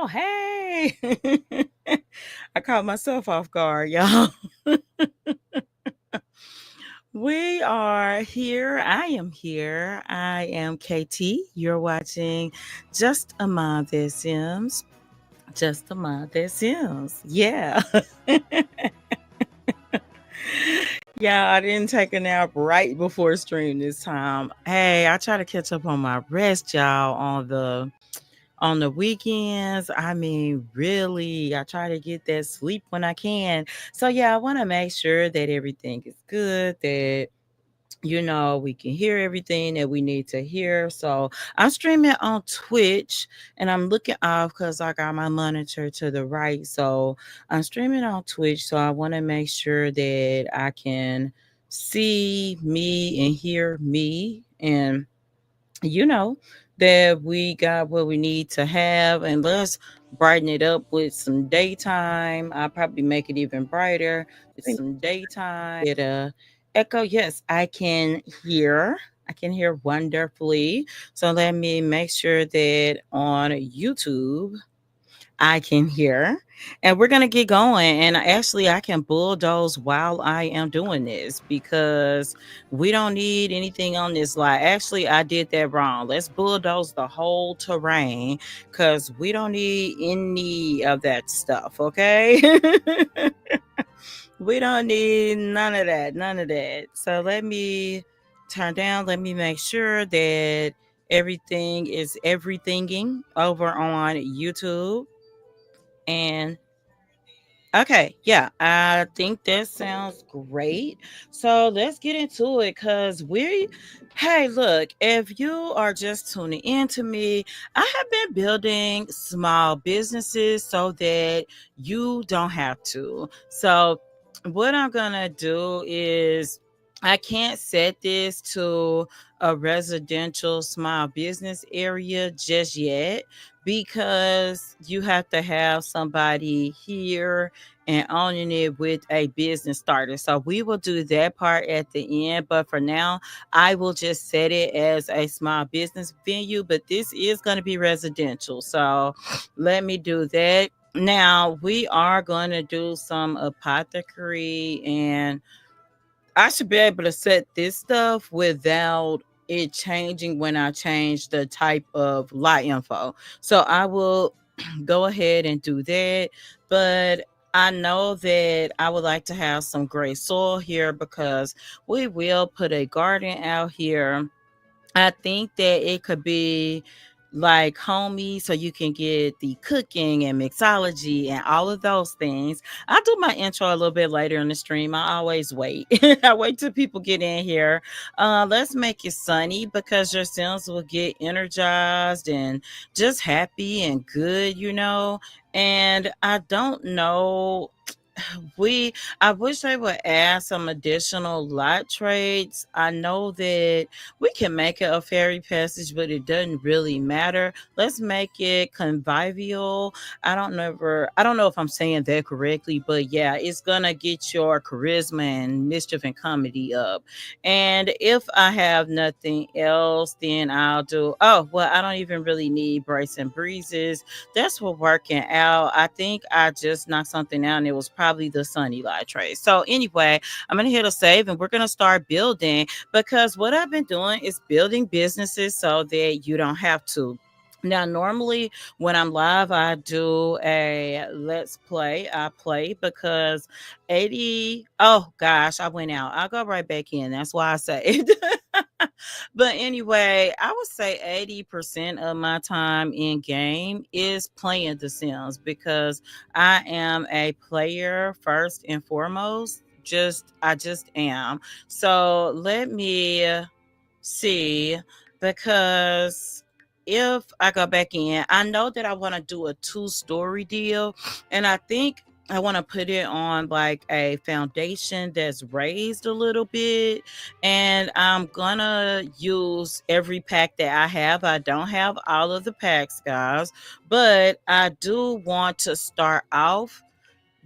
hey. I caught myself off guard, y'all. We are here. I am here. I am KT. You're watching Just a Mom That Sims. Just a Mom That Sims. Yeah. Yeah, I didn't take a nap right before stream this time. Hey, I try to catch up on my rest, y'all, on the weekends. I mean, really, I try to get that sleep when I can. So yeah, I want to make sure that everything is good, that we can hear everything that we need to hear. So I'm streaming on Twitch and I'm looking off because I got my monitor to the right. So I'm streaming on Twitch. So I want to make sure that I can see me and hear me and you know that we got what we need to have, and let's brighten it up with some daytime. I'll probably make it even brighter with some daytime. Get a echo. Yes, I can hear wonderfully. So let me make sure that on YouTube I can hear. And we're going to get going. And actually, I can bulldoze while I am doing this because we don't need anything on this line. Actually, I did that wrong. Let's bulldoze the whole terrain because we don't need any of that stuff. Okay. We don't need none of that. None of that. So let me turn down. Let me make sure that everything is everythinging over on YouTube. And okay, yeah, I think that sounds great. So let's get into it hey, look, if you are just tuning in to me, I have been building small businesses so that you don't have to. So, what I'm gonna do is I can't set this to a residential small business area just yet because you have to have somebody here and owning it with a business starter. So we will do that part at the end. But for now, I will just set it as a small business venue. But this is going to be residential. So let me do that. Now we are going to do some apothecary, and I should be able to set this stuff without it changing when I change the type of light info. So I will go ahead and do that. But I know that I would like to have some gray soil here because we will put a garden out here. I think that it could be like homey, so you can get the cooking and mixology and all of those things. I'll do my intro a little bit later in the stream. I always wait. I wait till people get in here. Let's make it sunny because your Sims will get energized and just happy and good. And I don't know we I wish they would add some additional lot trades. I know that we can make it a ferry passage, but it doesn't really matter. Let's make it convivial. I don't know if I'm saying that correctly, but yeah, it's gonna get your charisma and mischief and comedy up. And if I have nothing else, then I'll do I don't even really need brace and breezes. That's what working out. I think I just knocked something out and it was probably the sunny light tray. So anyway, I'm gonna hit a save and we're gonna start building because what I've been doing is building businesses so that you don't have to. Now, normally when I'm live, I do a let's play. I play because 80. Oh gosh, I went out. I'll go right back in. That's why I saved. But anyway, I would say 80% of my time in game is playing The Sims because I am a player first and foremost. I just am. So let me see because if I go back in, I know that I want to do a two-story deal, and I think I want to put it on like a foundation that's raised a little bit, and I'm gonna use every pack that I have. I don't have all of the packs, guys, but I do want to start off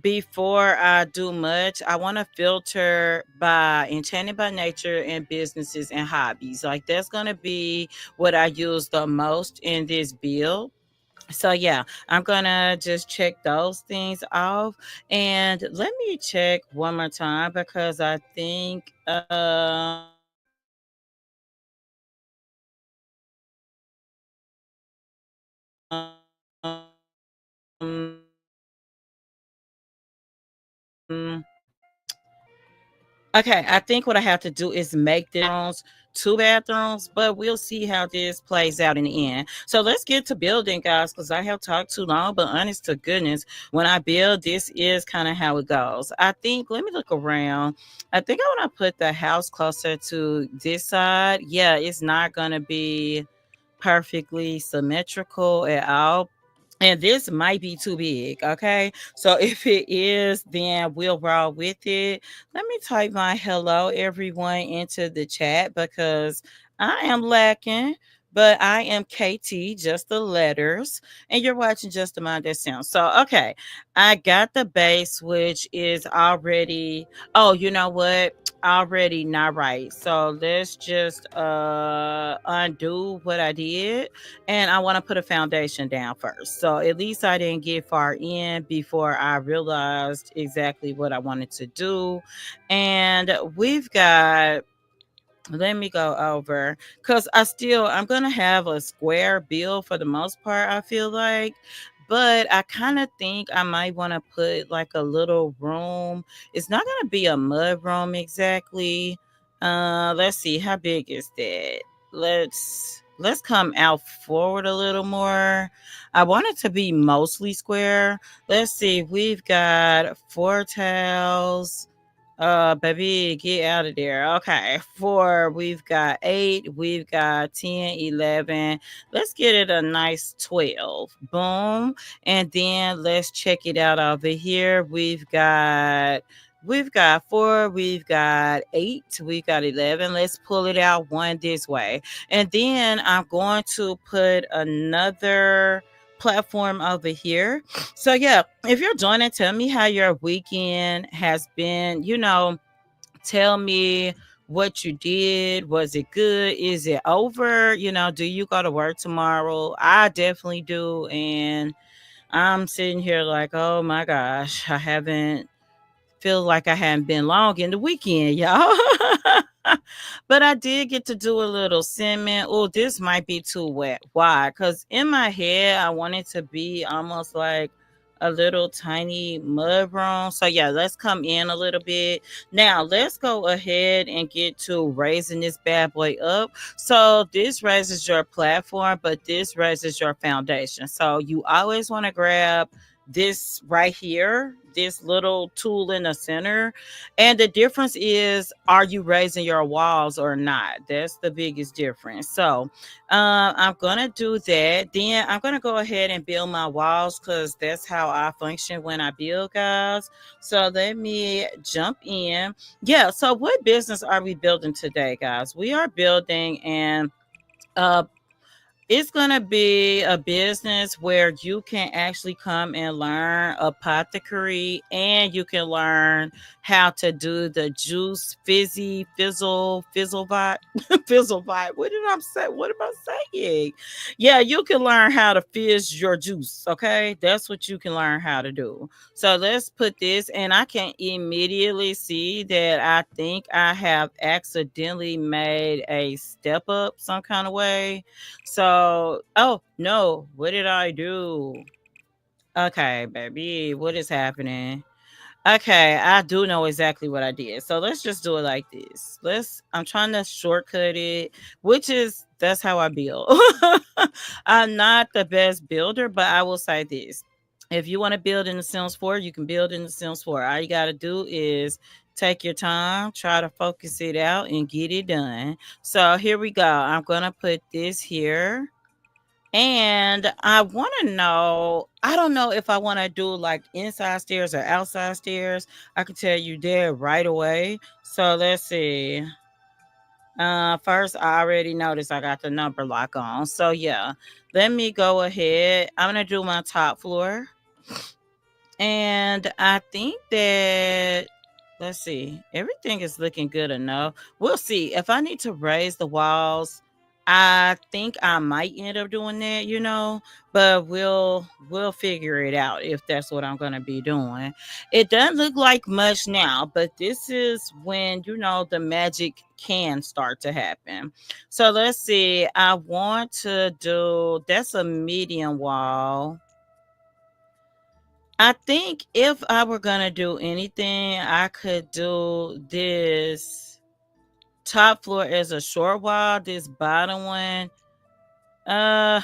before I do much. I want to filter by enchanted by nature and businesses and hobbies. Like that's going to be what I use the most in this build. So yeah, I'm gonna just check those things off, and let me check one more time because I think okay, I think what I have to do is make this two bathrooms, but we'll see how this plays out in the end. So let's get to building, guys, because I have talked too long. But honest to goodness, when I build, this is kind of how it goes. I think. Let me look around. I think I want to put the house closer to this side. Yeah, it's not gonna be perfectly symmetrical at all, and this might be too big. Okay, so if it is, then we'll roll with it. Let me type my hello everyone into the chat because I am lacking, but I am KT, just the letters, and you're watching Just the Mind That Sounds. So okay, I got the base, which is already, oh, you know what, already not right. So let's just undo what I did, and I want to put a foundation down first. So at least I didn't get far in before I realized exactly what I wanted to do. And we've got, let me go over, because I'm gonna have a square bill for the most part, I feel like. But I kind of think I might want to put like a little room. It's not gonna be a mud room exactly. Let's see, how big is that? Let's come out forward a little more. I want it to be mostly square. Let's see, we've got four tiles. Baby, get out of there. Okay. Four, we've got eight, we've got 10, 11. Let's get it a nice 12. Boom. And then let's check it out over here. We've got four, we've got eight, we've got 11. Let's pull it out one this way. And then I'm going to put another platform over here. So yeah, if you're joining, tell me how your weekend has been. Tell me what you did. Was it good? Is it over? Do you go to work tomorrow? I definitely do. And I'm sitting here like, oh my gosh, I haven't feel like I hadn't been long in the weekend, y'all. But I did get to do a little cement. Oh, this might be too wet. Why? Because in my head, I want it to be almost like a little tiny mud room. So yeah, let's come in a little bit. Now let's go ahead and get to raising this bad boy up. So this raises your platform, but this raises your foundation. So you always want to grab this right here, this little tool in the center. And the difference is, are you raising your walls or not? That's the biggest difference. So I'm going to do that. Then I'm going to go ahead and build my walls because that's how I function when I build, guys. So let me jump in. Yeah. So what business are we building today, guys? We are building uh, it's gonna be a business where you can actually come and learn apothecary, and you can learn how to do the juice fizzle bot fizzle bot. What did I say? What am I saying? Yeah, you can learn how to fizz your juice. Okay, that's what you can learn how to do. So let's put this, and I can immediately see that I think I have accidentally made a step up some kind of way. So, oh no, what did I do? Okay, baby, what is happening? Okay, I do know exactly what I did. So let's just do it like this. I'm trying to shortcut it, which is that's how I build. I'm not the best builder, but I will say this. If you want to build in the Sims 4, you can build in the Sims 4. All you got to do is take your time, try to focus it out, and get it done. So here we go. I'm going to put this here. And I want to know, I don't know if I want to do like inside stairs or outside stairs. I can tell you there right away. So let's see. First, I already noticed I got the number lock on. So yeah, let me go ahead. I'm going to do my top floor. And I think that, let's see, everything is looking good enough. We'll see if I need to raise the walls. I think I might end up doing that, but we'll figure it out if that's what I'm gonna be doing. It doesn't look like much now, but this is when the magic can start to happen. So let's see. I want to do that's a medium wall. I think if I were gonna do anything, I could do this top floor as a short wall. This bottom one. Uh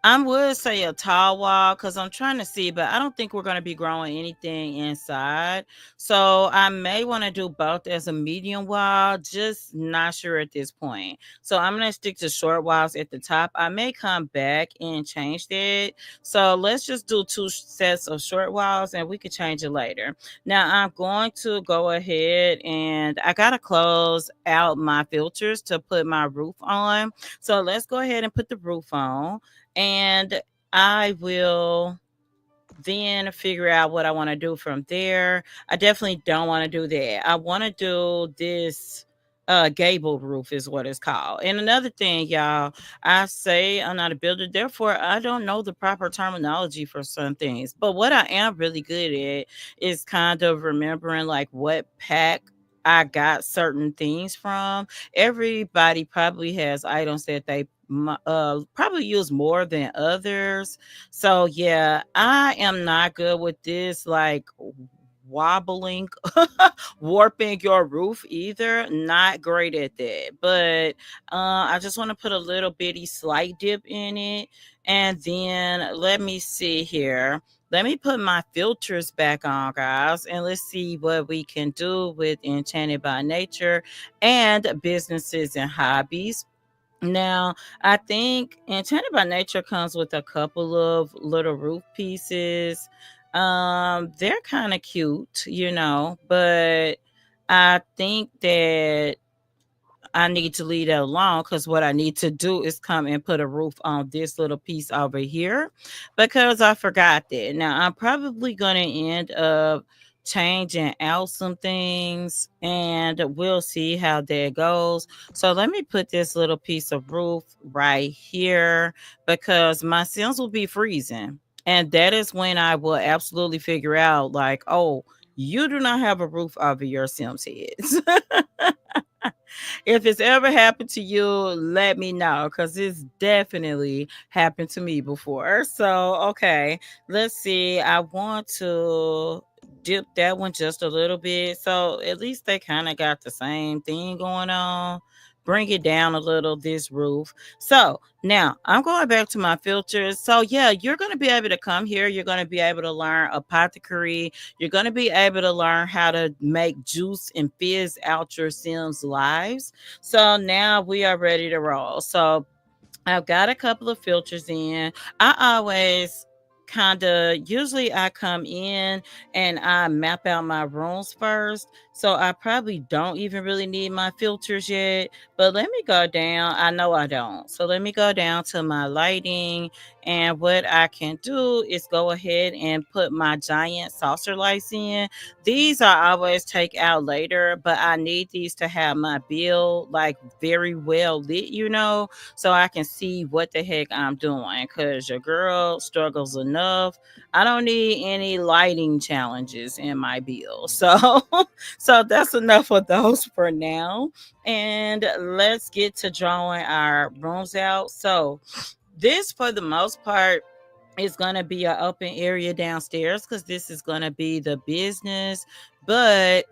I would say a tall wall because I'm trying to see, but I don't think we're going to be growing anything inside. So I may want to do both as a medium wall, just not sure at this point. So I'm going to stick to short walls at the top. I may come back and change that. So let's just do two sets of short walls and we can change it later. Now I'm going to go ahead and I got to close out my filters to put my roof on. So let's go ahead and put the roof on and I will then figure out what I want to do from there. I definitely don't want to do that. I want to do this gable roof is what it's called. And another thing, y'all, I say I'm not a builder, therefore I don't know the proper terminology for some things. But what I am really good at is kind of remembering like what pack I got certain things from. Everybody probably has items that they probably use more than others. So yeah, I am not good with this like wobbling, warping your roof either. Not great at that. But I just want to put a little bitty slight dip in it. And then let me see here. Let me put my filters back on, guys, and let's see what we can do with Enchanted by Nature and businesses and hobbies. Now, I think Enchanted by Nature comes with a couple of little roof pieces. They're kind of cute, but I think that I need to leave that alone because what I need to do is come and put a roof on this little piece over here because I forgot that. Now, I'm probably going to end up changing out some things and we'll see how that goes. So, let me put this little piece of roof right here because my Sims will be freezing. And that is when I will absolutely figure out, like, oh, you do not have a roof over your Sims heads. If it's ever happened to you, let me know because it's definitely happened to me before. So, okay, let's see. I want to dip that one just a little bit. So, at least they kind of got the same thing going on. Bring it down a little, this roof. So, now I'm going back to my filters. So, yeah, you're going to be able to come here. You're going to be able to learn apothecary. You're going to be able to learn how to make juice and fizz out your Sims lives. So now we are ready to roll. So I've got a couple of filters in. I always kind of usually I come in and I map out my rooms first. So I probably don't even really need my filters yet. But let me go down. I know I don't. So let me go down to my lighting. And what I can do is go ahead and put my giant saucer lights in. These I always take out later, but I need these to have my build like very well lit, so I can see what the heck I'm doing because your girl struggles enough. I don't need any lighting challenges in my bill. So so that's enough of those for now. And let's get to drawing our rooms out. So this for the most part is going to be an open area downstairs because this is going to be the business. But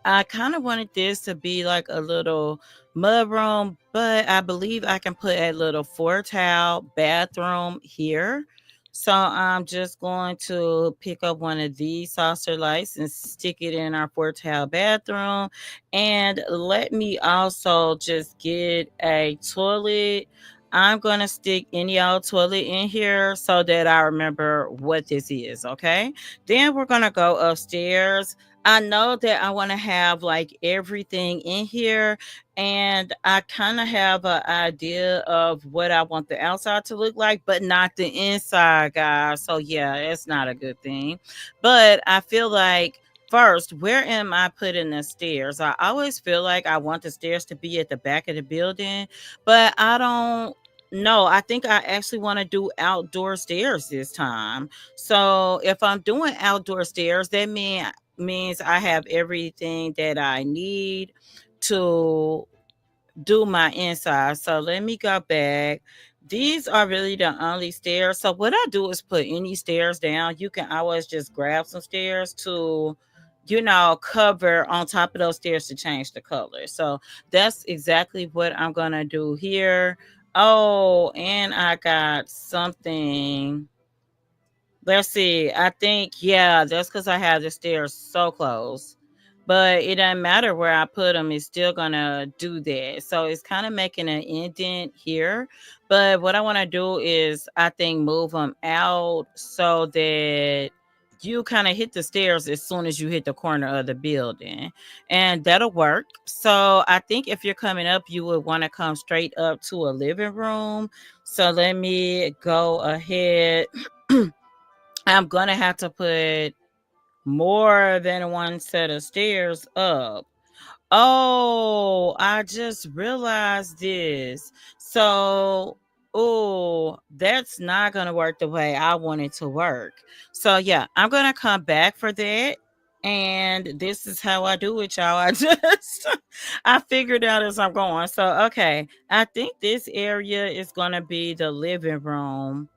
I kind of wanted this to be like a little mud room, but I believe I can put a little four tile bathroom here. So I'm just going to pick up one of these saucer lights and stick it in our four tile bathroom. And let me also just get a toilet. I'm going to stick any old toilet in here so that I remember what this is. Okay. Then we're going to go upstairs. I know that I want to have like everything in here, and I kind of have an idea of what I want the outside to look like, but not the inside, guys. So, yeah, it's not a good thing. But I feel like first, where am I putting the stairs? I always feel like I want the stairs to be at the back of the building, but I don't know. I think I actually want to do outdoor stairs this time. So if I'm doing outdoor stairs, that means I have everything that I need to do my inside. So let me go back. These are really the only stairs. So what I do is put any stairs down. You can always just grab some stairs to, cover on top of those stairs to change the color. So that's exactly what I'm gonna do here. Oh, and I got something. Let's see. I think, yeah, that's because I have the stairs so close. But it doesn't matter where I put them, it's still gonna do that. So it's kind of making an indent here. But what I want to do is, I think, move them out so that you kind of hit the stairs as soon as you hit the corner of the building. And that'll work. So I think if you're coming up, you would want to come straight up to a living room. So let me go ahead. I'm gonna have to put more than one set of stairs up. Oh, I just realized this. So, oh, that's not gonna work the way I want it to work. So yeah, I'm gonna come back for that. And this is how I do it, y'all. I just I figured out as I'm going. So okay, I think this area is gonna be the living room.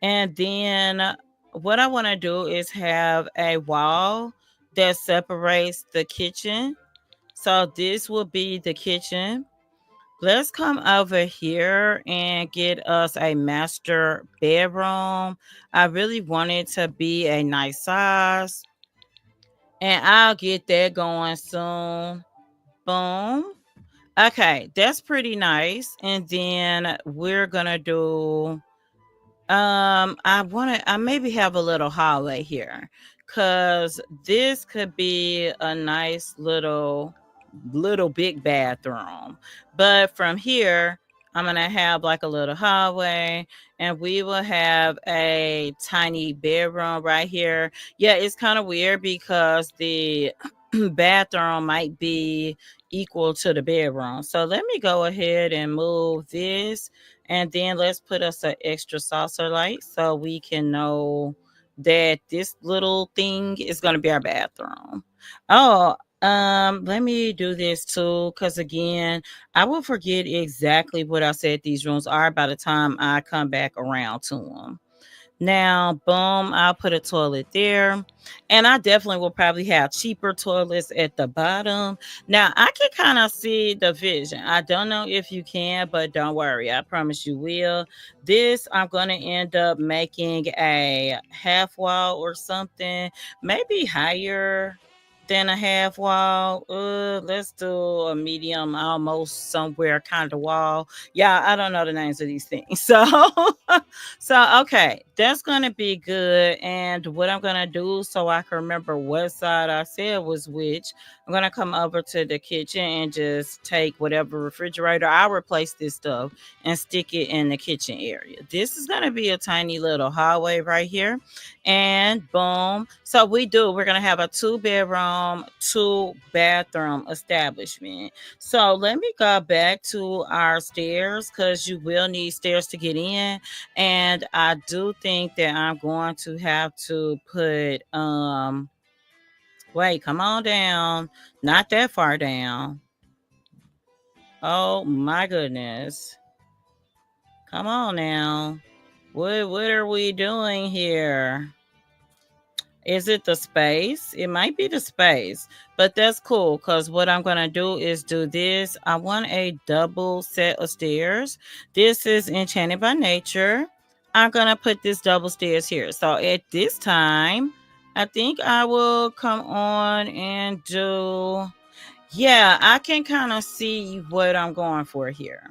And then what I want to do is have a wall that separates the kitchen. So this will be the kitchen. Let's come over here and get us a master bedroom. I really want it to be a nice size. And I'll get that going soon. Boom. Okay, that's pretty nice. And then we're going to do I maybe have a little hallway here, cause this could be a nice little big bathroom. But from here, I'm gonna have like a little hallway, and we will have a tiny bedroom right here. Yeah, it's kind of weird because the bathroom might be equal to the bedroom. So let me go ahead and move this, and then let's put us an extra saucer light so we can know that this little thing is going to be our bathroom. Oh, let me do this too, because again, I will forget exactly what I said these rooms are by the time I come back around to them. Now, boom, I'll put a toilet there. And I definitely will probably have cheaper toilets at the bottom. Now, I can kind of see the vision. I don't know if you can, but don't worry. I promise you will. This, I'm going to end up making a half wall or something, maybe higher than a half wall. Let's do a medium, almost somewhere kind of wall. Yeah, I don't know the names of these things. So so okay, that's gonna be good. And what I'm gonna do so I can remember what side I said was which, I'm gonna come over to the kitchen and just take whatever refrigerator. I'll replace this stuff and stick it in the kitchen area. This is gonna be a tiny little hallway right here. And boom. So we're gonna have a 2 bedroom, 2 bathroom establishment. So let me go back to our stairs because you will need stairs to get in. And I do think that I'm going to have to put wait, come on down. Not that far down. Oh my goodness. Come on now. What are we doing here? Is it the space? It might be the space, but that's cool because what I'm going to do is do this. I want a double set of stairs. This is Enchanted by Nature. I'm going to put this double stairs here. So at this time, I think I will come on and do, yeah, I can kind of see what I'm going for here.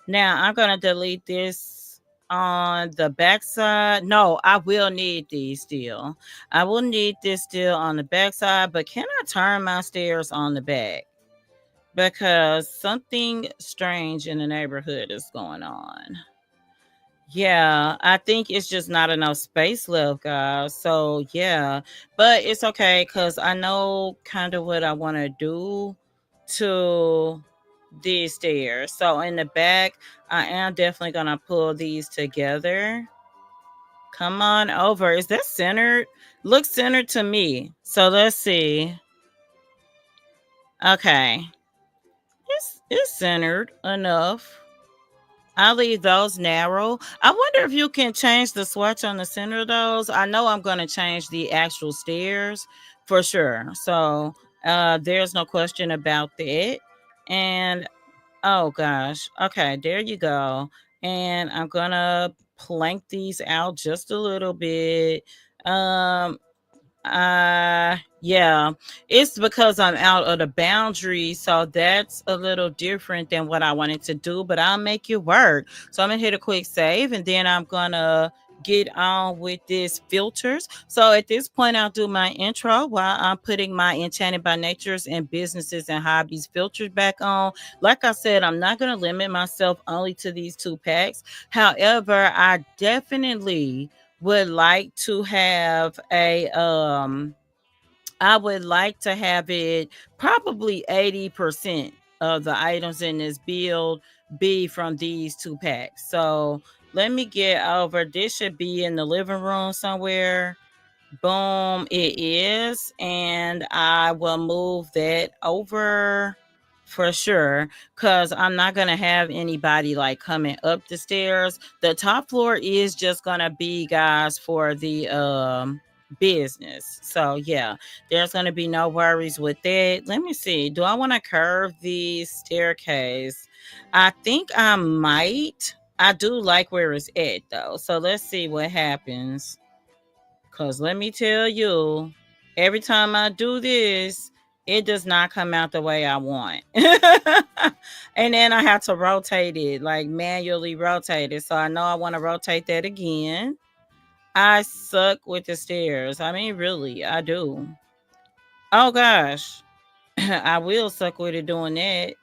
Now I'm gonna delete this on the back side. No, I will need these still. I will need this still on the back side, but can I turn my stairs on the back? Because something strange in the neighborhood is going on. Yeah, I think it's just not enough space left, guys. So yeah, but it's okay because I know kind of what I want to do to these stairs. So in the back, I am definitely gonna pull these together. Come on over. Is that centered? Looks centered to me. So let's see. Okay, it's centered enough. I'll leave those narrow. I wonder if you can change the swatch on the center of those. I know I'm going to change the actual stairs for sure. So there's no question about that. And oh gosh. Okay, there you go. And I'm going to plank these out just a little bit. Um yeah, it's because I'm out of the boundary, so that's a little different than what I wanted to do, but I'll make it work. So I'm gonna hit a quick save and then I'm gonna get on with this filters. So at this point, I'll do my intro while I'm putting my Enchanted by Nature's and Businesses and Hobbies filters back on. Like I said, I'm not gonna limit myself only to these two packs. However, I definitely would like to have a I would like to have it probably 80% of the items in this build be from these two packs. So let me get over. This should be in the living room somewhere. Boom, it is. And I will move that over for sure because I'm not going to have anybody like coming up the stairs. The top floor is just going to be, guys, for the business. So yeah, there's going to be no worries with that. Let me see. Do I want to curve the staircase? I think I might. I do like where it's at though. So let's see what happens. Cause let me tell you, every time I do this, it does not come out the way I want. And then I have to rotate it, like manually rotate it. So I know I want to rotate that again. I suck with the stairs. I mean, really, I do. Oh gosh. I will suck with it doing that.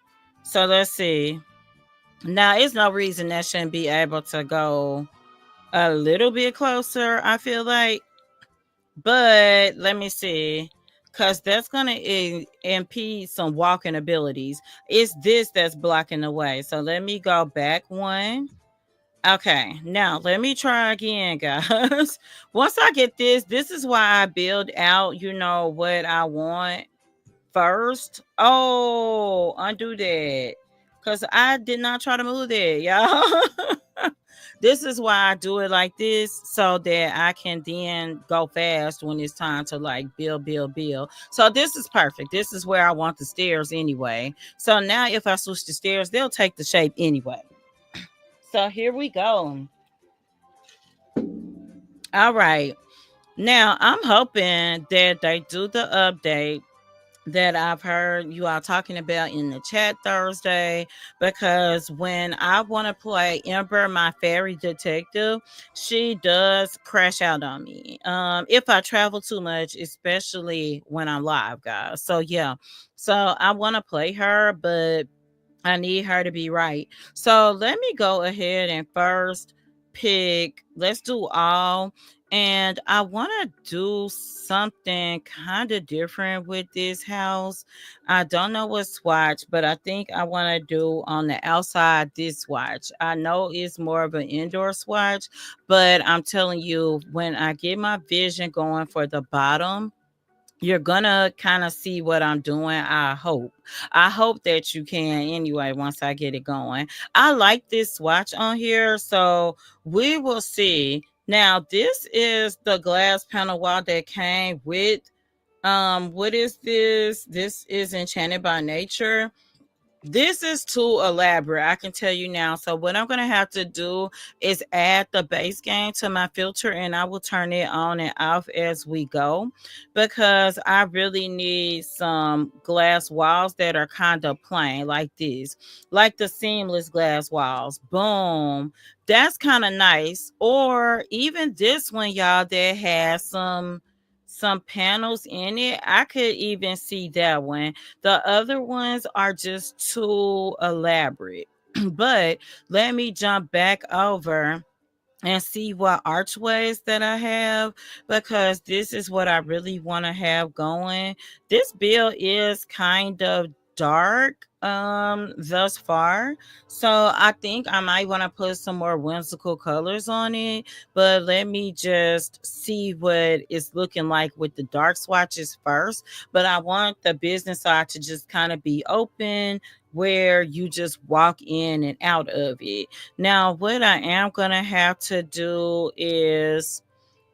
So let's see. Now, it's no reason that shouldn't be able to go a little bit closer, I feel like. But let me see, because that's going to impede some walking abilities. It's this that's blocking the way. So let me go back one. Okay, now let me try again, guys. Once I get this is why I build out, what I want first. Oh, undo that. Because I did not try to move that, y'all. This is why I do it like this so that I can then go fast when it's time to like build, build, build. So this is perfect. This is where I want the stairs anyway. So now if I switch the stairs, they'll take the shape anyway. So here we go. All right. Now I'm hoping that they do the update that I've heard you all talking about in the chat Thursday, because when I want to play Ember, my fairy detective, she does crash out on me. If I travel too much, especially when I'm live, guys. So yeah, so I want to play her, but I need her to be right. So let me go ahead and first pick, let's do all. And I want to do something kind of different with this house. I don't know what swatch, but I think I want to do on the outside this swatch. I know it's more of an indoor swatch, but I'm telling you, when I get my vision going for the bottom, you're gonna kind of see what I'm doing. I hope that you can anyway once I get it going. I like this swatch on here, so we will see. Now this is the glass panel wall that came with what is this? This is Enchanted by Nature. This is too elaborate, I can tell you now. So what I'm going to have to do is add the base game to my filter, and I will turn it on and off as we go, because I really need some glass walls that are kind of plain like this, like the seamless glass walls. Boom. That's kind of nice. Or even this one, y'all, that has some panels in it. I could even see that one. The other ones are just too elaborate. But let me jump back over. and see what archways that I have, because this is what I really want to have going. This bill is kind of dark thus far, so I think I might want to put some more whimsical colors on it, but let me just see what it's looking like with the dark swatches first. But I want the business side to just kind of be open, where you just walk in and out of it. Now, what I am going to have to do is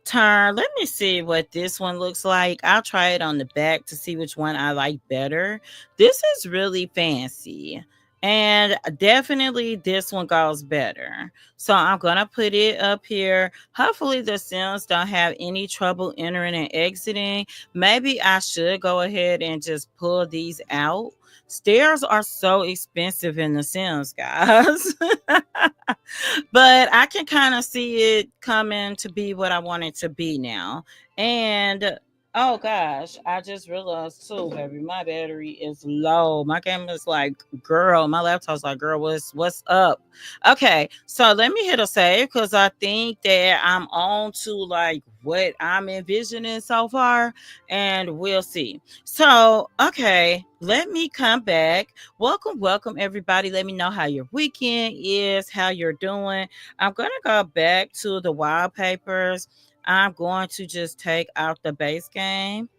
turn. Let me see what this one looks like. I'll try it on the back to see which one I like better. This is really fancy. And definitely this one goes better. So I'm going to put it up here. Hopefully the Sims don't have any trouble entering and exiting. Maybe I should go ahead and just pull these out. Stairs are so expensive in the Sims, guys. But I can kind of see it coming to be what I want it to be now. And oh gosh, I just realized too, baby, my battery is low. My game is like, girl, my laptop's like, girl, what's up? Okay, so let me hit a save because I think that I'm on to like what I'm envisioning so far, and we'll see. So, okay, let me come back. Welcome, everybody. Let me know how your weekend is, how you're doing. I'm going to go back to the wallpapers. I'm going to just take out the base game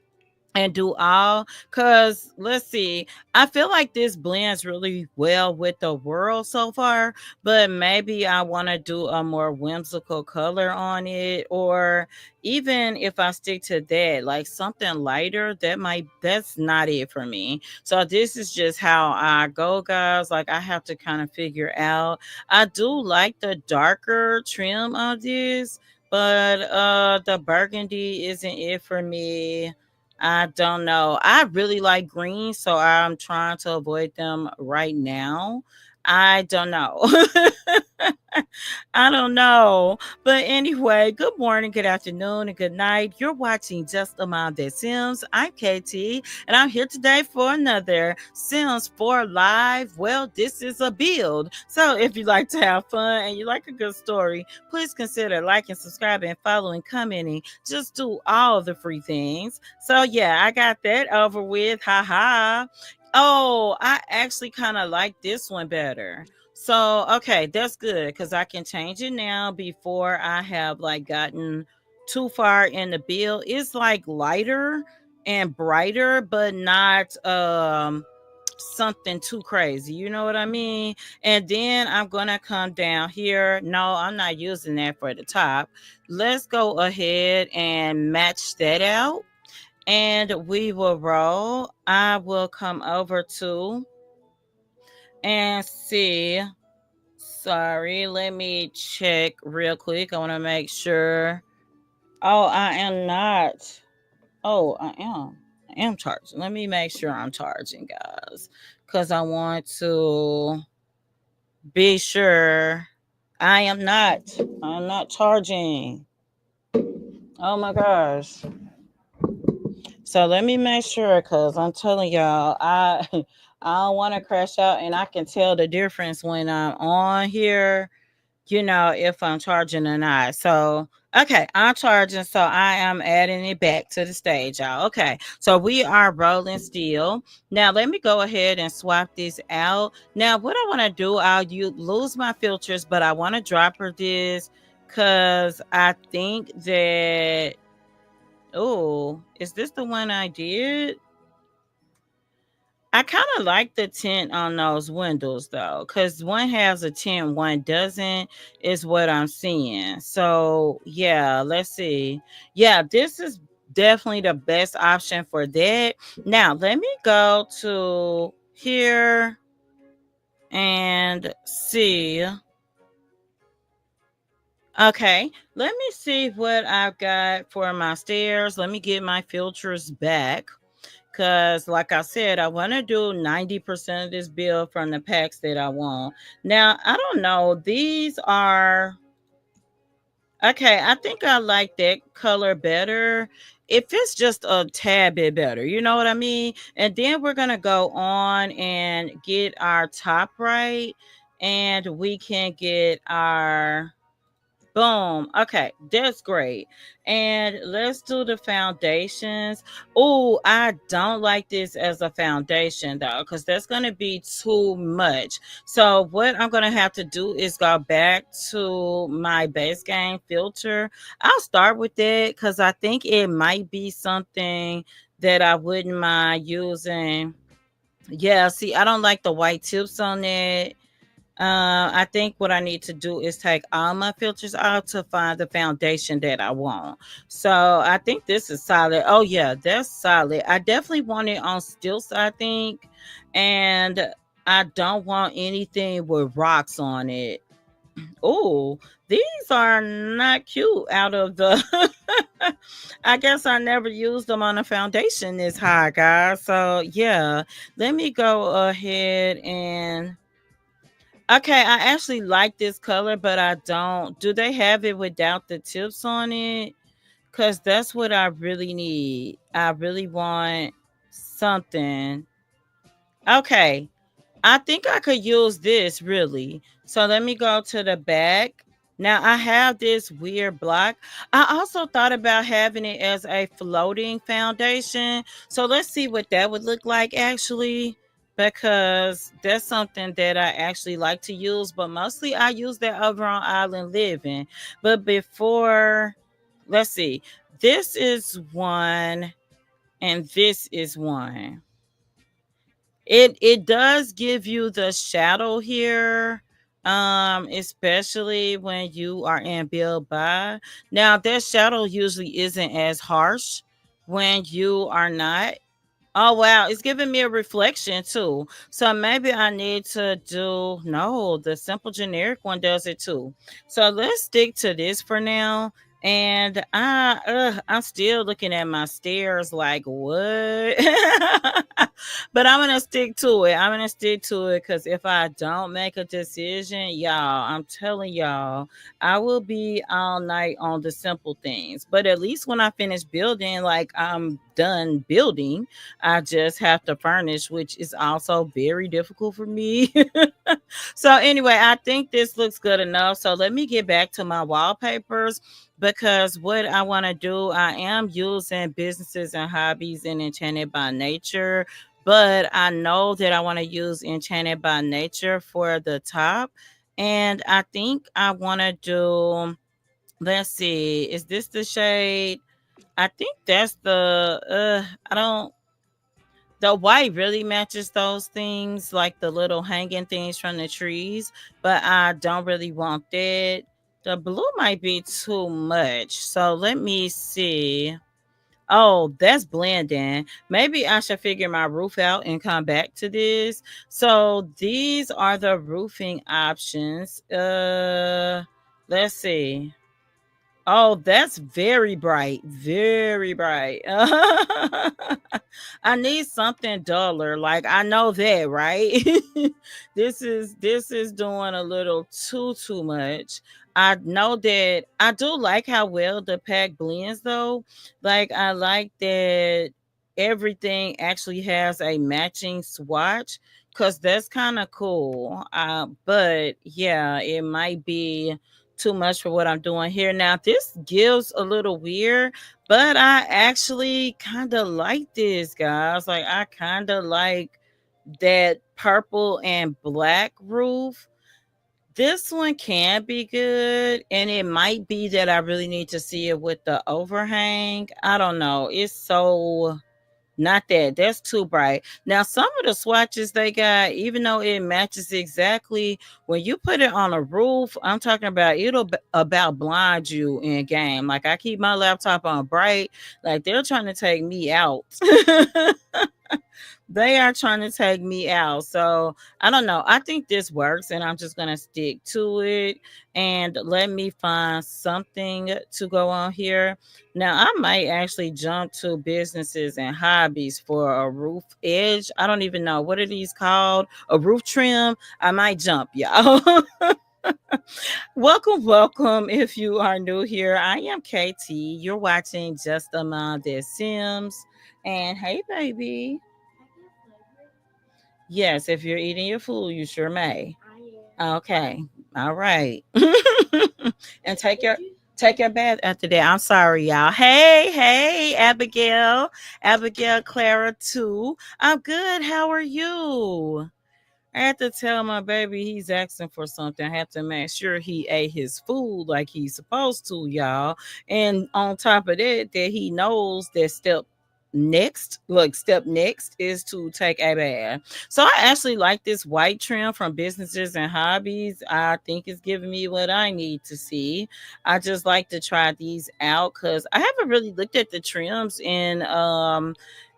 and do all, because let's see, I feel like this blends really well with the world so far, but maybe I want to do a more whimsical color on it, or even if I stick to that, like something lighter, that's not it for me. So this is just how I go, guys. Like, I have to kind of figure out. I do like the darker trim of this, but the burgundy isn't it for me. I don't know. I really like green, so I'm trying to avoid them right now. I don't know. I don't know. But anyway, good morning, good afternoon, and good night. You're watching Just a Mom That Sims. I'm KT, and I'm here today for another Sims 4 Live. Well, this is a build. So if you like to have fun and you like a good story, please consider liking, subscribing, following, commenting. Just do all the free things. So yeah, I got that over with. Ha ha. Oh, I actually kind of like this one better. So, okay, that's good because I can change it now before I have like gotten too far in the build. It's like lighter and brighter, but not something too crazy. You know what I mean? And then I'm gonna come down here. No, I'm not using that for the top. Let's go ahead and match that out. And we will roll. I will come over to and see. Sorry, let me check real quick. I want to make sure. Oh, I am not. Oh, I am. I am charging. Let me make sure I'm charging, guys, because I want to be sure I am not. I'm not charging. Oh my gosh. So let me make sure, because I'm telling y'all, I don't want to crash out, and I can tell the difference when I'm on here, if I'm charging or not. So, okay, I'm charging. So I am adding it back to the stage, y'all. Okay, so we are rolling still. Now, let me go ahead and swap this out. Now, what I want to do, lose my filters, but I want to drop her this because I think that, oh, is this the one I did? I kind of like the tint on those windows though, because one has a tint, one doesn't, is what I'm seeing. So, yeah, let's see. Yeah, this is definitely the best option for that. Now, let me go to here and see. Okay, let me see what I've got for my stairs. Let me get my filters back. Because, like I said, I want to do 90% of this build from the packs that I want. Now, I don't know. These are. Okay, I think I like that color better. If it's just a tad bit better, you know what I mean? And then we're going to go on and get our top right. And we can get our Boom. Okay, that's great. And let's do the foundations. Oh, I don't like this as a foundation though, because that's going to be too much. So, what I'm going to have to do is go back to my base game filter. I'll start with it because I think it might be something that I wouldn't mind using. Yeah, see, I don't like the white tips on it. I think what I need to do is take all my filters out to find the foundation that I want. So I think this is solid. Oh yeah, that's solid. I definitely want it on stilts, I think. And I don't want anything with rocks on it. Oh, these are not cute out of the I guess I never used them on a foundation this high, guys. So yeah, let me go ahead and okay, I actually like this color, but I don't. Do they have it without the tips on it? Because that's what I really need. I really want something. Okay, I think I could use this really. So let me go to the back. Now I have this weird block. I also thought about having it as a floating foundation. So let's see what that would look like actually. Because that's something that I actually like to use, but mostly I use that over on Island Living. But before, let's see, this is one and this is one. It does give you the shadow here, especially when you are in build by. Now that shadow usually isn't as harsh when you are not. Oh wow, it's giving me a reflection too. So maybe I need to do no, the simple generic one does it too. So let's stick to this for now. And I'm still looking at my stairs like what? But I'm gonna stick to it. I'm gonna stick to it because if I don't make a decision, y'all, I'm telling y'all, I will be all night on the simple things. But at least when I finish building, like I'm done building, I just have to furnish, which is also very difficult for me. So anyway, I think this looks good enough. So let me get back to my wallpapers because what I want to do, I am using businesses and hobbies and enchanted by nature, but I know that I want to use enchanted by nature for the top. And I think I want to do, let's see, is this the shade? I think that's I don't, the white really matches those things, like the little hanging things from the trees, but I don't really want that. The blue might be too much. So let me see. Oh, that's blending. Maybe I should figure my roof out and come back to this. So these are the roofing options. Let's see. Oh, that's very bright. Very bright. I need something duller. Like I know that, right? This is doing a little too much. I know that I do like how well the pack blends though. Like I like that everything actually has a matching swatch cuz that's kind of cool. But yeah, it might be too much for what I'm doing here. Now, this gives a little weird, but I actually kind of like this, guys. Like, I kind of like that purple and black roof. This one can be good, and it might be that I really need to see it with the overhang. I don't know. It's so not that. That's too bright. Now, some of the swatches they got, even though it matches exactly, when you put it on a roof, I'm talking about about blind you in game. Like I keep my laptop on bright, like they're trying to take me out. They are trying to take me out. So I don't know. I think this works, and I'm just gonna stick to it. And let me find something to go on here. Now I might actually jump to businesses and hobbies for a roof edge. I don't even know what are these called. A roof trim. I might jump, y'all. Welcome, welcome. If you are new here, I am KT. You're watching Just Among the Sims. And hey, baby. Yes, if you're eating your food, you sure may. Okay. All right. and take your bath after that. I'm sorry, y'all. Hey, Abigail, Abigail Clara too. I'm good. How are you? I had to tell my baby he's asking for something. I have to make sure he ate his food like he's supposed to, y'all. And on top of that, that he knows that step next is to take a bath. So I actually like this white trim from Businesses and Hobbies. I think it's giving me what I need to see. I just like to try these out because I haven't really looked at the trims in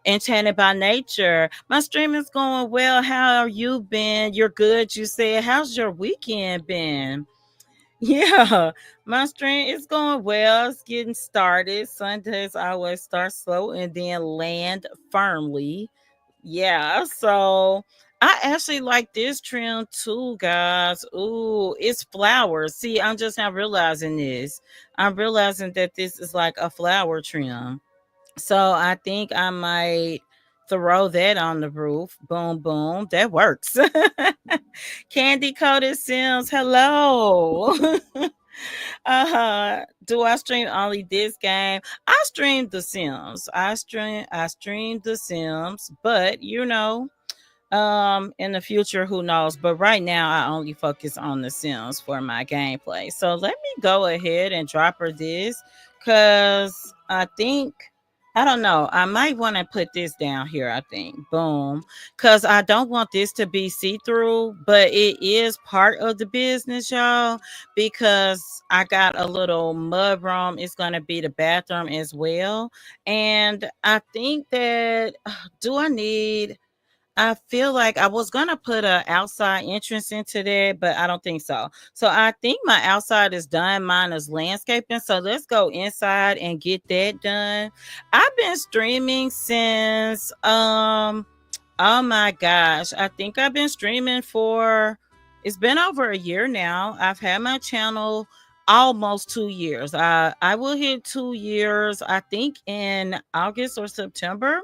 Enchanted by Nature. My stream is going well. How have you been? You're good, you said. How's your weekend been? Yeah, my stream is going well. It's getting started. Sundays always start slow and then land firmly. Yeah, so I actually like this trim too, guys. Ooh, it's flowers. See, I'm just now realizing this. I'm realizing that this is like a flower trim. So I think I might throw that on the roof. Boom, boom. That works. Candy coated Sims. Hello. Do I stream only this game? I streamed The Sims. I streamed The Sims, but in the future, who knows? But right now I only focus on The Sims for my gameplay. So let me go ahead and drop her this because I don't know. I might want to put this down here, I think. Boom. Because I don't want this to be see through, but it is part of the business, y'all. Because I got a little mud room. It's going to be the bathroom as well. And I think that, do I need I feel like I was gonna put a outside entrance into there, but I don't think so. So I think my outside is done. Mine is landscaping. So let's go inside and get that done. I've been streaming since oh my gosh. I think I've been streaming for it's been over a year now. I've had my channel almost 2 years. I will hit 2 years, I think in August or September.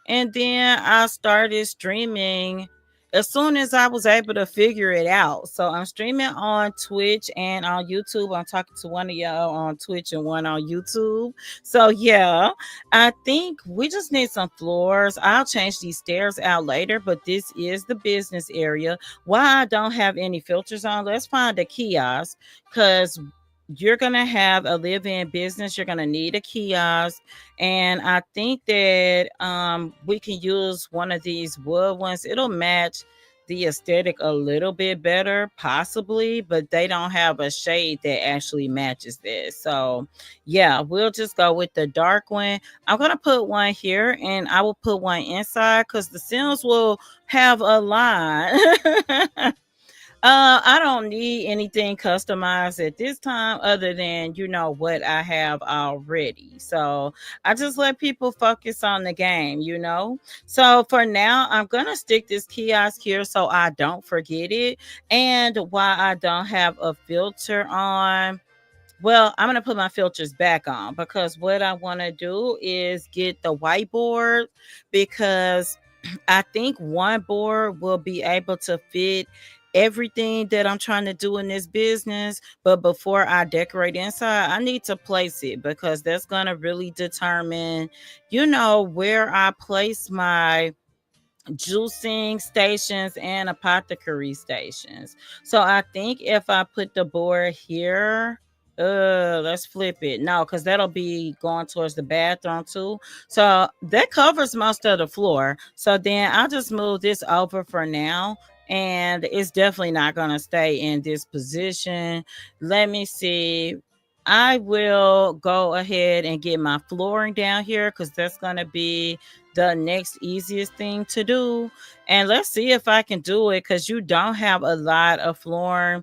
And then I started streaming as soon as I was able to figure it out. So I'm streaming on Twitch and on YouTube. I'm talking to one of y'all on Twitch and one on YouTube. So yeah, I think we just need some floors. I'll change these stairs out later, but this is the business area. Why I don't have any filters on, let's find a kiosk because you're going to have a live-in business. You're going to need a kiosk. And I think that we can use one of these wood ones. It'll match the aesthetic a little bit better, possibly, but they don't have a shade that actually matches this. So yeah, we'll just go with the dark one. I'm gonna put one here and I will put one inside because the Sims will have a line. I don't need anything customized at this time other than what I have already. So I just let people focus on the game. So for now, I'm gonna stick this kiosk here so I don't forget it. And why I don't have a filter on, well, I'm gonna put my filters back on because what I want to do is get the whiteboard because I think one board will be able to fit everything that I'm trying to do in this business. But before I decorate inside, I need to place it because that's gonna really determine, where I place my juicing stations and apothecary stations. So I think if I put the board here, let's flip it. No, because that'll be going towards the bathroom too. So that covers most of the floor. So then I'll just move this over for now. And it's definitely not going to stay in this position. Let me see. I will go ahead and get my flooring down here because that's going to be the next easiest thing to do. And let's see if I can do it because you don't have a lot of flooring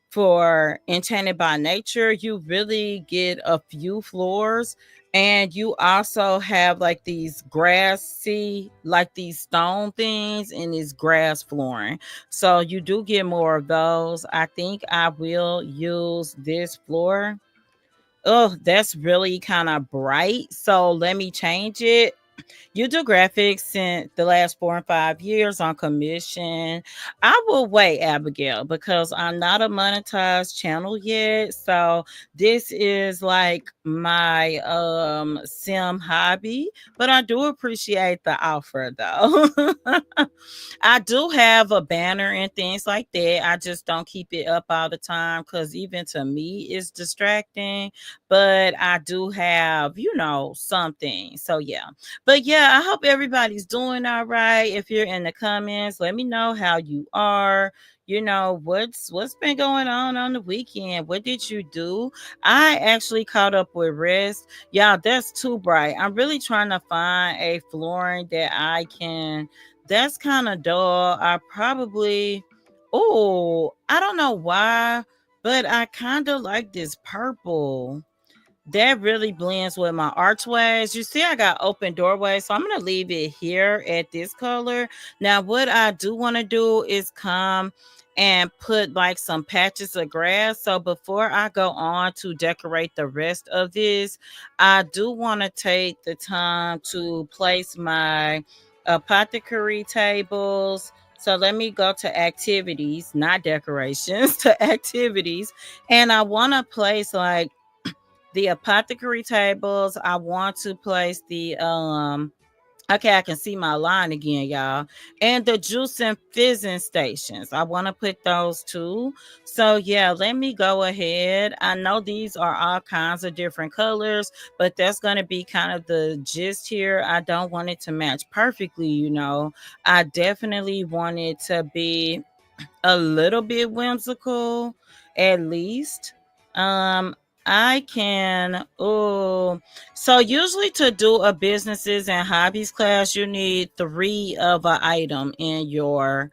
for Enchanted by Nature. You really get a few floors. And you also have like these grassy, like these stone things and this grass flooring. So you do get more of those. I think I will use this floor. Oh, that's really kind of bright. So let me change it. You do graphics in the last 4 and 5 years on commission. I will wait, Abigail, because I'm not a monetized channel yet. So this is like my sim hobby, but I do appreciate the offer though. I do have a banner and things like that. I just don't keep it up all the time because even to me it's distracting. But I do have, something. So yeah. But yeah, I hope everybody's doing all right. If you're in the comments, let me know how you are. What's been going on the weekend? What did you do? I actually caught up with rest. Yeah, that's too bright. I'm really trying to find a flooring that I can. That's kind of dull. I probably. Oh, I don't know why, but I kind of like this purple that really blends with my archways. You see, I got open doorways, so I'm gonna leave it here at this color. Now, what I do want to do is come and put like some patches of grass. So before I go on to decorate the rest of this, I do want to take the time to place my apothecary tables. So let me go to activities, not decorations, to activities. And I want to place like the apothecary tables. I want to place the okay, I can see my line again, y'all. And the juice and fizzing stations. I want to put those too. So yeah, let me go ahead. I know these are all kinds of different colors, but that's going to be kind of the gist here. I don't want it to match perfectly. I definitely want it to be a little bit whimsical, at least. Um, I can. Oh, so usually to do a businesses and hobbies class, you need three of an item in your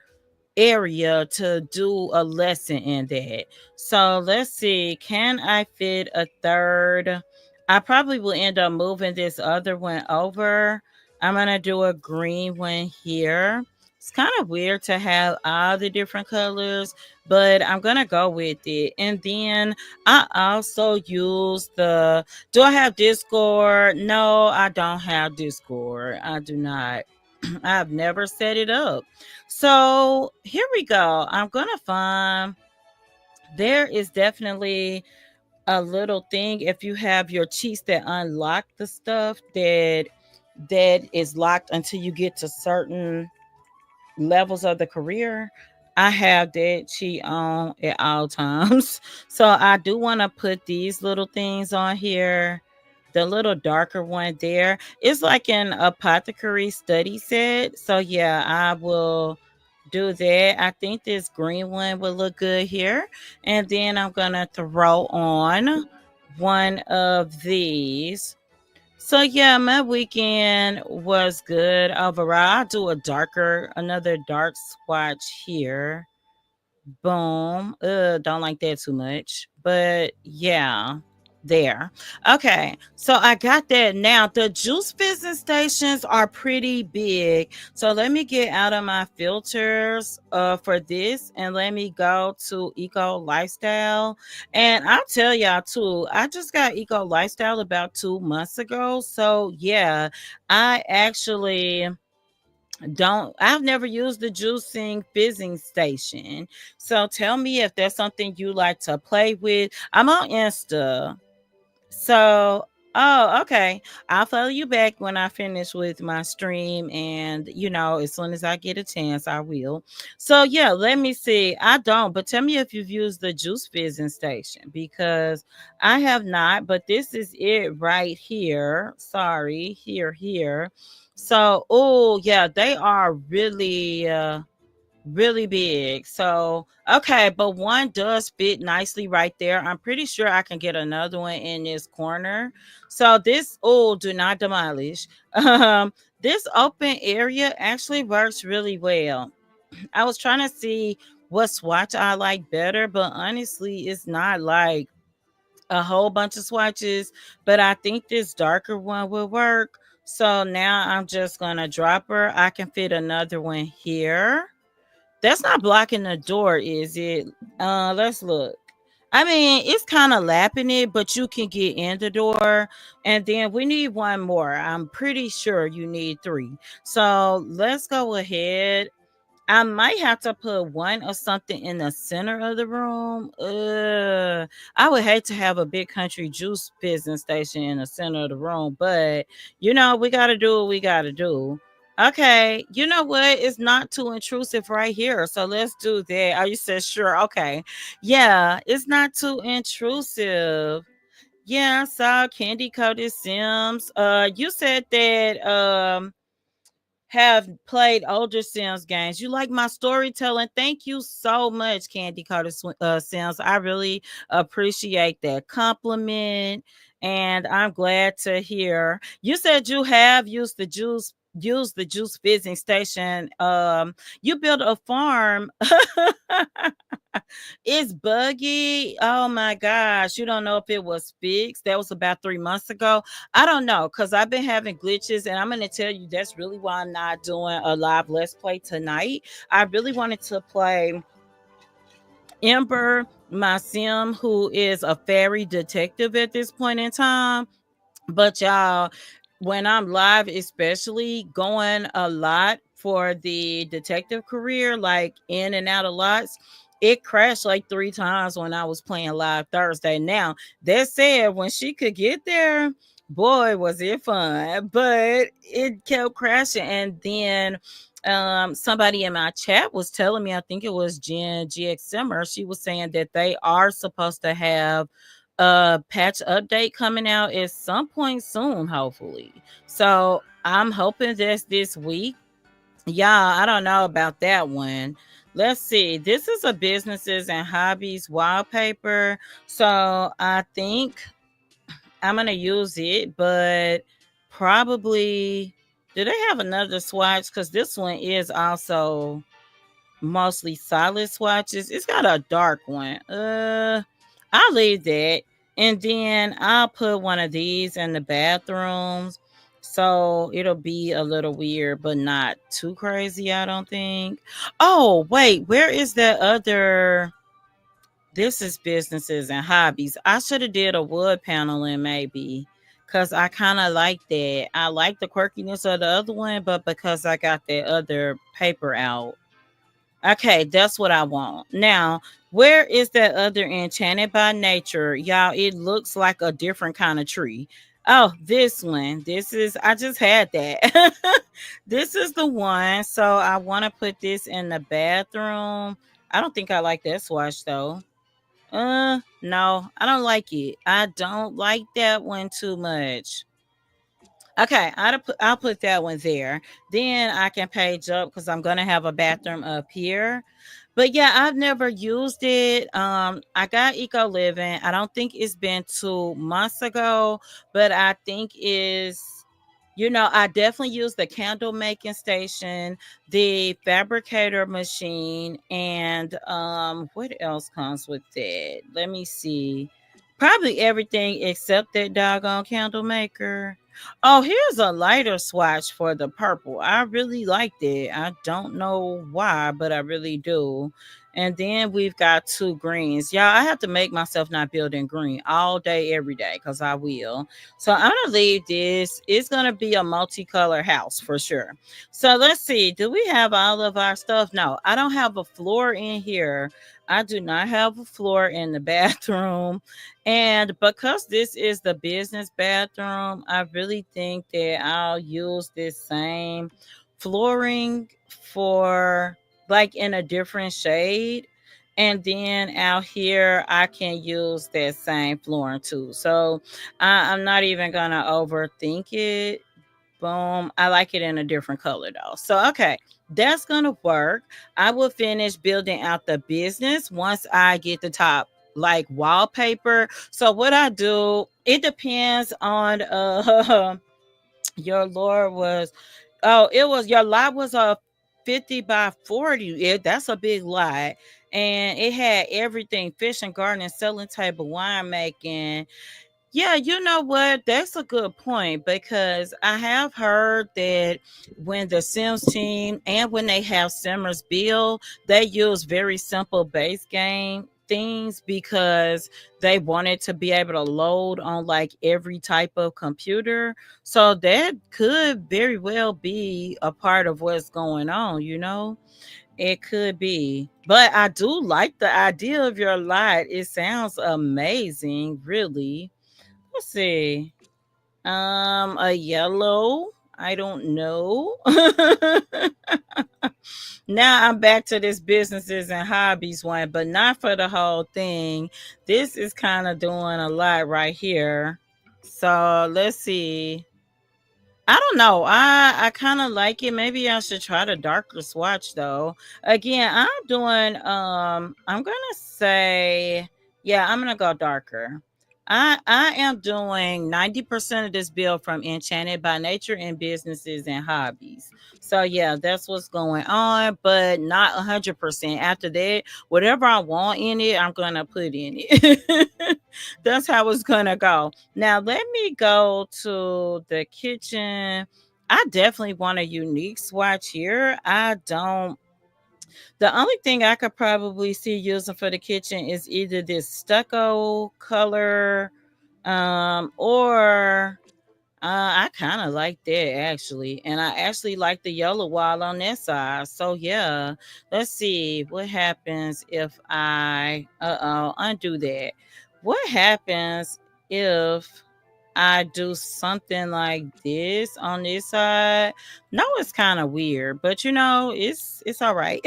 area to do a lesson in that. So let's see, can I fit a third? I probably will end up moving this other one over. I'm going to do a green one here. It's kind of weird to have all the different colors, but I'm going to go with it. And then I also use do I have Discord? No, I don't have Discord. I do not. I've never set it up. So here we go. I'm gonna find there is definitely a little thing if you have your cheats that unlock the stuff that is locked until you get to certain levels of the career. I have that cheat on at all times. So I do want to put these little things on here. The little darker one there. It's like an apothecary study set. So yeah, I will do that. I think this green one will look good here. And then I'm gonna throw on one of these. So yeah, my weekend was good overall. I'll do another dark swatch here. Boom. Don't like that too much. But yeah, there. Okay, so I got that. Now the juice fizzing stations are pretty big. So let me get out of my filters for this and let me go to Eco Lifestyle. And I'll tell y'all too, I just got Eco Lifestyle about 2 months ago. So yeah, I actually I've never used the juicing fizzing station. So tell me if there's something you like to play with. I'm on Insta. So, oh, okay. I'll follow you back when I finish with my stream. And, as soon as I get a chance, I will. So, yeah, let me see. I don't, but tell me if you've used the juice fizzing station because I have not, but this is it right here. Sorry, here. So, oh, yeah, they are really big. So, okay, but one does fit nicely right there. I'm pretty sure I can get another one in this corner. So this, oh, do not demolish. This open area actually works really well. I was trying to see what swatch I like better, but honestly, it's not like a whole bunch of swatches, but I think this darker one will work. So now I'm just gonna drop her. I can fit another one here. That's not blocking the door, is it? Let's look. I mean, it's kind of lapping it, but you can get in the door. And then we need one more. I'm pretty sure you need three. So let's go ahead. I might have to put one or something in the center of the room. I would hate to have a big country juice business station in the center of the room, but we got to do what we got to do. Okay, you know what? It's not too intrusive right here, so let's do that. Oh, you said sure. Okay, yeah, it's not too intrusive. Yeah, I saw candy coated Sims. You said that have played older Sims games. You like my storytelling. Thank you so much, Candy Carter Sims. I really appreciate that compliment. And I'm glad to hear. You said you have used the juice fizzing station. You built a farm. It's buggy. Oh my gosh. You don't know if it was fixed. That was about 3 months ago. I don't know because I've been having glitches, and I'm going to tell you that's really why I'm not doing a live Let's Play tonight. I really wanted to play Ember, my sim, who is a fairy detective at this point in time. But y'all, when I'm live, especially going a lot for the detective career, like in and out of lots, it crashed like 3 times when I was playing live Thursday. Now, that said, when she could get there, boy, was it fun. But it kept crashing. And then somebody in my chat was telling me, I think it was Jen GX Simmer, she was saying that they are supposed to have patch update coming out at some point soon, hopefully. So I'm hoping that's this week. Yeah, I don't know about that one. Let's see. This is a businesses and hobbies wallpaper. So I think I'm gonna use it, but probably do they have another swatch? Because this one is also mostly solid swatches. It's got a dark one. I'll leave that. And then I'll put one of these in the bathrooms. So it'll be a little weird, but not too crazy, I don't think. Oh, wait, where is that other? This is businesses and hobbies. I should have did a wood paneling maybe. Cause I kind of like that. I like the quirkiness of the other one, but because I got that other paper out, okay, that's what I want. Now, where is that other enchanted by nature? Y'all, it looks like a different kind of tree. Oh, this one. This is, I just had that. This is the one. So I want to put this in the bathroom. I don't think I like that swatch though. No, I don't like it. I don't like that one too much. Okay, I'll put that one there. Then I can page up because I'm gonna have a bathroom up here. But yeah, I've never used it. I got Eco Living. I don't think it's been 2 months ago, but I think I definitely use the candle making station, the fabricator machine, and what else comes with that? Let me see. Probably everything except that doggone candle maker. Oh, here's a lighter swatch for the purple. I really like that. I don't know why, but I really do. And then we've got two greens. Y'all, I have to make myself not building green all day, every day, because I will. So I'm gonna leave this. It's gonna be a multicolor house for sure. So let's see. Do we have all of our stuff? No, I don't have a floor in here. I do not have a floor in the bathroom. And because this is the business bathroom, I really think that I'll use this same flooring for like in a different shade. And then out here, I can use that same flooring too. So I'm not even going to overthink it. Boom. I like it in a different color though. So, okay, that's going to work. I will finish building out the business once I get the top like wallpaper. So, what I do, it depends on your lore was, oh, it was your lot was a 50 by 40. That's a big lot. And it had everything fishing, gardening, selling table, winemaking. Yeah, you know what? That's a good point because I have heard that when the Sims team and when they have Simmers build, they use very simple base game things because they wanted to be able to load on like every type of computer. So that could very well be a part of what's going on, you know? It could be. But I do like the idea of your lot. It sounds amazing, really. Let's see. A yellow. I don't know. Now I'm back to this businesses and hobbies one, but not for the whole thing. This is kind of doing a lot right here. So let's see. I don't know. I kind of like it. Maybe I should try the darker swatch though. Again, I'm doing I'm going to say yeah, I'm going to go darker. I am doing 90% of this bill from Enchanted by Nature and businesses and hobbies. So yeah, that's what's going on, but not 100%. After that, whatever I want in it, I'm going to put in it. That's how it's going to go. Now let me go to the kitchen. I definitely want a unique swatch here. I don't. The only thing I could probably see using for the kitchen is either this stucco color, or I kind of like that actually, and I actually like the yellow wall on that side. So yeah, let's see what happens if I undo that. What happens if I do something like this on this side? No, it's kind of weird, but you know, it's all right.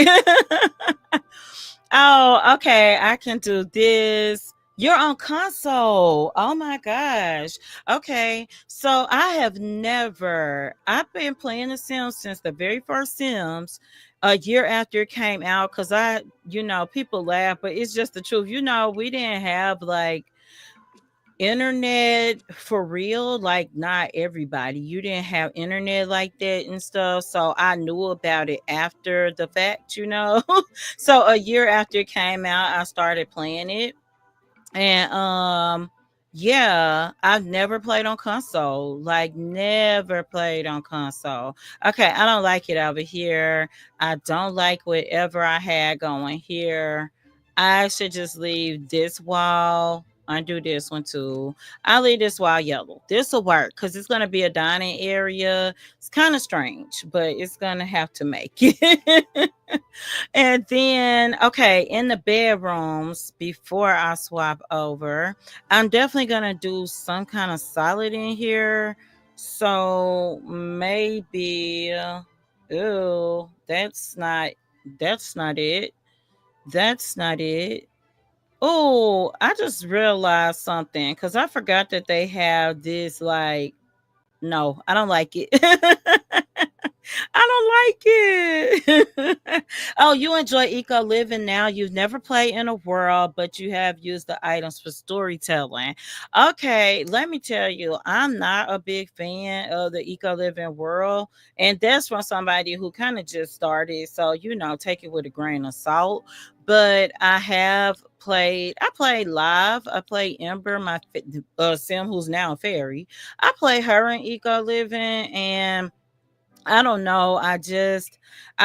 Oh, okay. I can do this. You're on console. Oh my gosh. Okay. So I have never, I've been playing The Sims since the very first Sims a year after it came out. Cause people laugh, but it's just the truth. We didn't have like internet for real, like not everybody. You didn't have internet like that and stuff. So I knew about it after the fact. So a year after it came out, I started playing it. And yeah, I've never played on console. Like never played on console. Okay, I don't like it over here. I don't like whatever I had going here. I should just leave this wall. Undo this one too. I'll leave this wall yellow. This will work because it's gonna be a dining area. It's kind of strange, but it's gonna have to make it. And then, okay, in the bedrooms, before I swap over, I'm definitely gonna do some kind of solid in here. So maybe, oh, that's not it. That's not it. Oh, I just realized something because I forgot that they have this like, no, I don't like it. I don't like it. Oh, you enjoy eco living now. You've never played in a world, but you have used the items for storytelling. Okay, let me tell you, I'm not a big fan of the eco living world. And that's from somebody who kind of just started. So, take it with a grain of salt. But I played live. I played Ember, my sim who's now a fairy. I play her in eco living, and I don't know. I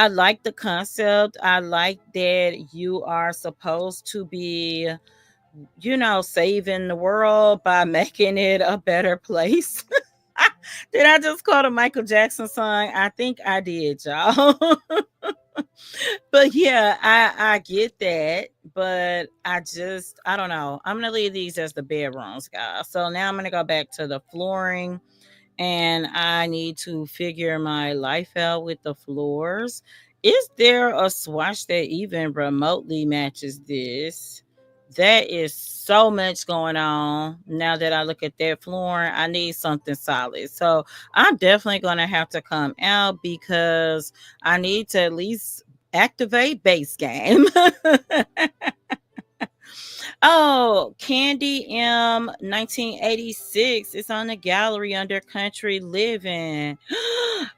like the concept. I like that you are supposed to be, saving the world by making it a better place. Did I just quote a Michael Jackson song? I think I did, y'all. But yeah, I get that, but I don't know. I'm gonna leave these as the bedrooms, guys. So now I'm gonna go back to the flooring, and I need to figure my life out with the floors. Is there a swatch that even remotely matches this? That is so much going on. Now that I look at that flooring, I need something solid. So I'm definitely going to have to come out because I need to at least activate base game. Oh, Candy M 1986 is on the gallery under Country Living.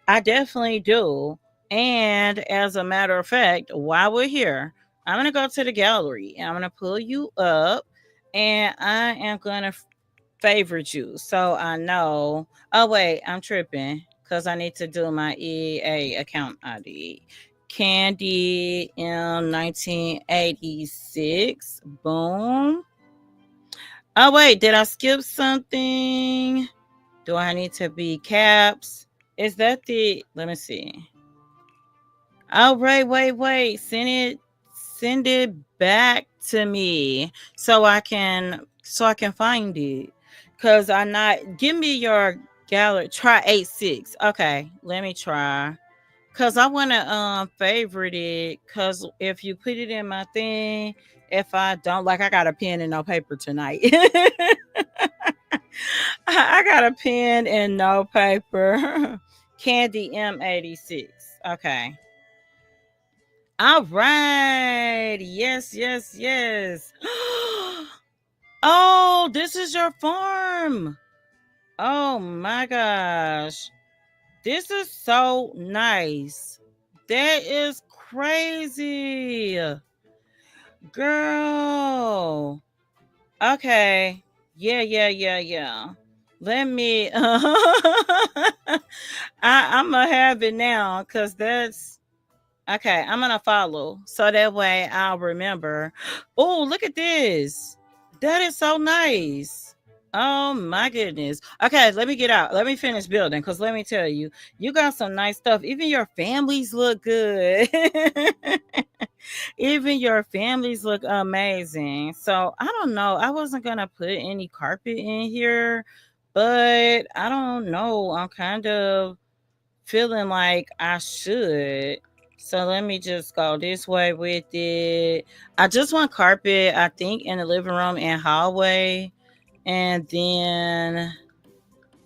I definitely do. And as a matter of fact, while we're here, I'm going to go to the gallery and I'm going to pull you up, and I am going to favorite you. So I know. Oh, wait, I'm tripping because I need to do my EA account ID. Candy in 1986. Boom. Oh, wait, did I skip something? Do I need to be caps? Is that the, let me see. Oh, wait. Send it back to me so I can find it. Cause I not give me your gallery. Try 86. Okay, let me try. Cause I wanna favorite it. Cause if you put it in my thing, if I don't like I got a pen and no paper tonight. I got a pen and no paper. Candy M86. Okay. All right. Yes. Oh, this is your farm. Oh my gosh. This is so nice. That is crazy. Girl. Okay. Yeah. Let me I'm gonna have it now because that's okay. I'm gonna follow so that way I'll remember. Oh, look at this. That is so nice. Oh my goodness. Okay, let me get out. Let me finish building because let me tell you, you got some nice stuff. Even your families look good. Even your families look amazing. So I don't know. I wasn't gonna put any carpet in here, but I don't know. I'm kind of feeling like I should. So let me just go this way with it. I just want carpet, I think, in the living room and hallway. And then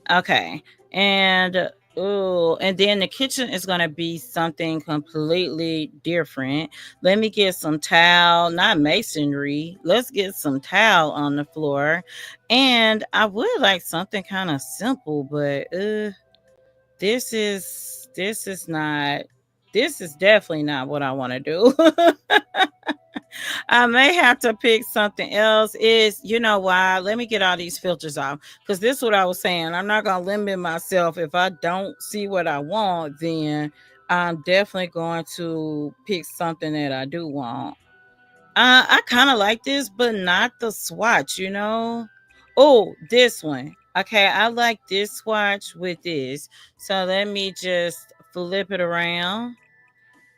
okay. And oh, and then the kitchen is gonna be something completely different. Let me get some tile, not masonry. Let's get some tile on the floor. And I would like something kind of simple, but this is not this is definitely not what I want to do. I may have to pick something else. Is you know why? Let me get all these filters off because this is what I was saying. I'm not gonna limit myself. If I don't see what I want, then I'm definitely going to pick something that I do want. I kind of like this, but not the swatch. You know. Oh, this one. Okay, I like this swatch with this. So let me just flip it around.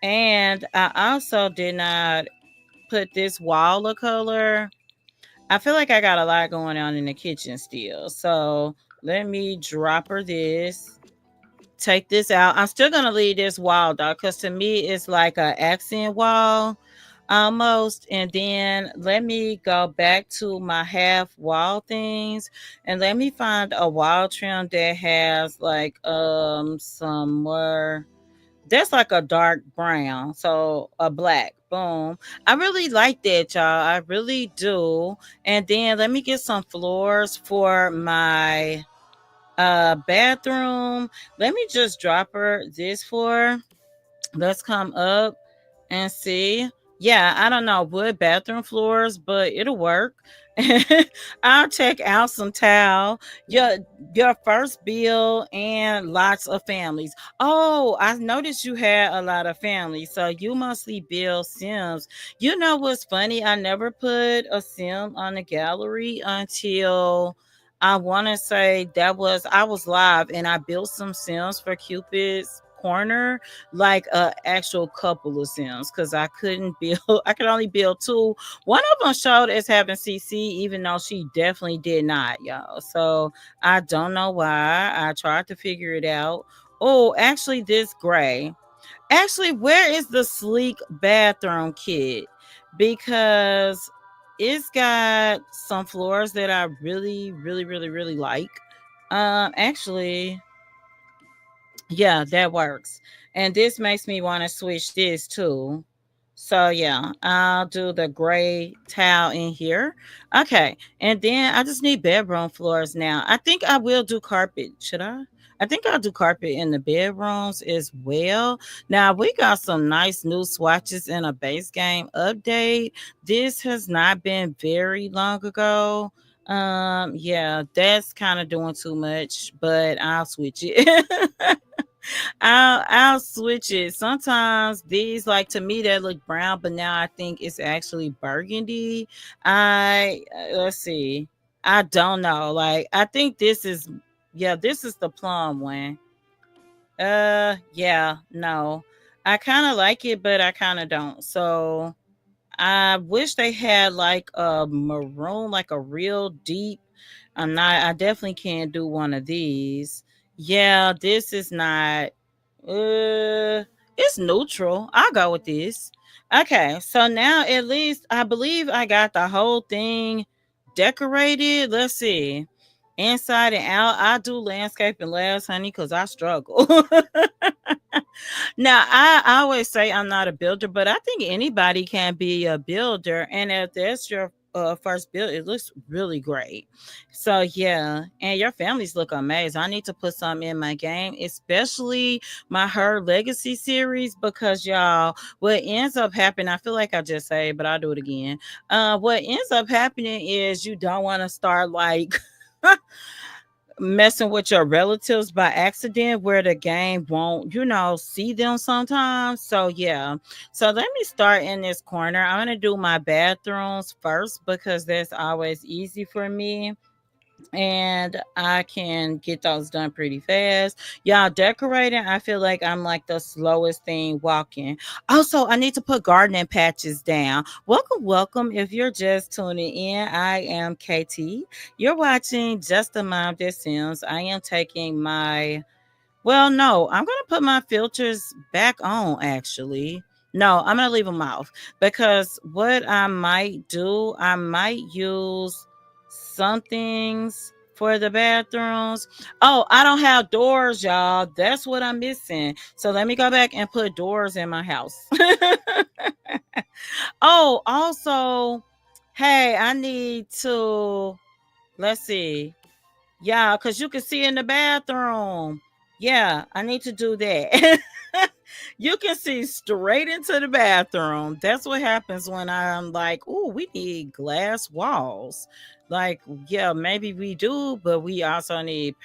And I also did not put this wall of color. I feel like I got a lot going on in the kitchen still. So let me drop her this. Take this out. I'm still gonna leave this wall though, because to me it's like an accent wall almost. And then let me go back to my half wall things and let me find a wall trim that has like some more that's like a dark brown, so a black. Boom. I really like that, y'all. I really do. And then let me get some floors for my bathroom. Let me just drop her this floor. Let's come up and see. Yeah, I don't know wood bathroom floors, but it'll work. I'll check out some towel. Your your first bill and lots of families. Oh, I noticed you had a lot of families, so you mostly build Sims. You know what's funny? I never put a Sim on the gallery until I want to say that was I was live and I built some Sims for Cupid's Corner like a actual couple of Sims because I couldn't build. I could only build two. One of them showed as having CC, even though she definitely did not, y'all. So I don't know why. I tried to figure it out. Oh, actually, this gray. Actually, where is the sleek bathroom kit? Because it's got some floors that I really like. Actually, yeah, that works. And this makes me want to switch this too. So yeah, I'll do the gray towel in here. Okay. And then I just need bedroom floors now. I think I will do carpet. Should I? I think I'll do carpet in the bedrooms as well. Now we got some nice new swatches in a base game update. This has not been very long ago. Yeah, that's kind of doing too much, but I'll switch it. I'll switch it. Sometimes these like to me they look brown, but now I think it's actually burgundy. I let's see. I don't know. Like I think this is yeah, this is the plum one. Yeah, no. I kind of like it, but I kind of don't. So I wish they had like a maroon, like a real deep. I'm not. I definitely can't do one of these. Yeah, this is not. It's neutral. I'll go with this. Okay, so now at least I believe I got the whole thing decorated. Let's see. Inside and out, I do landscaping last, honey, because I struggle. Now, I always say I'm not a builder, but I think anybody can be a builder. And if that's your first build, it looks really great. So, yeah. And your families look amazing. I need to put some in my game, especially my Her Legacy series, because y'all, what ends up happening, I feel like I just say, it, but I'll do it again. What ends up happening is you don't want to start like messing with your relatives by accident where the game won't, see them sometimes. So yeah. So let me start in this corner. I'm gonna do my bathrooms first because that's always easy for me and I can get those done pretty fast. Y'all decorating, I feel like I'm like the slowest thing walking. Also, I need to put gardening patches down. Welcome, welcome. If you're just tuning in, I am KT. You're watching Just a Mom That Sims. I am taking my well, no, I'm gonna put my filters back on actually. No, I'm gonna leave them off because what I might do, I might use some things for the bathrooms. Oh, I don't have doors, y'all. That's what I'm missing. So let me go back and put doors in my house. Oh, also, hey, I need to let's see. Yeah, because you can see in the bathroom. Yeah, I need to do that. You can see straight into the bathroom. That's what happens when I'm like, oh, we need glass walls. Like, yeah, maybe we do, but we also need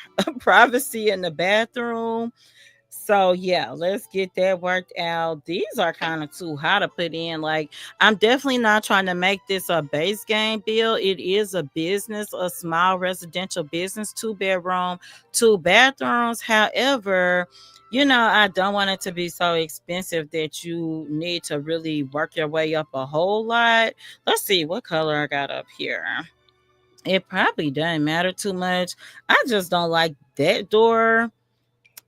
privacy in the bathroom. So yeah, let's get that worked out. These are kind of too high to put in. Like, I'm definitely not trying to make this a base game build. It is a business, a small residential business, 2 bedroom, 2 bathrooms. However, I don't want it to be so expensive that you need to really work your way up a whole lot. Let's see what color I got up here. It probably doesn't matter too much. I just don't like that door.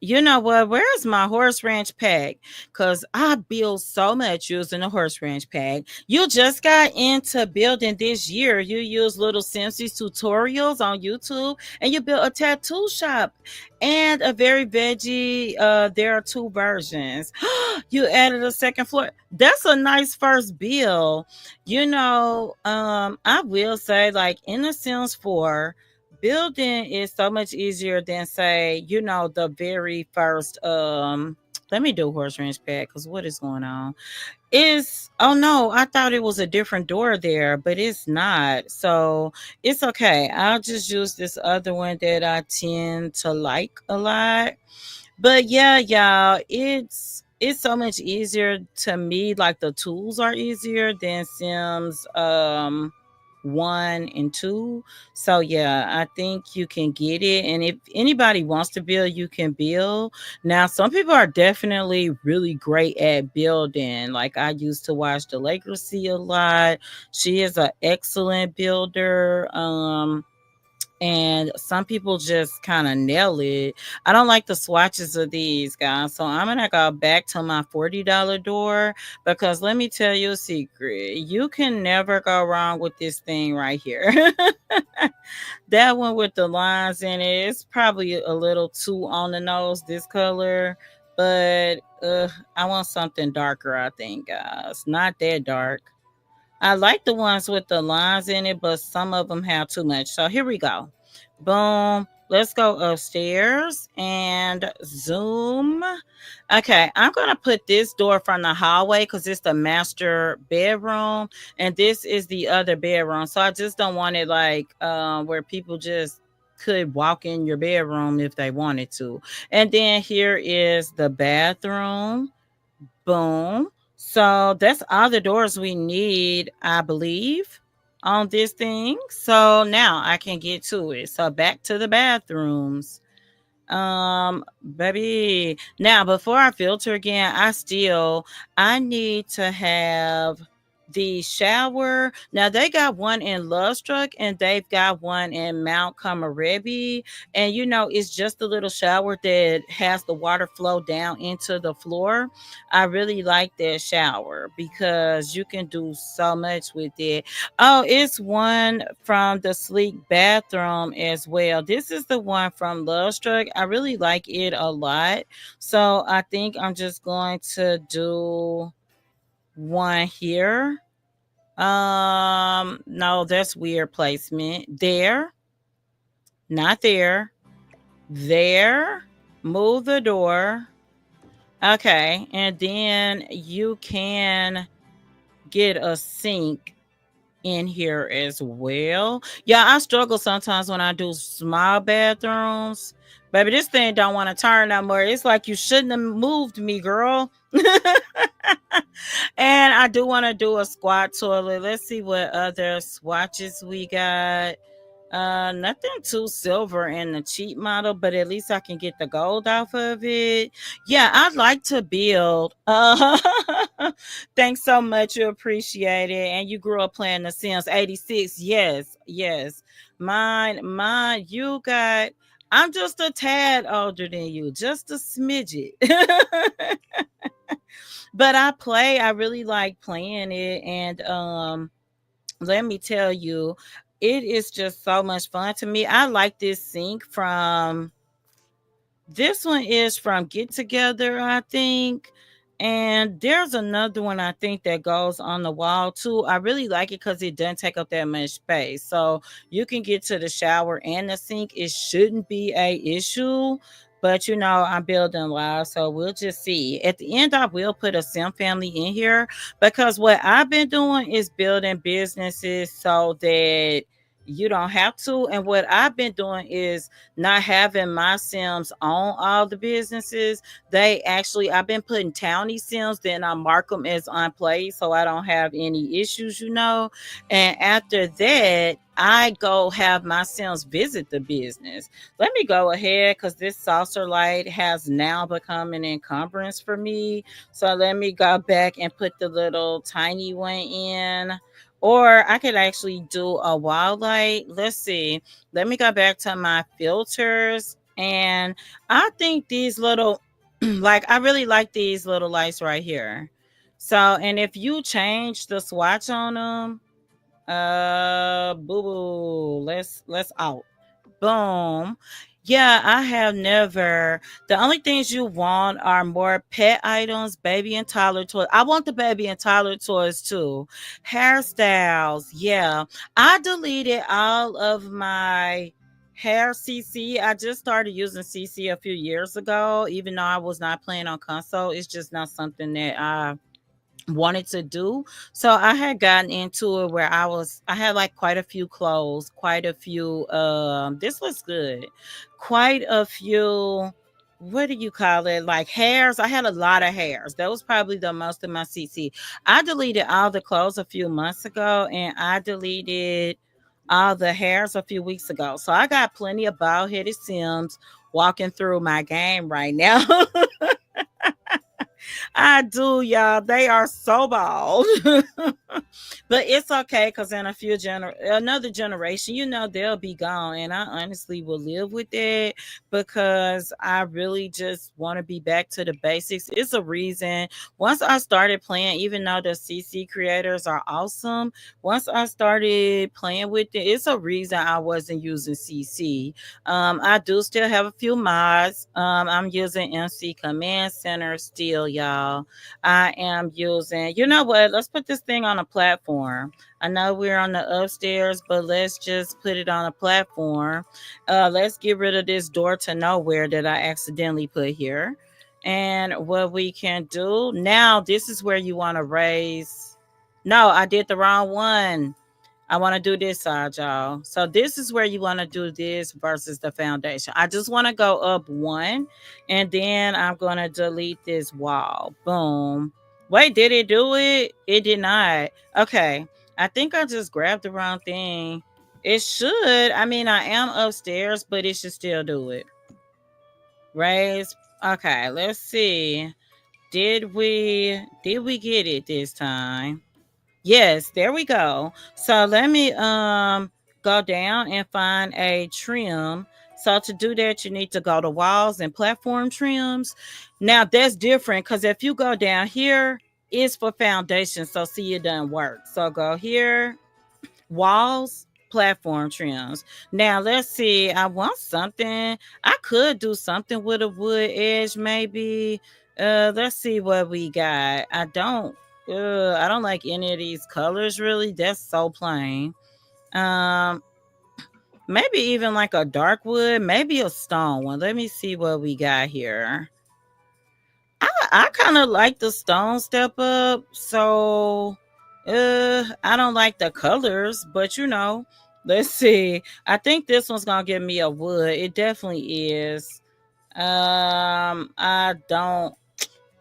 You know what? Where's my horse ranch pack? Because I build so much using the horse ranch pack. You just got into building this year. You use little Simpsons tutorials on YouTube and you built a tattoo shop and a very veggie. There are 2 versions. You added a second floor. That's a nice first build. I will say, like in The Sims 4, building is so much easier than say, the very first let me do horse ranch pack because what is going on is oh no, I thought it was a different door there, but it's not. So it's okay, I'll just use this other one that I tend to like a lot. But yeah, y'all, it's so much easier to me. Like the tools are easier than Sims 1 and 2. So yeah, I think you can get it. And if anybody wants to build, you can build. Now, some people are definitely really great at building. Like I used to watch the Legacy a lot. She is an excellent builder. And some people just kind of nail it. I don't like the swatches of these guys, so I'm gonna go back to my $40 door because let me tell you a secret: you can never go wrong with this thing right here. That one with the lines in it, it's probably a little too on the nose. This color, but I want something darker. I think, guys, not that dark. I like the ones with the lines in it, but some of them have too much. So here we go. Boom. Let's go upstairs and zoom. Okay, I'm going to put this door from the hallway because it's the master bedroom. And this is the other bedroom. So I just don't want it like where people just could walk in your bedroom if they wanted to. And then here is the bathroom. Boom. So that's all the doors we need, I believe, on this thing. So now I can get to it. So back to the bathrooms. Baby. Now before I filter again, I need to have the shower. Now they got one in Lovestruck and they've got one in Mount Kamarebi. And it's just a little shower that has the water flow down into the floor. I really like that shower because you can do so much with it. Oh, it's one from the Sleek bathroom as well. This is the one from Lovestruck. I really like it a lot. So I think I'm just going to do one here. No, that's weird placement. There, not there. There. Move the door. Okay, and then you can get a sink in here as well. Yeah, I struggle sometimes when I do small bathrooms. Baby, this thing don't want to turn no more. It's like you shouldn't have moved me, girl. And I do want to do a squat toilet. Let's see what other swatches we got. Nothing too silver in the cheap model, but at least I can get the gold off of it. Yeah, I'd like to build. Thanks so much. You appreciate it. And you grew up playing The Sims 86. Yes, yes. Mine, you got. I'm just a tad older than you, just a smidget. But I really like playing it. And let me tell you, it is just so much fun to me. I like this sink from this one is from Get Together, I think. And there's another one I think that goes on the wall too. I really like it because it doesn't take up that much space. So you can get to the shower and the sink. It shouldn't be a issue. But I'm building live, so we'll just see. At the end, I will put a Sim family in here because what I've been doing is building businesses so that you don't have to. And what I've been doing is not having my Sims on all the businesses. I've been putting townie Sims, then I mark them as unplayed so I don't have any issues. And after that, I go have my Sims visit the business. Let me go ahead because this saucer light has now become an encumbrance for me. So let me go back and put the little tiny one in. Or I could actually do a wall light. Let's see. Let me go back to my filters. And I think these little, like, I really like these little lights right here. So, and if you change the swatch on them, boo boo, let's out. Boom. Yeah, I have never. The only things you want are more pet items, baby and toddler toys. I want the baby and toddler toys too. Hairstyles. Yeah. I deleted all of my hair CC. I just started using CC a few years ago, even though I was not playing on console. It's just not something that I wanted to do. So I had gotten into it where I had like quite a few clothes, quite a few this looks good. Quite a few, what do you call it? Like hairs. I had a lot of hairs. That was probably the most of my CC. I deleted all the clothes a few months ago and I deleted all the hairs a few weeks ago. So I got plenty of bald headed Sims walking through my game right now. I do, y'all. They are so bald. But it's okay because in another generation, they'll be gone. And I honestly will live with that because I really just want to be back to the basics. It's a reason. Once I started playing, even though the CC creators are awesome, once I started playing with it, it's a reason I wasn't using CC. I do still have a few mods. I'm using MC Command Center still, y'all. I am using, you know what? Let's put this thing on a platform. I know we're on the upstairs, but let's just put it on a platform. Let's get rid of this door to nowhere that I accidentally put here. And what we can do now, this is where you want to raise. No, I did the wrong one. I want to do this side, y'all. So this is where you want to do this versus the foundation. I just want to go up one, and then I'm going to delete this wall. Boom. Wait, did it do it? It did not. Okay. I think I just grabbed the wrong thing. It should. I mean, I am upstairs, but it should still do it. Raise. Okay, let's see. Did we get it this time? Yes, there we go. So let me go down and find a trim. So to do that, you need to go to walls and platform trims. Now that's different because if you go down here, it's for foundation. So see, it doesn't work. So go here, walls, platform trims. Now let's see. I want something. I could do something with a wood edge, maybe. Let's see what we got. I don't like any of these colors really. That's so plain. Um, maybe even like a dark wood, maybe a stone one. Let me see what we got here. I kind of like the stone step up, so I don't like the colors, but let's see. I think this one's gonna give me a wood. It definitely is. I don't.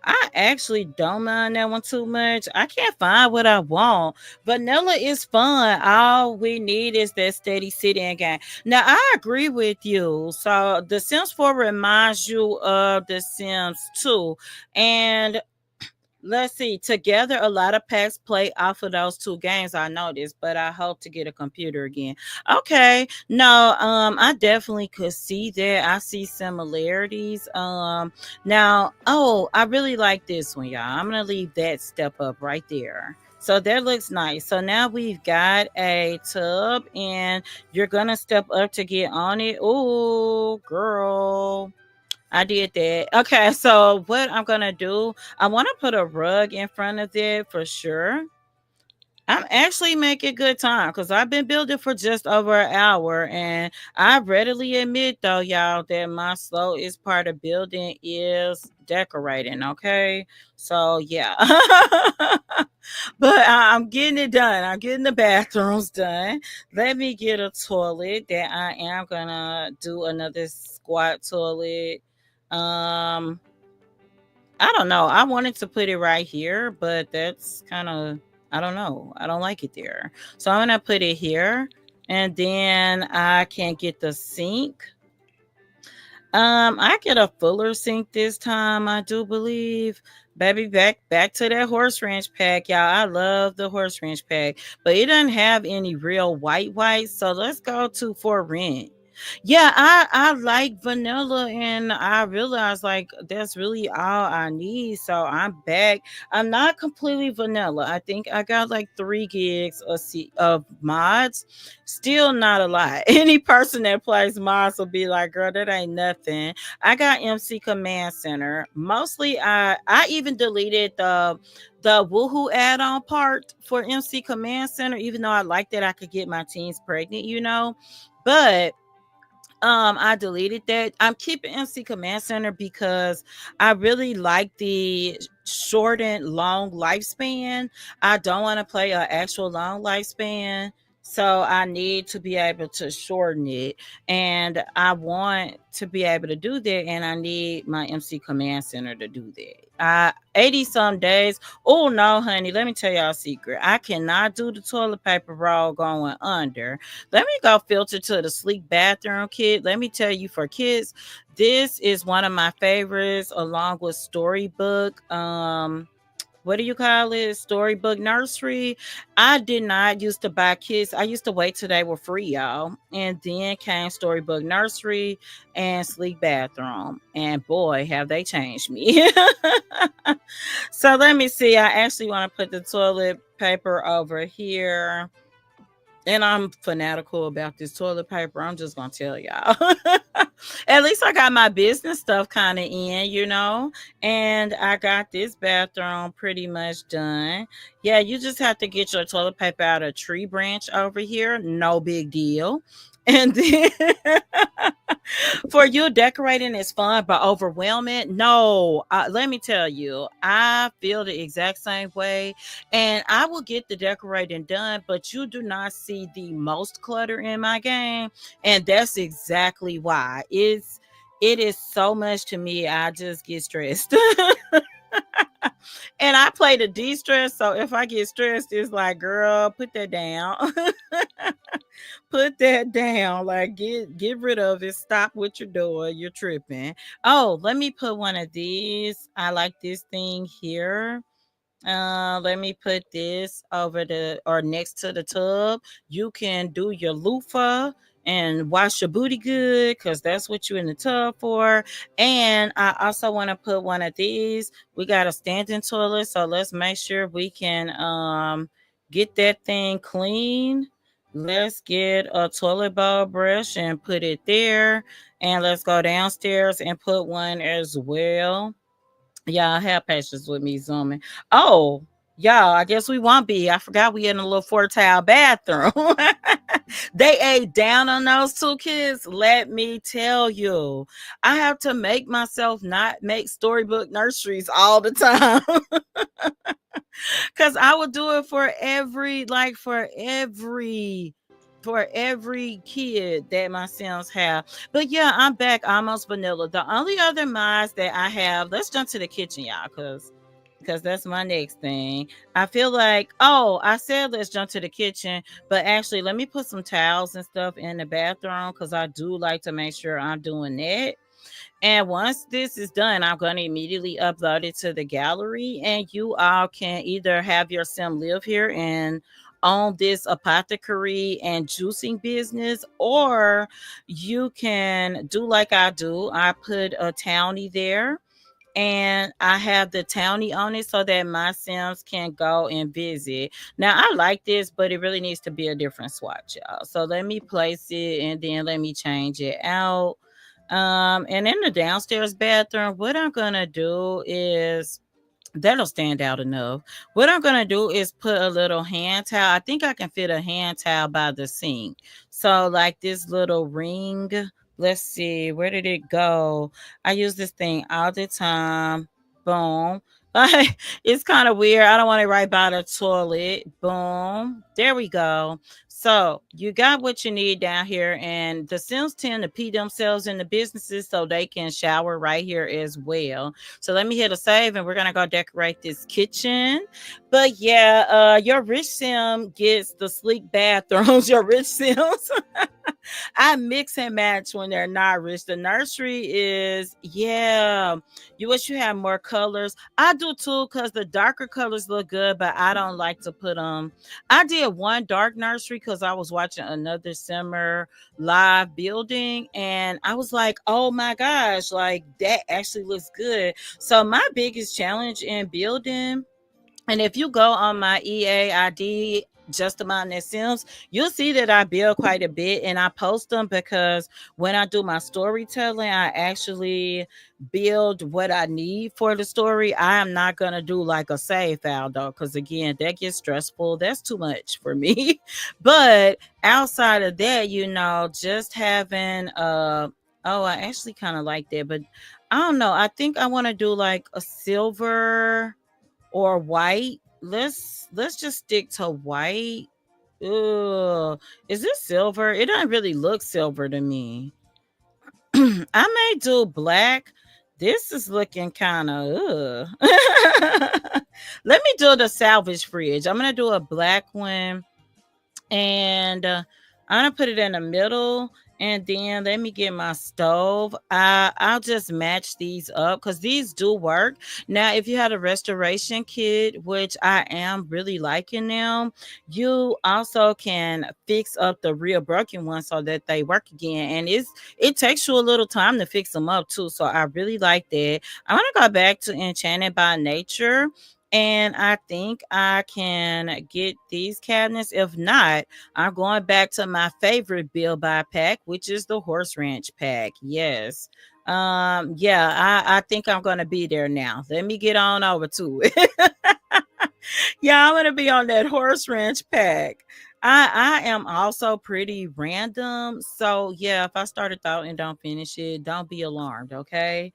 I actually don't mind that one too much. I can't find what I want. Vanilla is fun. All we need is that steady sitting game. Now I agree with you. So the Sims 4 reminds you of the Sims 2. And let's see. Together, a lot of packs play off of those two games. I know this, but I hope to get a computer again. Okay, no, I definitely could see that. I see similarities. Now, oh, I really like this one, y'all. I'm gonna leave that step up right there. So that looks nice. So now we've got a tub, and you're gonna step up to get on it. Oh, girl. I did that. Okay, so what I'm gonna do, I want to put a rug in front of it for sure. I'm actually making good time because I've been building for just over an hour, and I readily admit though, y'all, that my slowest part of building is decorating. Okay, so yeah, but I'm getting it done. I'm getting the bathrooms done. Let me get a toilet that I am gonna do another squat toilet. Um, I don't know. I wanted to put it right here, but that's kind of, I don't know. I don't like it there. So I'm going to put it here, and then I can get the sink. I get a fuller sink this time, I do believe. Baby, back to that horse ranch pack, y'all. I love the horse ranch pack, but it doesn't have any real white. So let's go to for rent. Yeah, I like vanilla, and I realized like that's really all I need. So I'm back. I'm not completely vanilla. I think I got like 3 gigs of mods. Still not a lot. Any person that plays mods will be like, girl, that ain't nothing. I got MC Command Center. Mostly I even deleted the woohoo add-on part for MC Command Center, even though I like that I could get my teens pregnant. But I deleted that. I'm keeping MC Command Center because I really like the shortened long lifespan. I don't want to play an actual long lifespan. So I need to be able to shorten it. And I want to be able to do that. And I need my MC Command Center to do that. 80 some days. Oh no, honey. Let me tell y'all a secret. I cannot do the toilet paper roll going under. Let me go filter to the sleek bathroom kit. Let me tell you, for kids, this is one of my favorites, along with Storybook. What do you call it? Storybook Nursery. I did not used to buy kits. I used to wait till they were free, y'all. And then came Storybook Nursery and Sleek Bathroom. And boy, have they changed me. So let me see. I actually want to put the toilet paper over here, and I'm fanatical about this toilet paper. I'm just gonna tell y'all. At least I got my business stuff kind of in. And I got this bathroom pretty much done. Yeah, you just have to get your toilet paper out of a tree branch over here. No big deal. And then for you, decorating is fun, but overwhelming. No, let me tell you, I feel the exact same way, and I will get the decorating done. But you do not see the most clutter in my game, and that's exactly why. It is so much to me. I just get stressed. And I play to de-stress, so if I get stressed, it's like, girl, put that down. Put that down. Like, get rid of it. Stop what you're doing. You're tripping. Oh, let me put one of these. I like this thing here. Let me put this over the or next to the tub. You can do your loofah and wash your booty good because that's what you're in the tub for. And I also want to put one of these. We got a standing toilet, so let's make sure we can get that thing clean. Let's get a toilet bowl brush and put it there. And let's go downstairs and put one as well. Y'all have patience with me zooming. Oh, y'all, I guess we won't be. I forgot we in a little four tile bathroom. They ate down on those two kids. Let me tell you, I have to make myself not make storybook nurseries all the time. Cause I would do it for every for every kid that my Sims have. But yeah, I'm back almost vanilla. The only other mods that I have, let's jump to the kitchen, y'all, because that's my next thing. I feel like, oh, I said let's jump to the kitchen, but actually let me put some towels and stuff in the bathroom because I do like to make sure I'm doing that. And once this is done, I'm going to immediately upload it to the gallery, and you all can either have your sim live here and own this apothecary and juicing business, or you can do like I do. I put a townie there and I have the townie on it so that my Sims can go and visit. Now I like this, but it really needs to be a different swatch, y'all. So let me place it and then let me change it out. And in the downstairs bathroom, what I'm gonna do is that'll stand out enough. What I'm gonna do is put a little hand towel. I think I can fit a hand towel by the sink. So like this little ring. Let's see, where did it go? I use this thing all the time. Boom. Like it's kind of weird. I don't want it right by the toilet. Boom. There we go. So you got what you need down here, and the Sims tend to pee themselves in the businesses so they can shower right here as well. So let me hit a save and we're gonna go decorate this kitchen. But yeah, your rich sim gets the sleek bathrooms. Your rich sims I mix and match when they're not rich. The nursery is, yeah, you wish you had more colors. I do too, because the darker colors look good, but I don't like to put them. I did one dark nursery because I was watching another simmer live building, and I was like, oh my gosh, like that actually looks good. So my biggest challenge in building, and if you go on my EAID, just about net Sims, you'll see that I build quite a bit and I post them because when I do my storytelling, I actually build what I need for the story. I am not going to do like a save file though, because again, that gets stressful. That's too much for me. But outside of that, just having oh, I actually kind of like that, but I don't know. I think I want to do like a silver or white. Let's just stick to white. Ugh. Is this silver? It doesn't really look silver to me. I may do black. This is looking kind of Let me do the salvage fridge. I'm gonna do a black one, and I'm gonna put it in the middle, and then let me get my stove. I'll just match these up because these do work. Now if you had a restoration kit, which I am really liking them, you also can fix up the real broken ones so that they work again, and it takes you a little time to fix them up too, so I really like that. I'm gonna go back to enchanted by nature, and I think I can get these cabinets. If not, I'm going back to my favorite build buy pack, which is the horse ranch pack. Yes. Yeah, I think I'm gonna be there now. Let me get on over to it. Yeah, I'm gonna be on that horse ranch pack. I am also pretty random. So yeah, if I start a thought and don't finish it, don't be alarmed, okay?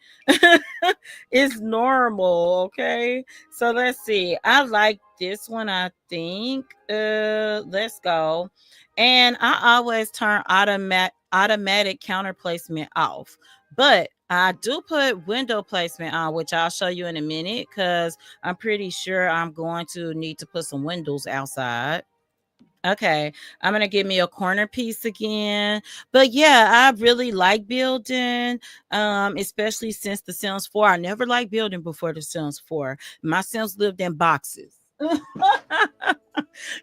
It's normal, okay? So let's see. I like this one, I think. Let's go. And I always turn automatic counter placement off. But I do put window placement on, which I'll show you in a minute because I'm pretty sure I'm going to need to put some windows outside. Okay, I'm gonna give me a corner piece again. But yeah, I really like building, especially since the Sims 4. I never liked building before the Sims 4. My Sims lived in boxes.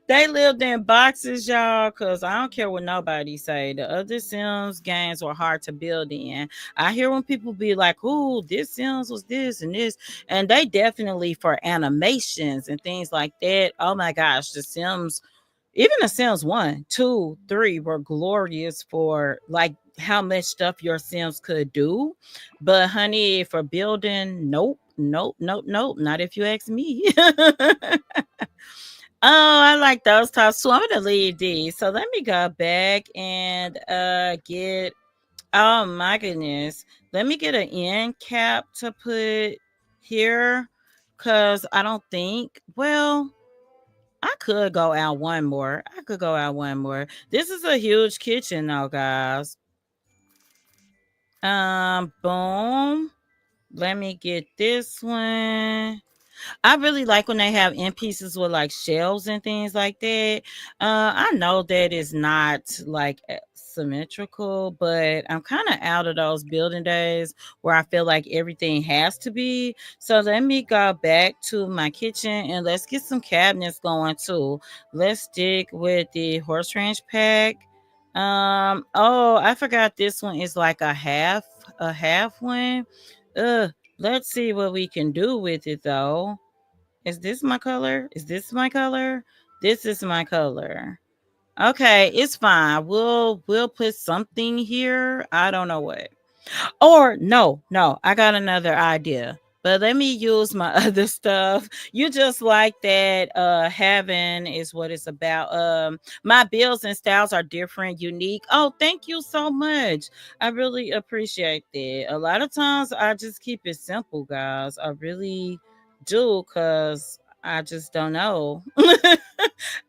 They lived in boxes, y'all, because I don't care what nobody say. The other Sims games were hard to build in. I hear when people be like, "Ooh, this Sims was this and this," and they definitely for animations and things like that. Oh my gosh, the Sims, even the Sims 1, 2, 3 were glorious for like how much stuff your Sims could do. But honey, for building, nope, nope, nope, nope. Not if you ask me. Oh, I like those tops too. I'm gonna leave these. So let me go back and get, oh my goodness. Let me get an end cap to put here. Cause I don't think, well, I could go out one more. I could go out one more. This is a huge kitchen though, guys. Boom. Let me get this one. I really like when they have end pieces with like shelves and things like that. I know that is not like symmetrical, but I'm kind of out of those building days where I feel like everything has to be. So let me go back to my kitchen and let's get some cabinets going too. Let's stick with the horse ranch pack. Oh, I forgot this one is like a half one. Let's see what we can do with it though. Is this my color? Is this my color? This is my color. Okay, it's fine. We'll put something here. I don't know what. Or no, no, I got another idea. But let me use my other stuff. You just like that having is what it's about. My builds and styles are different, unique. Oh, thank you so much. I really appreciate that. A lot of times I just keep it simple, guys. I really do cuz I just don't know.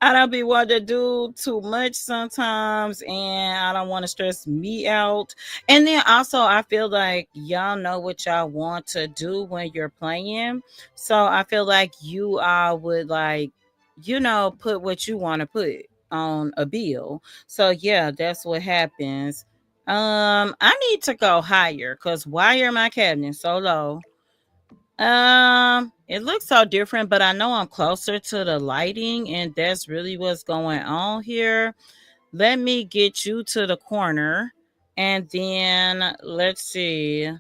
I don't be wanting to do too much sometimes and I don't want to stress me out. And then also, I feel like y'all know what y'all want to do when you're playing. So I feel like you all would like, put what you want to put on a bill. So yeah, that's what happens. I need to go higher because why are my cabinets so low? It looks so different, but I know I'm closer to the lighting, and that's really what's going on here. Let me get you to the corner. And then let's see.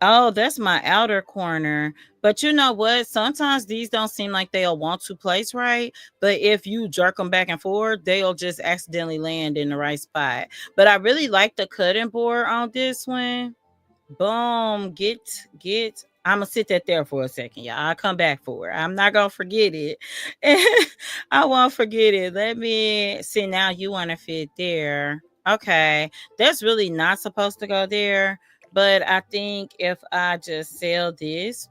Oh, that's my outer corner. But you know what? Sometimes these don't seem like they'll want to place right. But if you jerk them back and forth, they'll just accidentally land in the right spot. But I really like the cutting board on this one. Boom. Get. I'm gonna sit that there for a second, y'all. I'll come back for it. I'm not gonna forget it. I won't forget it. Let me see. Now you want to fit there. Okay. That's really not supposed to go there. But I think if I just sell this,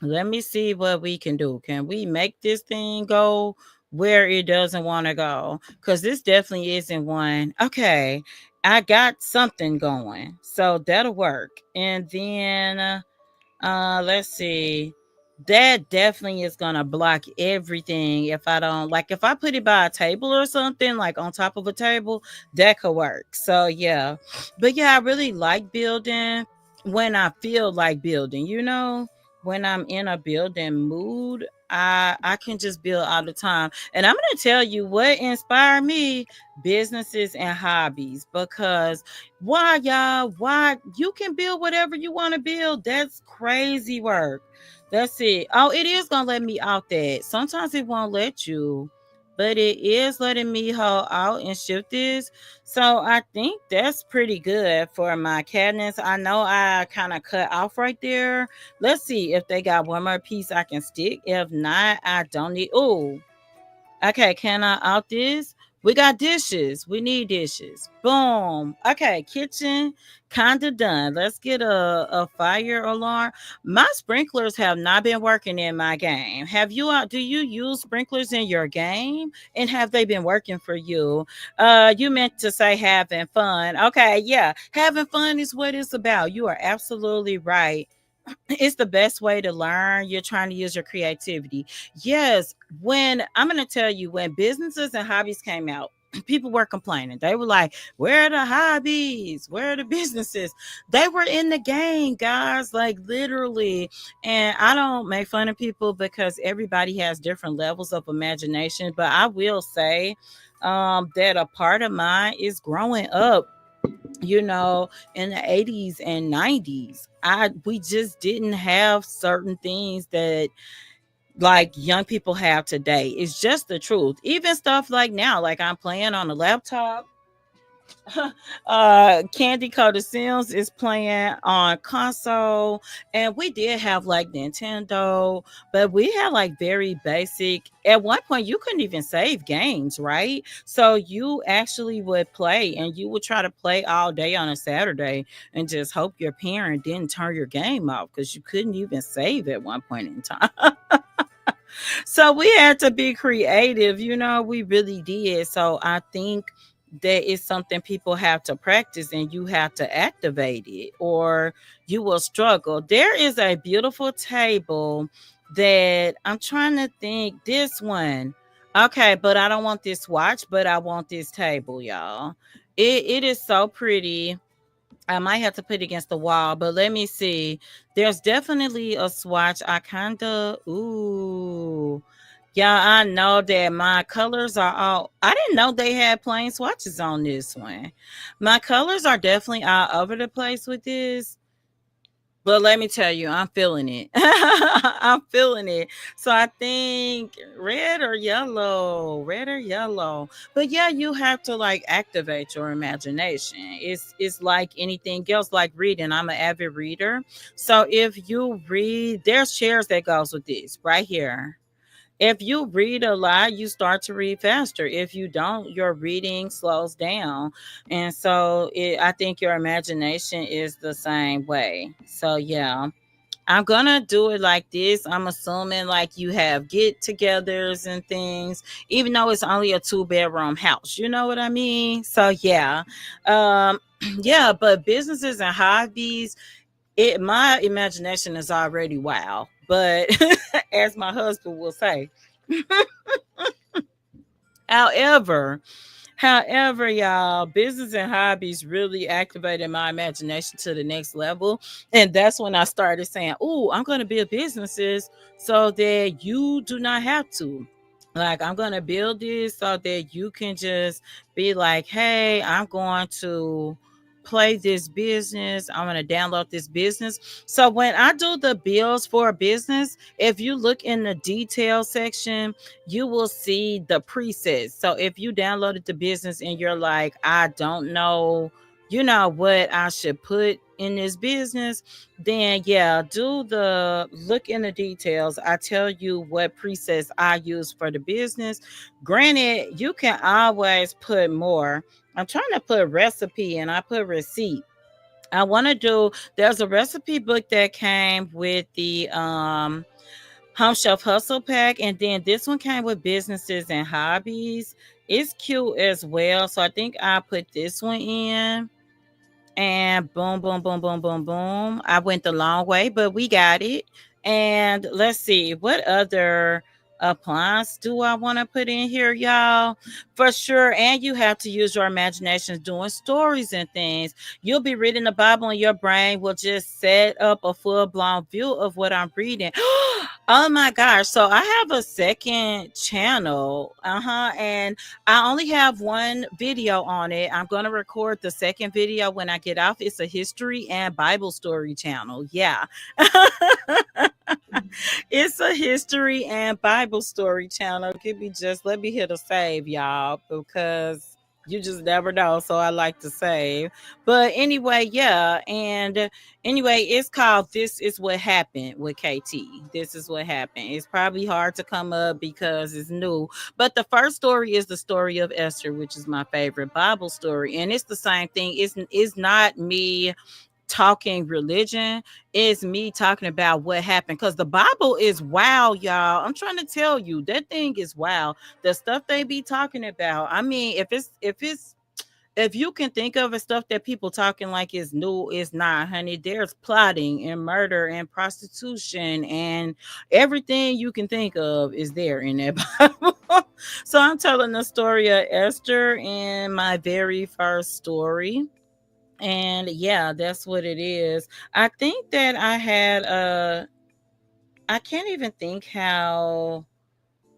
let me see what we can do. Can we make this thing go where it doesn't want to go? Because this definitely isn't one. Okay. I got something going. So that'll work. And then let's see. That definitely is gonna block everything if I don't like if I put it by a table or something, like on top of a table, that could work. So yeah. But yeah, I really like building when I feel like building. When I'm in a building mood, I can just build all the time. And I'm gonna tell you what inspired me, businesses and hobbies, because why, y'all? Why you can build whatever you want to build? That's crazy work. That's it. Oh, it is gonna let me out that. Sometimes it won't let you, but it is letting me hold out and shift this. So I think that's pretty good for my cabinets. I know I kind of cut off right there. Let's see if they got one more piece I can stick. If not, I don't need. Oh, okay, can I out this? We got dishes. We need dishes. Boom. Okay, kitchen kind of done. Let's get a fire alarm. My sprinklers have not been working in my game. Have you do you use sprinklers in your game? And have they been working for you? You meant to say having fun. Okay, yeah. Having fun is what it's about. You are absolutely right. It's the best way to learn. You're trying to use your creativity. Yes, when I'm going to tell you, when businesses and hobbies came out, people were complaining. They were like, where are the hobbies? Where are the businesses? They were in the game, guys, like literally. And I don't make fun of people because everybody has different levels of imagination. But I will say that a part of mine is growing up, in the 80s and 90s. We just didn't have certain things that like young people have today. It's just the truth. Even stuff like now, like I'm playing on a laptop. Candy Coated Sims is playing on console, and we did have like Nintendo, but we had like very basic. At one point, you couldn't even save games, right? So you actually would play, and you would try to play all day on a Saturday, and just hope your parent didn't turn your game off because you couldn't even save at one point in time. So we had to be creative, we really did. So I think that is something people have to practice, and you have to activate it or you will struggle. There is a beautiful table that I'm trying to think, this one. Okay, but I don't want this watch, but I want this table, y'all. It is so pretty. I might have to put it against the wall, but let me see. There's definitely a swatch. I kind of, ooh. Yeah, I know that my colors are all. I didn't know they had plain swatches on this one. My colors are definitely all over the place with this. But let me tell you, I'm feeling it. I'm feeling it. So I think red or yellow. But yeah, you have to like activate your imagination. It's like anything else, like reading. I'm an avid reader. So if you read, there's chairs that goes with this right here. If you read a lot, you start to read faster. If you don't, your reading slows down. And so I think your imagination is the same way. So, yeah. I'm gonna do it like this. I'm assuming like you have get togethers and things, even though it's only a 2 bedroom house. You know what I mean? So yeah. Um yeah, but businesses and hobbies, my imagination is already wow. But as my husband will say, however, y'all, business and hobbies really activated my imagination to the next level. And that's when I started saying, oh, I'm going to build businesses so that you do not have to. Like, I'm going to build this so that you can just be like, hey, I'm going to play this business. I'm going to download this business. So when I do the bills for a business, if you look in the detail section, you will see the presets. So if you downloaded the business and you're like, I don't know, what I should put in this business, then yeah, do the look in the details. I tell you what presets I use for the business. Granted, you can always put more. I'm trying to put recipe and I put receipt. I want to do, there's a recipe book that came with the Home Shelf Hustle Pack. And then this one came with businesses and hobbies. It's cute as well. So I think I put this one in. And boom, boom, boom, boom, boom, boom. I went the long way, but we got it. And let's see, what other appliance do I want to put in here, y'all? For sure. And you have to use your imagination doing stories and things. You'll be reading the Bible and your brain will just set up a full blown view of what I'm reading. Oh my gosh. So I have a second channel. And I only have one video on it. I'm going to record the second video when I get off. It's a history and Bible story channel. Yeah. It's a history and Bible story channel. Let me hit a save, y'all, because You just never know. So I like to save. But anyway, yeah. And anyway, it's called This Is What Happened with KT. This is what happened. It's probably hard to come up because it's new. But the first story is the story of Esther, which is my favorite Bible story. And it's the same thing. It's not me talking religion, is me talking about what happened, because the Bible is wow, y'all. I'm trying to tell you, that thing is wow. The stuff they be talking about, I mean, if you can think of a stuff that people talking like is new, is not, honey. There's plotting and murder and prostitution and everything you can think of is there in that Bible. So I'm telling the story of Esther in my very first story. And yeah, that's what it is. I think that I had I can't even think how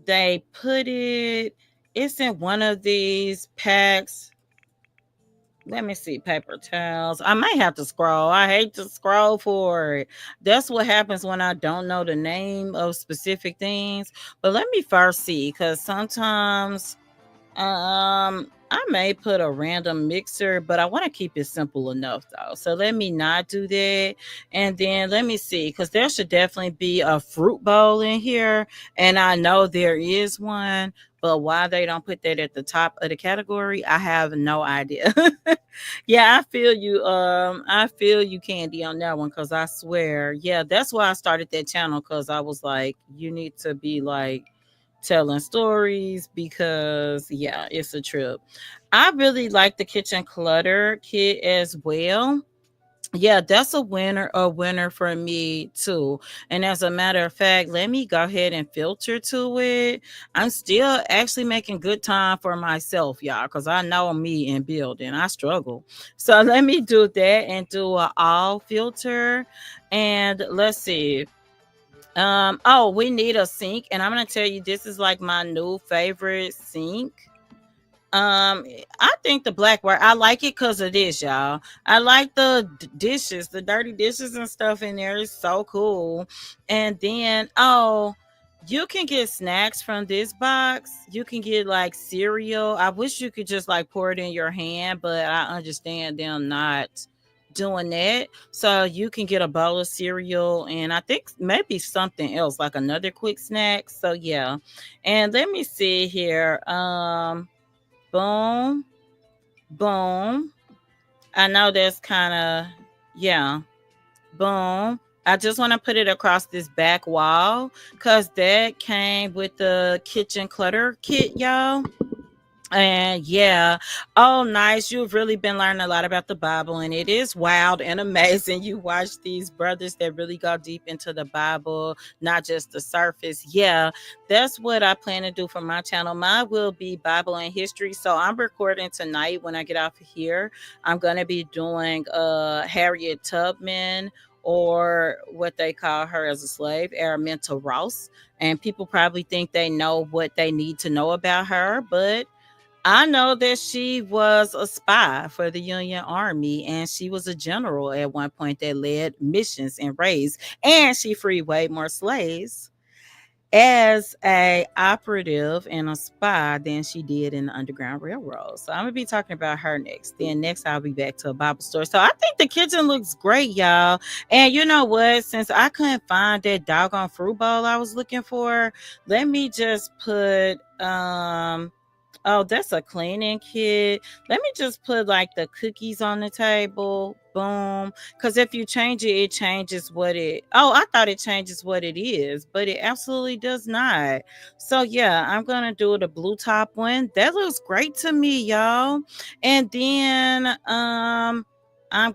they put it. It's in one of these packs. Let me see, paper towels. I might have to scroll. I hate to scroll for it. That's what happens when I don't know the name of specific things. But let me first see, because sometimes I may put a random mixer, but I want to keep it simple enough though. So let me not do that. And then let me see, because there should definitely be a fruit bowl in here. And I know there is one, but why they don't put that at the top of the category, I have no idea. Yeah, I feel you. I feel you, Candy, on that one, because I swear, yeah, that's why I started that channel, because I was like, you need to be like telling stories, because yeah, it's a trip. I really like the kitchen clutter kit as well. Yeah, that's a winner for me too. And as a matter of fact, let me go ahead and filter to it. I'm still actually making good time for myself, y'all, because I know me in building, I struggle. So let me do that and do a all filter. And let's see. Oh, we need a sink, and I'm gonna tell you, this is like my new favorite sink. I think the Blackware, I like it because of this, y'all. I like the dishes, the dirty dishes and stuff in there. It's so cool. And then, oh, you can get snacks from this box. You can get like cereal. I wish you could just like pour it in your hand, but I understand them not doing that. So you can get a bowl of cereal, and I think maybe something else, like another quick snack. So yeah. And let me see here. Boom, boom. I know that's kind of, yeah, boom. I just want to put it across this back wall, because that came with the kitchen clutter kit, y'all. And yeah, oh, nice. You've really been learning a lot about the Bible, and it is wild and amazing. You watch these brothers that really go deep into the Bible, not just the surface. Yeah, that's what I plan to do for my channel. Mine will be Bible and history. So I'm recording tonight when I get off of here. I'm going to be doing Harriet Tubman, or what they call her as a slave, Araminta Ross. And people probably think they know what they need to know about her, but I know that she was a spy for the Union Army, and she was a general at one point that led missions and raids, and she freed way more slaves as a operative and a spy than she did in the Underground Railroad. So I'm gonna be talking about her next. Then next I'll be back to a Bible story. So I think the kitchen looks great, y'all. And you know what? Since I couldn't find that doggone fruit bowl I was looking for, let me just put oh, that's a cleaning kit. Let me just put like the cookies on the table. Boom. Because if you change it, it changes what it. Oh, I thought it changes what it is, but it absolutely does not. So yeah, I'm gonna do the blue top one. That looks great to me, y'all. And then I'm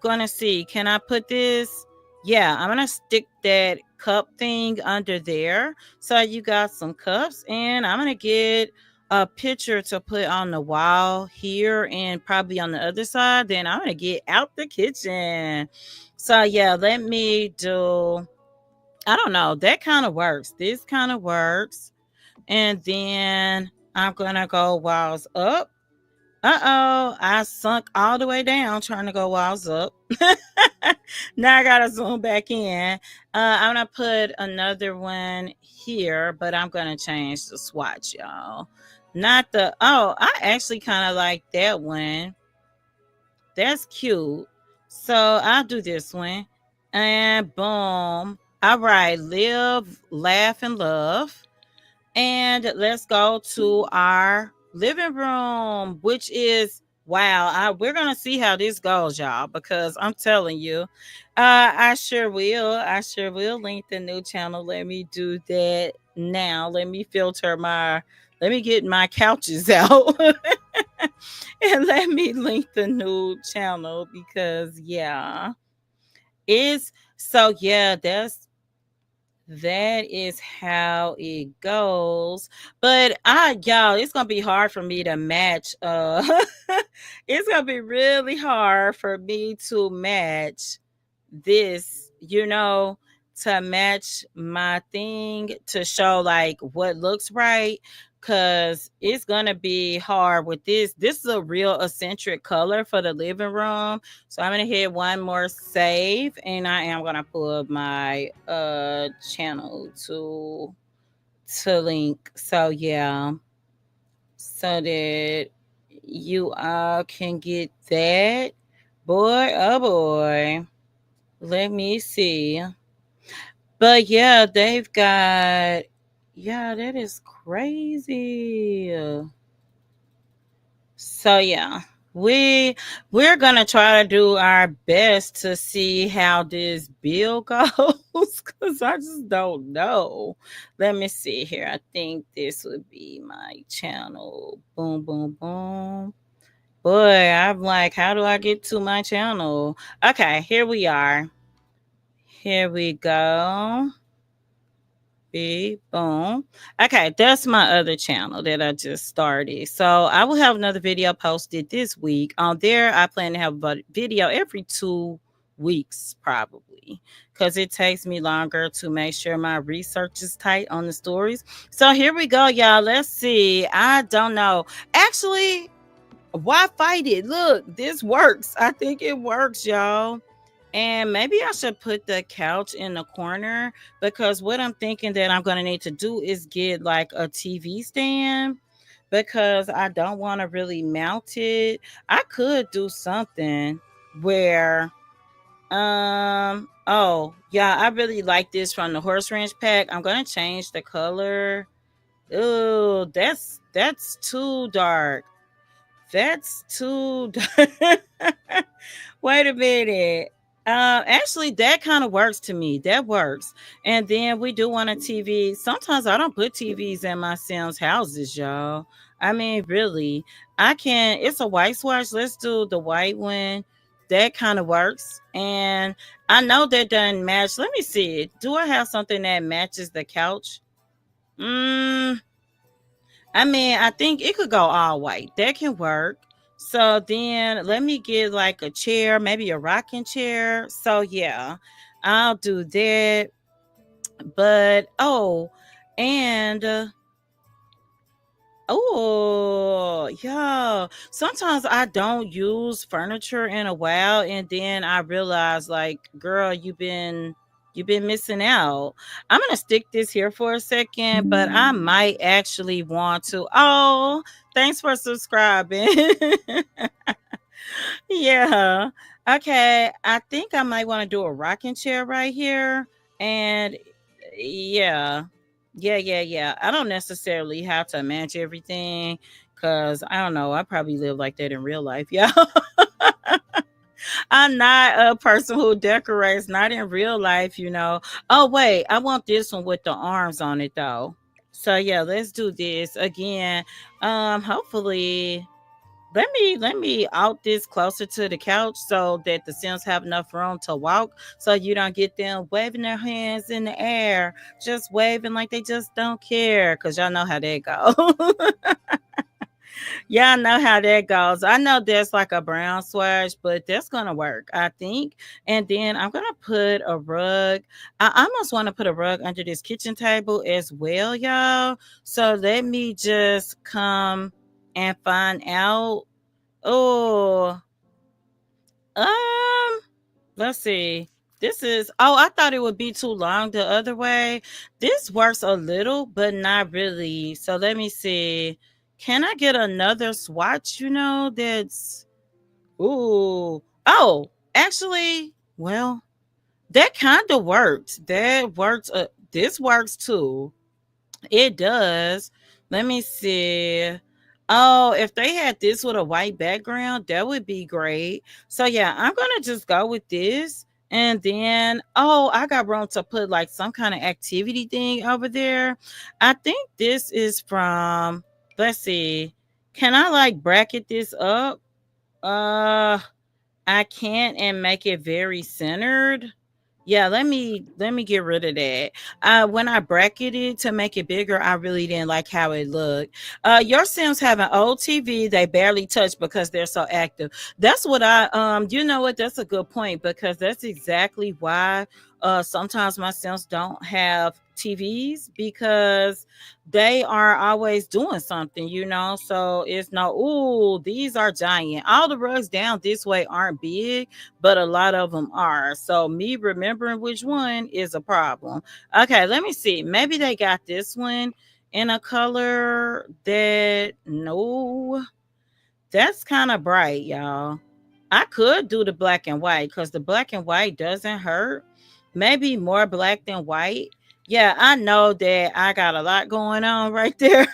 gonna see. Can I put this? Yeah, I'm gonna stick that cup thing under there. So you got some cups, and I'm gonna get a picture to put on the wall here and probably on the other side. Then I'm gonna get out the kitchen. So yeah, let me do, I don't know, that kind of works. This kind of works. And then I'm gonna go walls up. Uh-oh, I sunk all the way down trying to go walls up. Now I gotta zoom back in. I'm gonna put another one here, but I'm gonna change the swatch, y'all. Not the, oh, I actually kind of like that one. That's cute. So I'll do this one. And boom. All right. Live, laugh, and love. And let's go to our living room, which is wow. We're gonna see how this goes, y'all, because I'm telling you, I sure will. I sure will link the new channel. Let me do that now. Let me filter my. Let me get my couches out. And let me link the new channel because yeah, it's so yeah, that is how it goes. But y'all, it's gonna be hard for me to match it's gonna be really hard for me to match this, to match my thing to show like what looks right. Cause it's gonna be hard with this. This is a real eccentric color for the living room. So I'm gonna hit one more save and I am gonna pull up my channel to link. So yeah. So that you all can get that. Boy, oh boy. Let me see. But yeah, they've got, yeah, that is crazy. So yeah, we we're gonna try to do our best to see how this bill goes because I just don't know. Let me see here. I think this would be my channel. Boom, boom, boom. Boy, I'm like, how do I get to my channel? Okay, here we are. Here we go. Boom. Okay, that's my other channel that I just started. So I will have another video posted this week. On there, I plan to have a video every 2 weeks, probably, because it takes me longer to make sure my research is tight on the stories. So here we go, y'all. Let's see. I don't know. Actually, why fight it? Look, this works. I think it works, y'all. And maybe I should put the couch in the corner because what I'm thinking that I'm going to need to do is get like a TV stand because I don't want to really mount it. I could do something where oh, yeah, I really like this from the horse ranch pack. I'm going to change the color. Oh, that's too dark. That's too dark. Wait a minute. Actually, that kind of works to me. That works. And then we do want a TV. Sometimes I don't put TVs in my Sims houses, y'all. I mean, really, I can. It's a white swatch. Let's do the white one. That kind of works. And I know that doesn't match. Let me see. Do I have something that matches the couch? Mm, I mean, I think it could go all white. That can work. So then let me get like a chair, maybe a rocking chair. So yeah, I'll do that. But oh, and oh, yeah. Sometimes I don't use furniture in a while and then I realize like, girl, you've been missing out. I'm going to stick this here for a second, but I might actually want to. Oh, thanks for subscribing. Yeah. Okay. I think I might want to do a rocking chair right here. And yeah. Yeah. I don't necessarily have to match everything because I don't know. I probably live like that in real life. Yeah. I'm not a person who decorates, not in real life. Oh, wait. I want this one with the arms on it though. So yeah, let's do this again. Hopefully let me out this closer to the couch so that the Sims have enough room to walk so you don't get them waving their hands in the air, just waving like they just don't care. Cause y'all know how that go. Y'all know how that goes. I know there's like a brown swatch, but that's gonna work, I think. And then I'm gonna put a rug. I almost want to put a rug under this kitchen table as well, y'all. So let me just come and find out. Oh, um, let's see. This is, oh, I thought it would be too long the other way. This works a little, but not really. So let me see. Can I get another swatch, that's ooh. Oh, actually, well, that kind of works. That works. This works too. It does. Let me see. Oh, if they had this with a white background, that would be great. So yeah, I'm gonna just go with this. And then, oh, I got room to put like some kind of activity thing over there. I think this is from, let's see, can I like bracket this up? Uh, I can and make it very centered. Yeah, let me get rid of that. When I bracketed it to make it bigger, I really didn't like how it looked. Your Sims have an old TV they barely touch because they're so active. That's what you know what? That's a good point because that's exactly why sometimes my Sims don't have TVs because they are always doing something. So it's no, ooh, these are giant. All the rugs down this way aren't big, but a lot of them are. So me remembering which one is a problem. Okay, let me see. Maybe they got this one in a color that no, that's kind of bright, y'all. I could do the black and white because the black and white doesn't hurt. Maybe more black than white. Yeah, I know that I got a lot going on right there.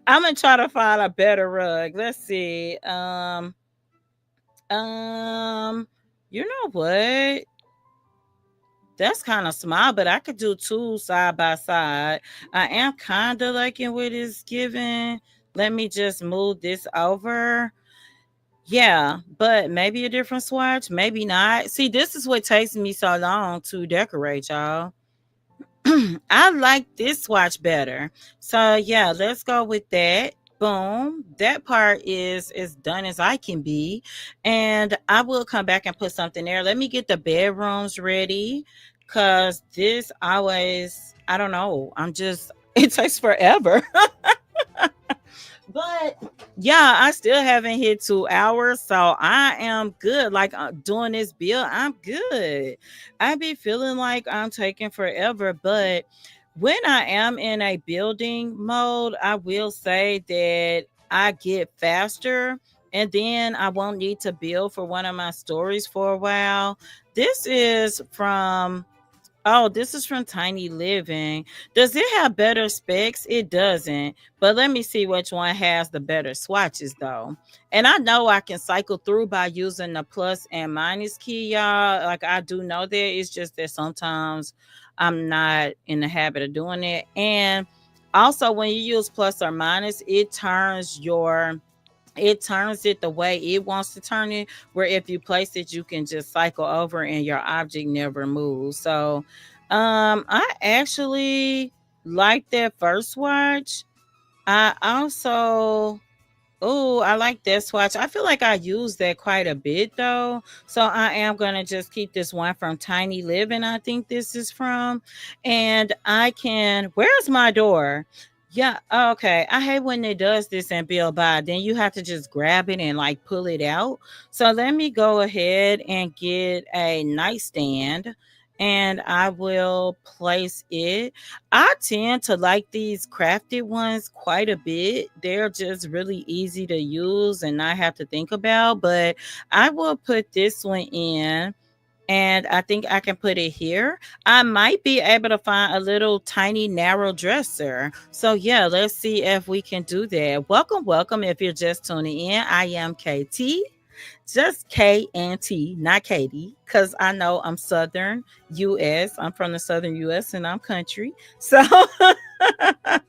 I'm gonna try to find a better rug. Let's see. Um, you know what? That's kind of small, but I could do two side by side. I am kind of liking what it's giving. Let me just move this over. Yeah, but maybe a different swatch, maybe not. See, this is what takes me so long to decorate, y'all. I like this swatch better. So yeah, let's go with that. Boom. That part is as done as I can be. And I will come back and put something there. Let me get the bedrooms ready. Cause this always, I don't know. I'm just it takes forever. But yeah, I still haven't hit 2 hours, so I am good. Like doing this build, I'm good. I be feeling like I'm taking forever, but when I am in a building mode, I will say that I get faster. And then I won't need to build for one of my stories for a while. This is from Oh, this is from Tiny Living. Does it have better specs? It doesn't. But let me see which one has the better swatches though. And I know I can cycle through by using the plus and minus key, y'all. Like I do know that. It's just that sometimes I'm not in the habit of doing it. And also when you use plus or minus, it turns it the way it wants to turn it, where if you place it you can just cycle over and your object never moves. So I actually like that first watch. I also Oh, I like that swatch. I feel like I use that quite a bit though. So I am gonna just keep this one from Tiny Living. I think this is from. And I can where's my door? Yeah, okay. I hate when it does this and Bill by. Then you have to just grab it and like pull it out. So let me go ahead and get a nightstand and I will place it. I tend to like these crafted ones quite a bit. They're just really easy to use and not have to think about. But I will put this one in and I think I can put it here. I might be able to find a little tiny narrow dresser. So yeah, let's see if we can do that. Welcome, welcome. If you're just tuning in, I am KT. Just K and T, not Katie, because I know I'm Southern US. I'm from the Southern US and I'm country. So, but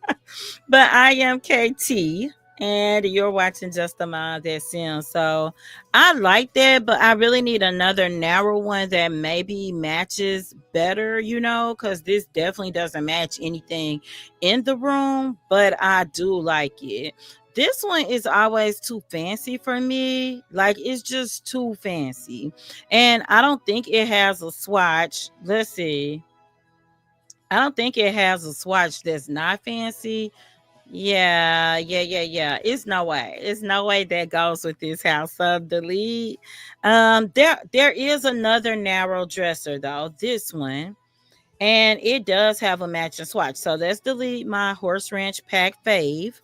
I am KT and you're watching Just a Mind That Sims. So I like that, but I really need another narrow one that maybe matches better, because this definitely doesn't match anything in the room, but I do like it. This one is always too fancy for me. Like it's just too fancy. And I don't think it has a swatch. Let's see. I don't think it has a swatch that's not fancy. Yeah, yeah, yeah, yeah. It's no way. It's no way that goes with this house. So delete. There is another narrow dresser though. This one. And it does have a matching swatch. So let's delete my horse ranch pack fave.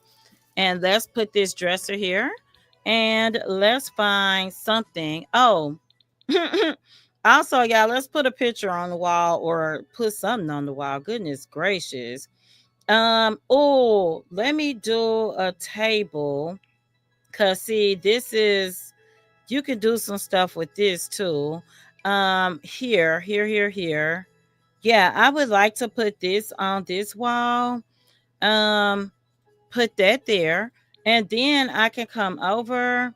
And let's put this dresser here. And let's find something. Oh, also, y'all, let's put a picture on the wall or put something on the wall. Goodness gracious. Oh, let me do a table. Cause see, this is you can do some stuff with this too. Here. Yeah, I would like to put this on this wall. Um, put that there. And then I can come over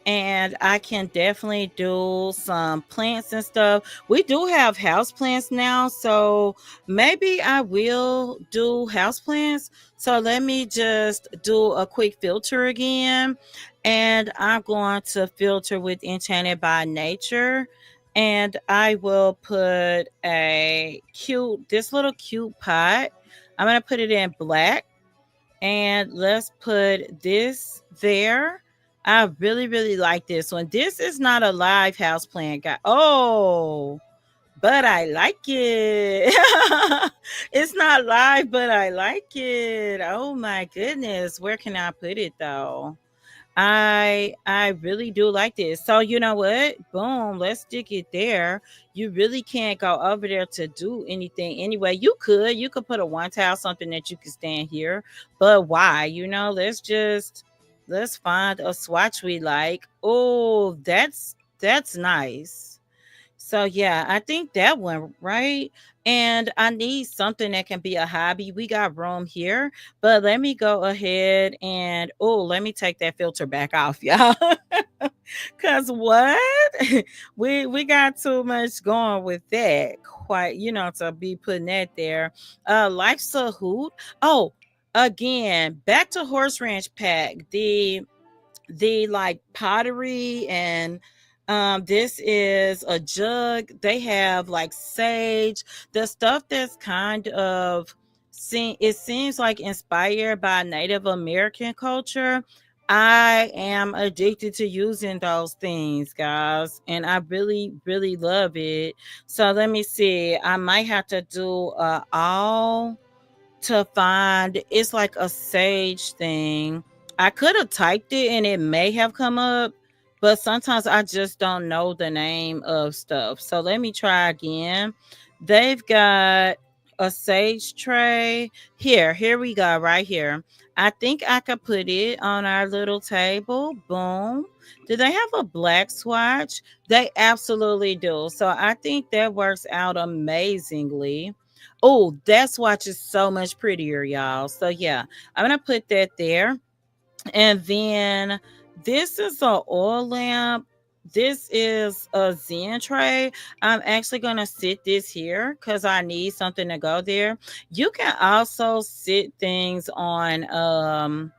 and I can definitely do some plants and stuff. We do have house plants now, so maybe I will do house plants. So let me just do a quick filter again, and I'm going to filter with Enchanted by Nature. And I will put this little cute pot. I'm going to put it in black, and let's put this there. I really, really like this one. This is not a live house plant, guy. Oh, but I like it. It's not live, but I like it. Oh my goodness. Where can I put it though? I really do like this. So you know what? Boom, let's stick it there. You really can't go over there to do anything anyway. You could put a one tile something that you could stand here, but why? Let's find a swatch we like. Oh, that's nice. So yeah, I think that one, right? And I need something that can be a hobby. We got room here, but let me go ahead and let me take that filter back off, y'all. Cause what? We got too much going with that. Quite, to be putting that there. Life's a hoot. Oh, again, back to horse ranch pack. The like pottery, and this is a jug. They have like sage, the stuff that's kind of it seems like inspired by Native American culture. I am addicted to using those things, guys, and I really, really love it. So let me see, I might have to do all to find, it's like a sage thing. I could have typed it and it may have come up, but sometimes I just don't know the name of stuff. So let me try again. They've got a sage tray. Here we go, right here. I think I could put it on our little table. Boom. Do they have a black swatch? They absolutely do. So I think that works out amazingly. Oh, that swatch is so much prettier, y'all. So yeah, I'm gonna put that there. And then this is an oil lamp. This is a Zen tray. I'm actually gonna sit this here because I need something to go there. You can also sit things on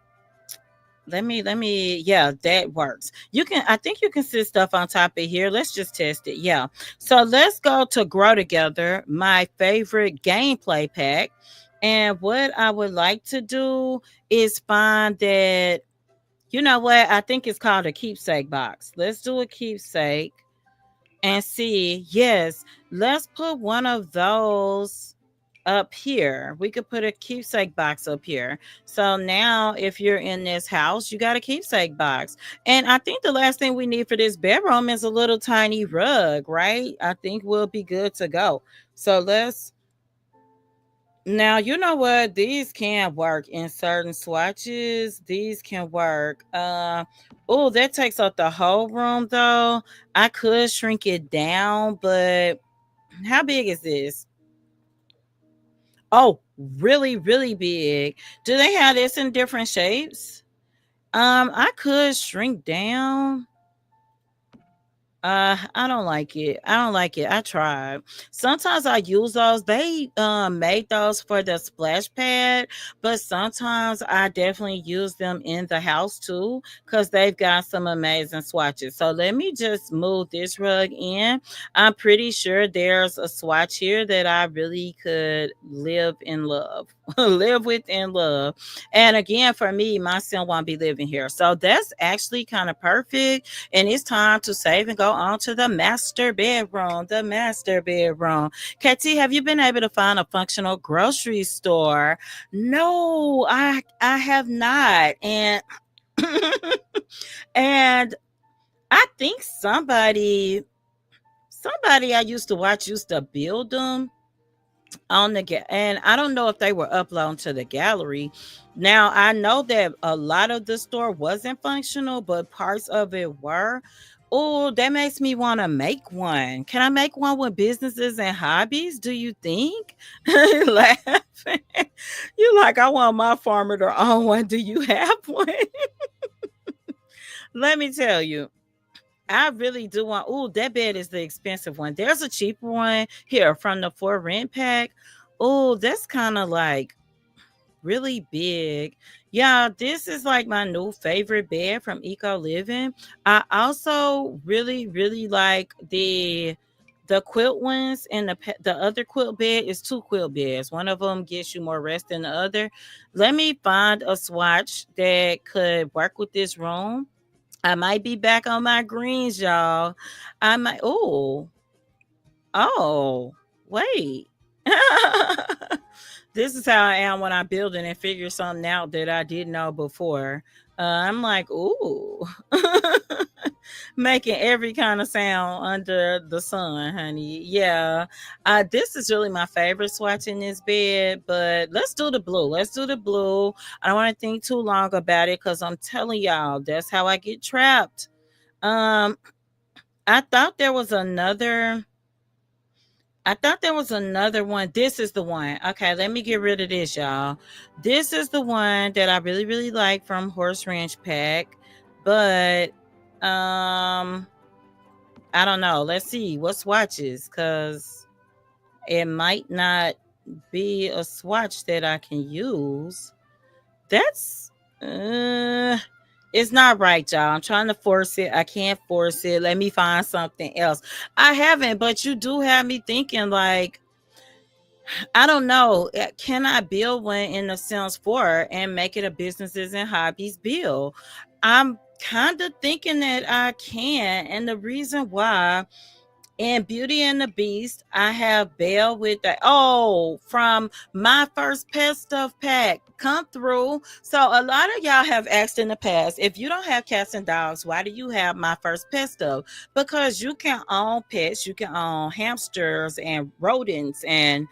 let me yeah, that works. I think you can sit stuff on top of here. Let's just test it. Yeah. So let's go to Grow Together, my favorite gameplay pack. And what I would like to do is find that, you know what, I think it's called a keepsake box. Let's do a keepsake and see. Yes, let's put one of those up here. We could put a keepsake box up here. So now if you're in this house, you got a keepsake box. And I think the last thing we need for this bedroom is a little tiny rug, right? I think we'll be good to go. So let's now, you know what? These can work in certain swatches. These can work. Oh, that takes up the whole room though. I could shrink it down, but how big is this? Oh, really, really big. Do they have this in different shapes? I could shrink down. I don't like it. I don't like it. I tried. Sometimes I use those. They made those for the splash pad, but sometimes I definitely use them in the house too because they've got some amazing swatches. So let me just move this rug in. I'm pretty sure there's a swatch here that I really could live in love. Live with and love. And again, for me, my son won't be living here. So that's actually kind of perfect. And it's time to save and go go on to the master bedroom. The master bedroom. KT, have you been able to find a functional grocery store? No, I have not. And I think somebody I used to watch used to build them on and I don't know if they were uploading to the gallery. Now I know that a lot of the store wasn't functional, but parts of it were. Oh, that makes me want to make one. Can I make one with businesses and hobbies? Do you think? Laughing. You like I want my farmer to own one. Do you have one? Let me tell you. I really do want. Oh, that bed is the expensive one. There's a cheaper one here from the for rent pack. Oh, that's kind of like really big. Yeah, this is like my new favorite bed from Eco Living. I also really like the quilt ones, and the other quilt bed is two quilt beds. One of them gets you more rest than the other. Let me find a swatch that could work with this room. I might be back on my greens, y'all. I might. Oh, wait. This is how I am when I'm building and figure something out that I didn't know before. I'm like, ooh, making every kind of sound under the sun, honey. Yeah, this is really my favorite swatch in this bed. But let's do the blue. Let's do the blue. I don't want to think too long about it because I'm telling y'all, that's how I get trapped. Um, I thought there was another. I thought there was another one. This is the one. Okay, let me get rid of this, y'all. This is the one that I really like from Horse Ranch Pack. But I don't know. Let's see what swatches, because it might not be a swatch that I can use. That's it's not right, y'all. I'm trying to force it. I can't force it. Let me find something else. I haven't, but you do have me thinking like, I don't know. Can I build one in the Sims 4 and make it a businesses and hobbies bill? I'm kind of thinking that I can. And the reason why, in Beauty and the Beast, I have Belle with the from my first pet stuff pack come through. So a lot of y'all have asked in the past, if you don't have cats and dogs, why do you have my first pet stuff? Because you can own pets, you can own hamsters and rodents and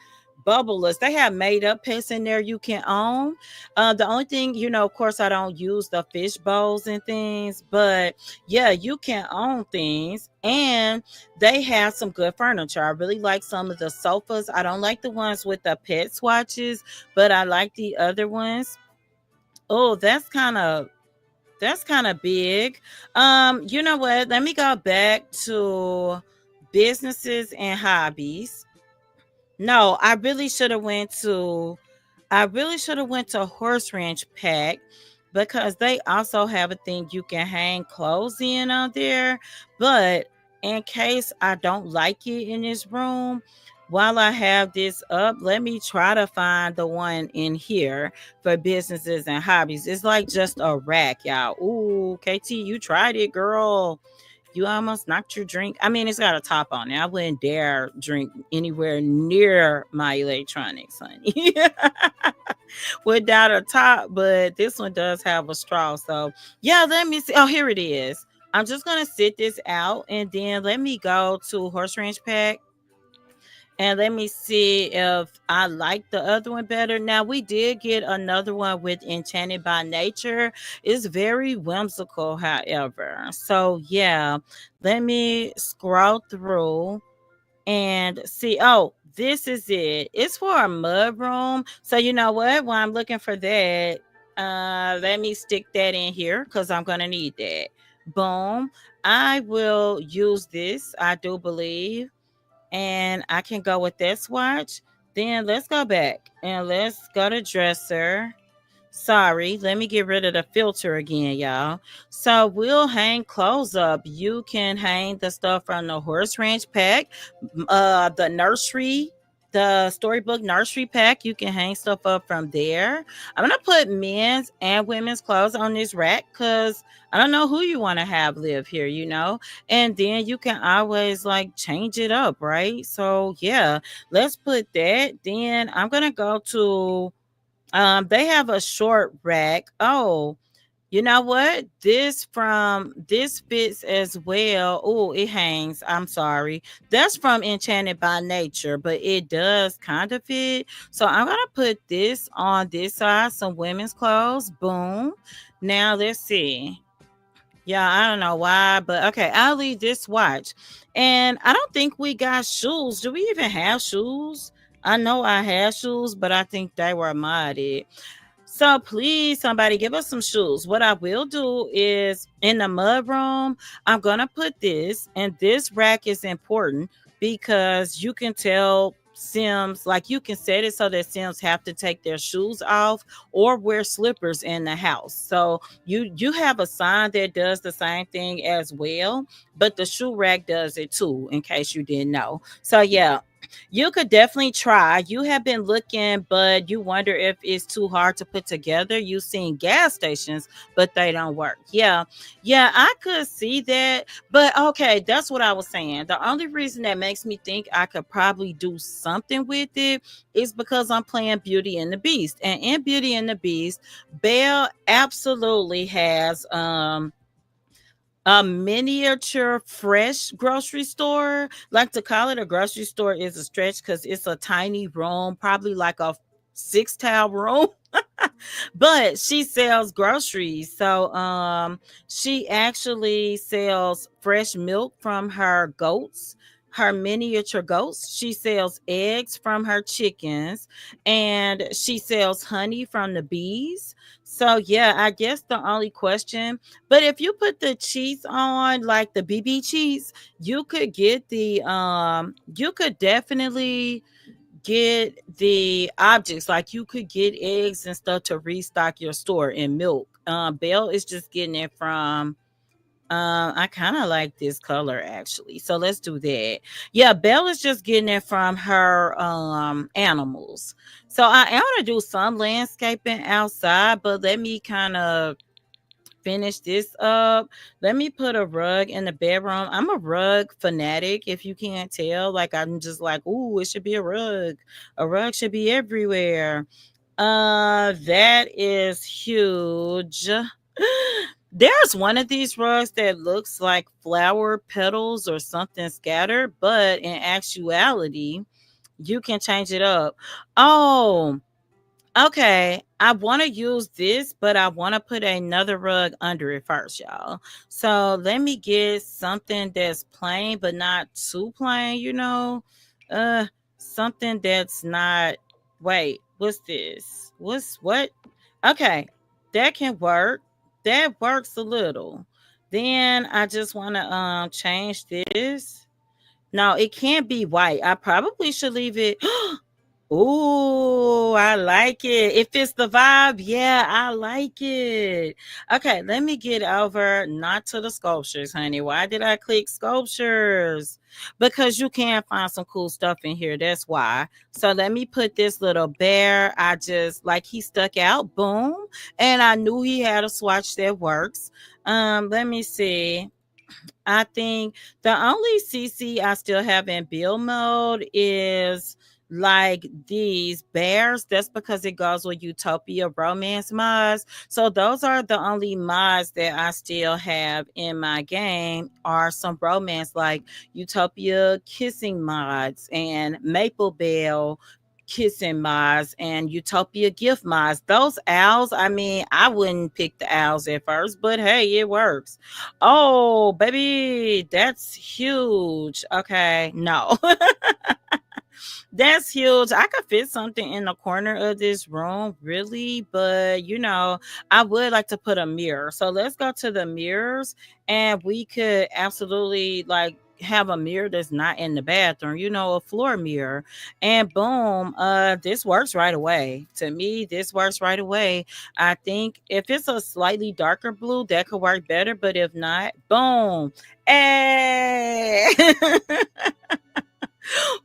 bubblers. They have made up pets in there you can own. The only thing, of course, I don't use the fish bowls and things, but yeah, you can own things. And they have some good furniture. I really like some of the sofas. I don't like the ones with the pet swatches, but I like the other ones. Oh, that's kind of big. You know what? Let me go back to businesses and hobbies. No, I really should have went to Horse Ranch Pack, because they also have a thing you can hang clothes in on there. But in case I don't like it in this room, while I have this up, let me try to find the one in here for businesses and hobbies. It's like just a rack, y'all. Ooh, KT, you tried it, girl. You almost knocked your drink. I mean, it's got a top on it. I wouldn't dare drink anywhere near my electronics, honey. Without a top, but this one does have a straw. So, yeah, let me see. Oh, here it is. I'm just going to sit this out, and then let me go to Horse Ranch Pack and let me see if I like the other one better. Now, we did get another one with Enchanted by Nature. It's very whimsical, however. So, yeah, let me scroll through and see. Oh, this is it. It's for a mud room. So, you know what? While I'm looking for that, let me stick that in here because I'm going to need that. Boom. I will use this, I do believe, and I can go with that swatch. Then let's go back and let's go to dresser. Sorry, let me get rid of the filter again, y'all. So we'll hang clothes up. You can hang the stuff from the Horse Ranch Pack, the the storybook nursery pack. You can hang stuff up from there. I'm gonna put men's and women's clothes on this rack because I don't know who you want to have live here, and then you can always like change it up, right? So yeah, let's put that. Then I'm gonna go to they have a short rack. Oh, you know what? This fits as well. Oh, it hangs. I'm sorry. That's from Enchanted by Nature, but it does kind of fit. So I'm gonna put this on this side, some women's clothes. Boom. Now let's see. Yeah, I don't know why, but okay, I'll leave this watch. And I don't think we got shoes. Do we even have shoes? I know I had shoes, but I think they were modded. So please, somebody give us some shoes. What I will do is in the mud room, I'm gonna put this, and this rack is important because you can tell Sims, like you can set it so that Sims have to take their shoes off or wear slippers in the house. So you have a sign that does the same thing as well, but the shoe rack does it too, in case you didn't know. So yeah, you could definitely try. You have been looking, but you wonder if it's too hard to put together. You've seen gas stations, but they don't work. Yeah, yeah, I could see that. But okay, that's what I was saying. The only reason that makes me think I could probably do something with it is because I'm playing Beauty and the Beast. And in Beauty and the Beast, Belle absolutely has a miniature fresh grocery store. Like to call it a grocery store is a stretch because it's a tiny room, probably like a six tile room. But she sells groceries. So she actually sells fresh milk from her goats, her miniature goats. She sells eggs from her chickens, and she sells honey from the bees. So yeah, I guess the only question, but if you put the cheese on, like the BB cheese, you could get the you could definitely get the objects, like you could get eggs and stuff to restock your store, and milk. Belle is just getting it from I kind of like this color actually, so let's do that. Yeah, Belle is just getting it from her animals. So I am gonna do some landscaping outside, but let me kind of finish this up. Let me put a rug in the bedroom. I'm a rug fanatic, if you can't tell. Like I'm just like, ooh, it should be a rug. A rug should be everywhere. That is huge. There's one of these rugs that looks like flower petals or something scattered, but in actuality, you can change it up. Oh, okay, I want to use this, but I want to put another rug under it first, y'all. So let me get something that's plain, but not too plain. Uh, something that's not. Wait, what's this? What's what? Okay, that can work. That works a little. Then I just want to change this. No, it can't be white. I probably should leave it. Ooh, I like it. It fits the vibe. Yeah, I like it. Okay, let me get over not to the sculptures, honey. Why did I click sculptures? Because you can find some cool stuff in here. That's why. So let me put this little bear. I just like he stuck out. Boom. And I knew he had a swatch that works. Let me see. I think the only CC I still have in build mode is like these bears. That's because it goes with Utopia romance mods. So those are the only mods that I still have in my game are some romance like Utopia kissing mods and Maple Bell kissing mods and Utopia gift mods. Those owls, I mean, I wouldn't pick the owls at first, but hey, it works. Oh, baby, that's huge. Okay, no. That's huge. I could fit something in the corner of this room, really, but I would like to put a mirror. So let's go to the mirrors, and we could absolutely like have a mirror that's not in the bathroom, a floor mirror. And boom, this works right away. To me, this works right away. I think if it's a slightly darker blue, that could work better, but if not, boom. Hey.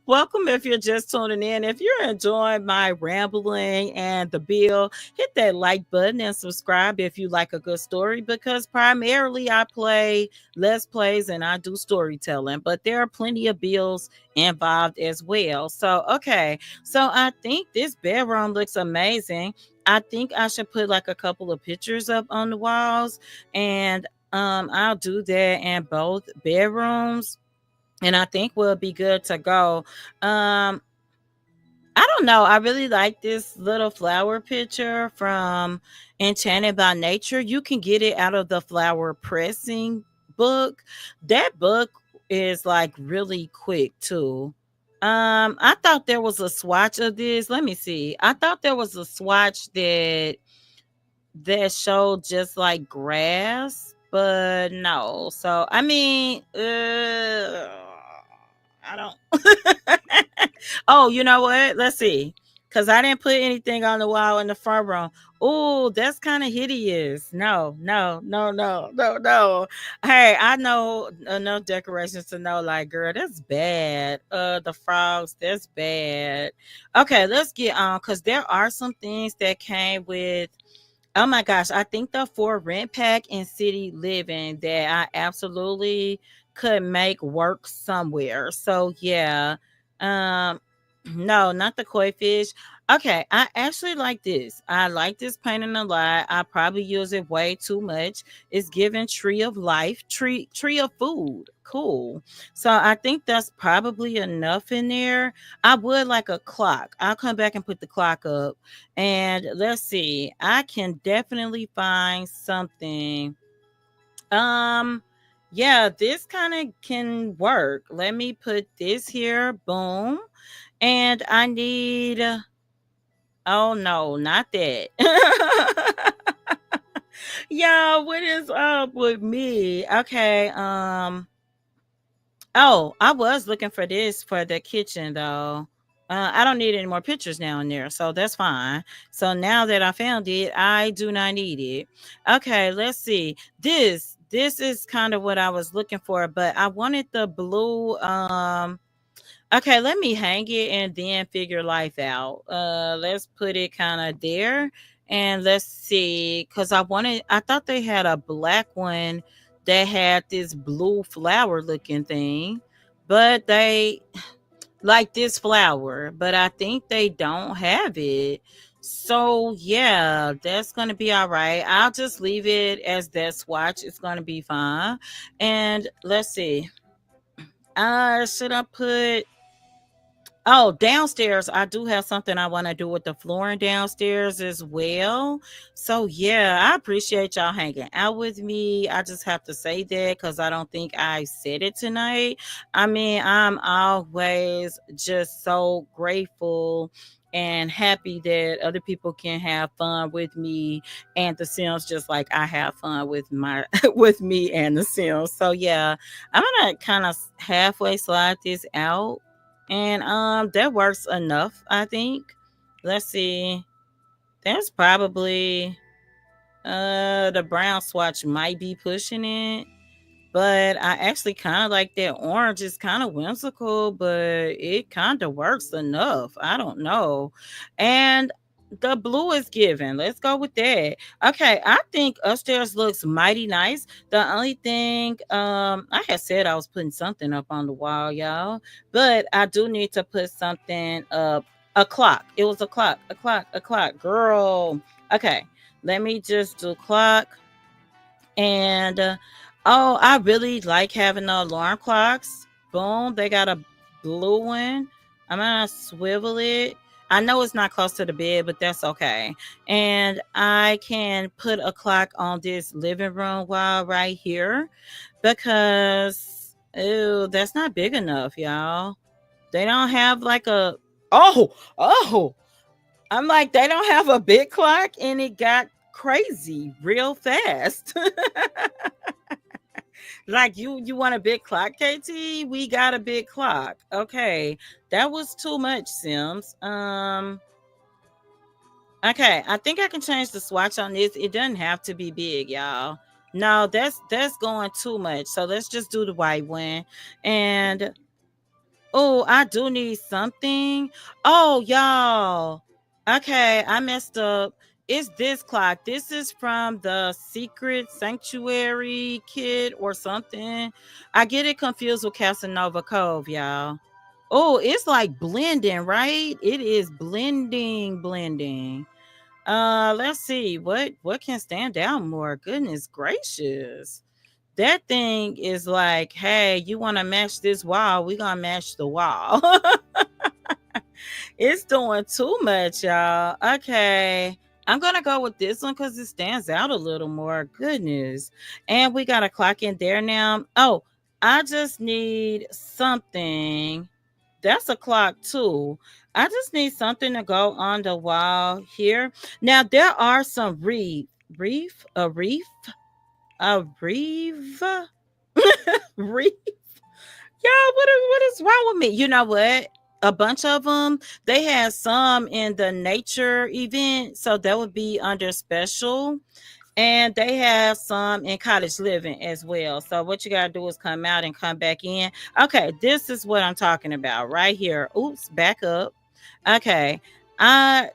Welcome if you're just tuning in. If you're enjoying my rambling and the bill, hit that like button and subscribe if you like a good story because primarily I play Let's Plays and I do storytelling, but there are plenty of bills involved as well. So, okay. So, I think this bedroom looks amazing. I think I should put like a couple of pictures up on the walls and I'll do that in both bedrooms and I think we'll be good to go. Um, I don't know. I really like this little flower picture from Enchanted by Nature. You can get it out of the flower pressing book. That book is like really quick too. I thought there was a swatch of this. Let me see. I thought there was a swatch that showed just like grass, but no. So I mean, I don't. Oh, you know what? Let's see. Cause I didn't put anything on the wall in the front room. Oh, that's kind of hideous. No, no, no, no, no, no. Hey, I know enough decorations to know, like, girl, that's bad. The frogs, that's bad. Okay, let's get on. Cause there are some things that came with. Oh my gosh, I think the for rent pack in city living that I absolutely could make work somewhere. So yeah. Um no, not the koi fish. Okay, I actually like this. I like this painting a lot. I probably use it way too much. It's given tree of life, tree of food. Cool. So I think that's probably enough in there. I would like a clock. I'll come back and put the clock up and let's see. I can definitely find something. Um yeah, this kind of can work. Let me put this here. Boom. And I need oh no, not that. Yeah, what is up with me? Okay, oh, I was looking for this for the kitchen though. I don't need any more pictures now in there, so that's fine. So now that I found it, I do not need it. Okay, let's see. This is kind of what I was looking for, but I wanted the blue. Okay, let me hang it and then figure life out. Let's put it kind of there, and let's see, cause I thought they had a black one that had this blue flower looking thing, but they like this flower, but I think they don't have it. So yeah, that's gonna be all right. I'll just leave it as that swatch. It's gonna be fine. And let's see. Should I put Oh, downstairs, I do have something I want to do with the flooring downstairs as well. So, yeah, I appreciate y'all hanging out with me. I just have to say that because I don't think I said it tonight. I mean, I'm always just so grateful and happy that other people can have fun with me and the Sims just like I have fun with my with me and the Sims. So yeah, I'm gonna kind of halfway slide this out and that works enough, I think. Let's see. That's probably the brown swatch might be pushing it. But I actually kind of like that orange. It's kind of whimsical, but it kind of works enough. I don't know. And the blue is given. Let's go with that. Okay, I think upstairs looks mighty nice. The only thing I had said I was putting something up on the wall, y'all, but I do need to put something up. A clock. It was a clock. A clock. A clock. Girl. Okay. Let me just do clock and oh, I really like having the alarm clocks. Boom, they got a blue one. I'm gonna swivel it. I know it's not close to the bed, but that's okay. And I can put a clock on this living room wall right here because ew, that's not big enough, y'all. They don't have like a oh, I'm like, they don't have a big clock and it got crazy real fast. Like you want a big clock, KT? We got a big clock. Okay. That was too much, Sims. Okay, I think I can change the swatch on this. It doesn't have to be big, y'all. No, that's going too much. So let's just do the white one. And Oh, I do need something. Oh, y'all. Okay, I messed up. It's this clock. This is from the Secret Sanctuary kit or something. I get it confused with Casanova Cove, y'all. Oh, it's like blending, right? It is blending. Let's see. What can stand out more? Goodness gracious. That thing is like, hey, you want to match this wall? We gonna match the wall. It's doing too much, y'all. Okay. I'm gonna go with this one because it stands out a little more. Goodness. And we got a clock in there now. Oh, I just need something. That's a clock too. I just need something to go on the wall here. Now there are some reef, reef. Yeah, what is wrong with me? You know what? A bunch of them. They had some in the nature event, so that would be under special. And they have some in cottage living as well. So what you gotta do is come out and come back in. Okay, this is what I'm talking about right here. Oops, back up. Okay. I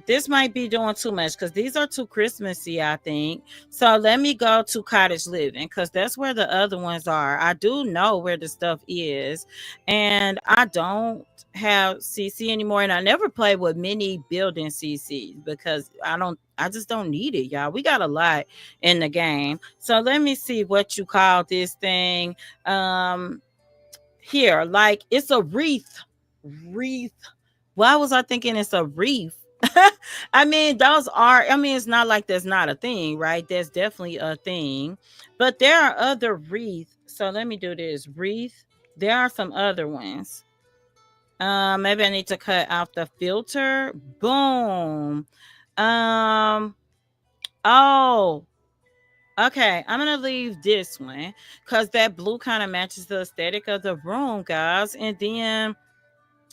this might be doing too much because these are too Christmassy, I think. So let me go to cottage living because that's where the other ones are. I do know where the stuff is, and I don't have CC anymore, and I never play with mini building CCs because I just don't need it, y'all. We got a lot in the game. So let me see what you call this thing. Um Here, like it's a wreath. Why was I thinking it's a reef? I mean, it's not like that's not a thing, right? That's definitely a thing. But there are other wreath. So let me do this. Wreath. There are some other ones. Maybe I need to cut out the filter. Boom. Um, oh, okay. I'm gonna leave this one because that blue kind of matches the aesthetic of the room, guys. And then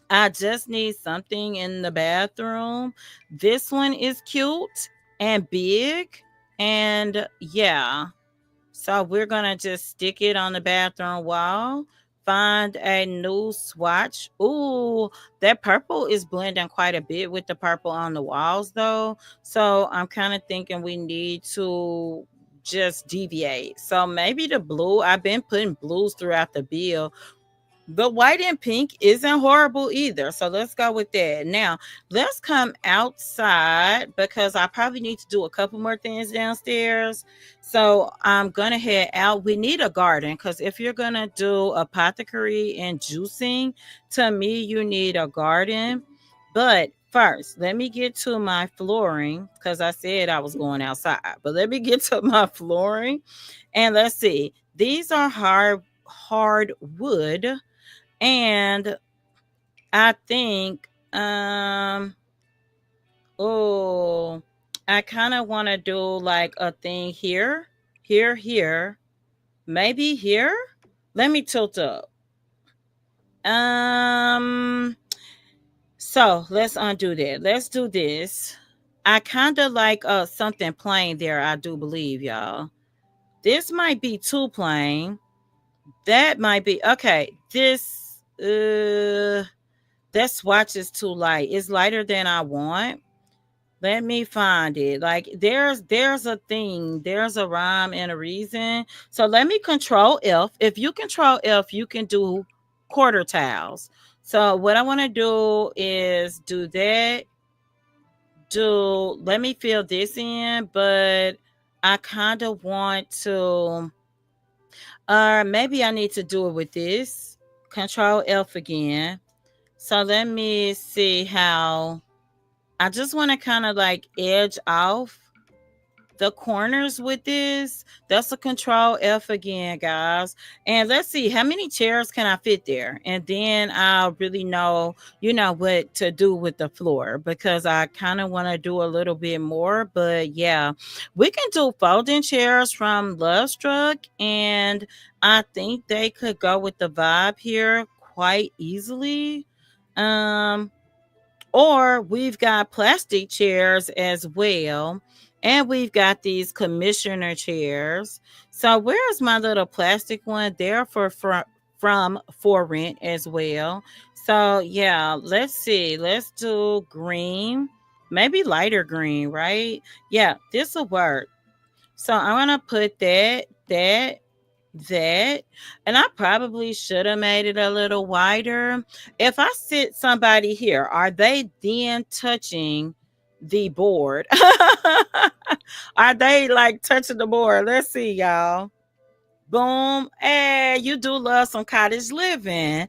I just need something in the bathroom. This one is cute and big. And yeah, so we're going to just stick it on the bathroom wall. Find a new swatch. Ooh, that purple is blending quite a bit with the purple on the walls, though. So I'm kind of thinking we need to just deviate. So maybe the blue, I've been putting blues throughout the bill. The white and pink isn't horrible either. So let's go with that. Now, let's come outside because I probably need to do a couple more things downstairs. So I'm going to head out. We need a garden because if you're going to do apothecary and juicing, to me, you need a garden. But first, let me get to my flooring because I said I was going outside. But let me get to my flooring and let's see. These are hard wood, and I think oh, I kind of want to do like a thing here, maybe here. Let me tilt up. Um so let's undo that. Let's do this. I kind of like something plain there, I do believe, y'all. This might be too plain. That might be okay. This that swatch is too light. It's lighter than I want. Let me find it. Like there's a thing, there's a rhyme and a reason. So let me control F. If you control F, you can do quarter tiles. So what I want to do is do that. Do let me fill this in, but I kind of want to maybe I need to do it with this. Control F again. So let me see how I just want to kind of like edge off the corners with this. That's a control F again, guys. And let's see how many chairs can I fit there. And then I'll really know, what to do with the floor because I kind of want to do a little bit more. But yeah, we can do folding chairs from Love Struck. And I think they could go with the vibe here quite easily. Um, or we've got plastic chairs as well. And we've got these commissioner chairs. So where's my little plastic one? There for front. from for rent as well. So yeah, let's see. Let's do green. Maybe lighter green, right? Yeah, this will work. So I'm gonna put that, and I probably should have made it a little wider. If I sit somebody here, are they then touching the board? Are they like touching the board? Let's see, y'all. Boom. Hey, you do love some cottage living.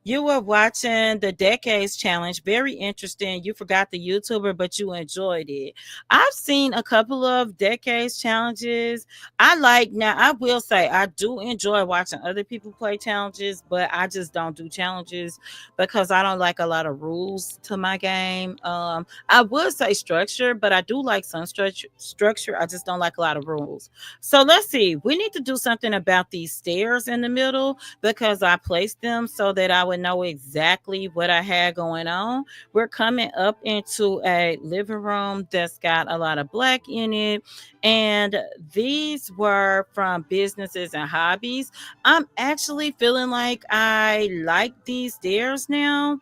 You were watching the Decades Challenge. Very interesting. You forgot the YouTuber, but you enjoyed it. I've seen a couple of Decades challenges. Now, I will say, I do enjoy watching other people play challenges, but I just don't do challenges because I don't like a lot of rules to my game. I would say structure, but I do like some structure. I just don't like a lot of rules. So let's see. We need to do something about these stairs in the middle because I placed them so that I would know exactly what I had going on. We're coming up into a living room that's got a lot of black in it. And these were from businesses and hobbies. I'm actually feeling like I like these stairs now.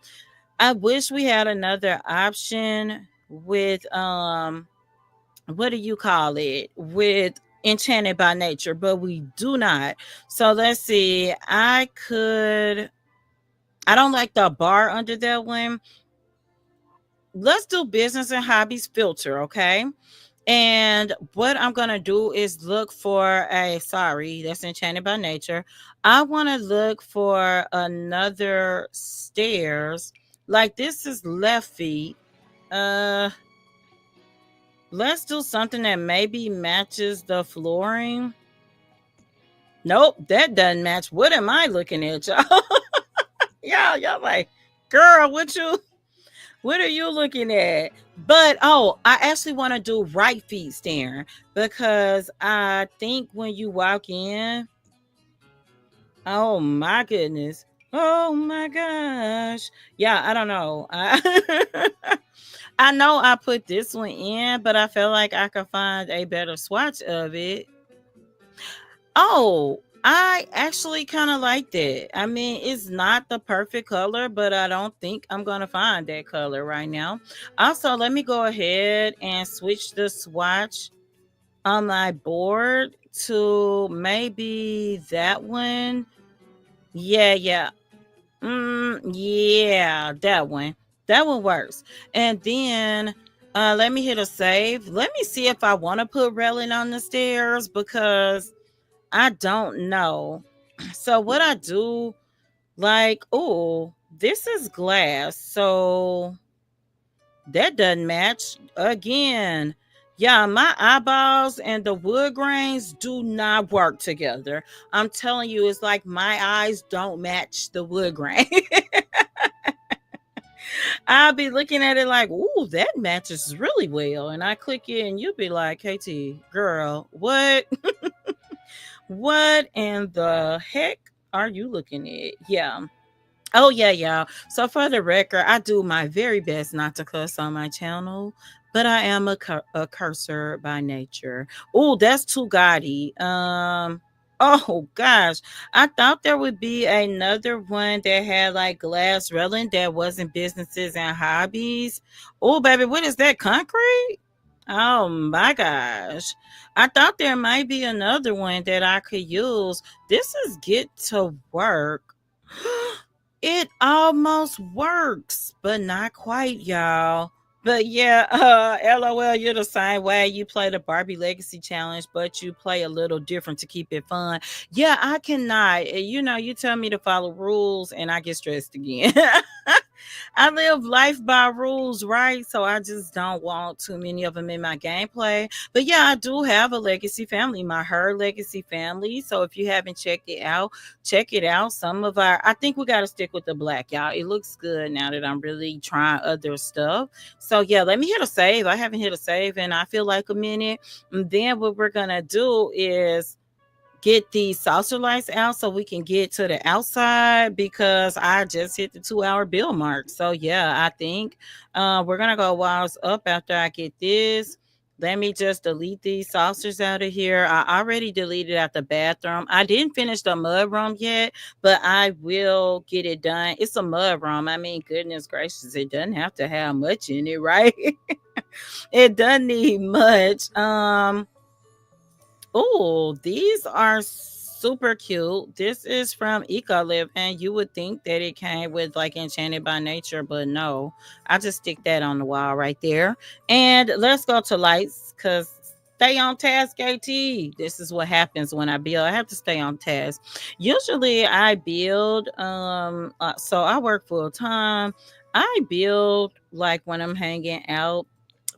I wish we had another option with what do you call it, with enchanted by nature, but we do not. So let's see, I don't like the bar under that one. Let's do business and hobbies filter, okay? And what I'm gonna do is look for a sorry, that's enchanted by nature. I want to look for another stairs. Like this is left feet. uh let's do something that maybe matches the flooring. Nope, that doesn't match. What am I looking at, y'all? Y'all like, girl, what are you looking at? But oh, I actually want to do right feet staring because I think when you walk in, oh my goodness. Oh my gosh. Yeah, I don't know. I know I put this one in, but I feel like I could find a better swatch of it. Oh, I actually kind of like that. I mean, it's not the perfect color, but I don't think I'm going to find that color right now. Also, let me go ahead and switch the swatch on my board to maybe that one. Yeah, yeah. Yeah, that one. That one works. And then let me hit a save. Let me see if I want to put railing on the stairs because I don't know. So what I do, like, oh, this is glass. So that doesn't match again. Yeah, my eyeballs and the wood grains do not work together. I'm telling you, it's like my eyes don't match the wood grain. I'll be looking at it like, ooh, that matches really well. And I click it and you'll be like, KT, girl, what? What in the heck are you looking at? Yeah. Oh yeah, yeah. So for the record, I do my very best not to cuss on my channel, but I am a cursor by nature. Oh, that's too gaudy. Oh gosh, I thought there would be another one that had like glass railing that wasn't businesses and hobbies. Oh baby, what is that? Concrete? Oh my gosh. I thought there might be another one that I could use. This is get to work. It almost works, but not quite, y'all. But yeah, LOL, you're the same way. You play the Barbie Legacy Challenge, but you play a little different to keep it fun. Yeah, I cannot. You know, you tell me to follow rules and I get stressed again. I live life by rules, right? So I just don't want too many of them in my gameplay. But yeah, I do have a legacy family, my Her Legacy family. So if you haven't checked it out, check it out. Some of I think we got to stick with the black, y'all. It looks good now that I'm really trying other stuff. So yeah, let me hit a save. I haven't hit a save and I feel like a minute. And then what we're going to do is get the saucer lights out so we can get to the outside because I just hit the 2 hour bill mark. So yeah, I think we're gonna go walls up after I get this. Let me just delete these saucers out of here. I already deleted out the bathroom. I didn't finish the mud room yet, but I will get it done. It's a mud room. I mean, goodness gracious, it doesn't have to have much in it, right? It doesn't need much. Oh, these are super cute. This is from Ecolive, and you would think that it came with like Enchanted by Nature, but no. I just stick that on the wall right there. And let's go to lights because stay on task, AT. This is what happens when I build. I have to stay on task. Usually I build, so I work full time. I build like when I'm hanging out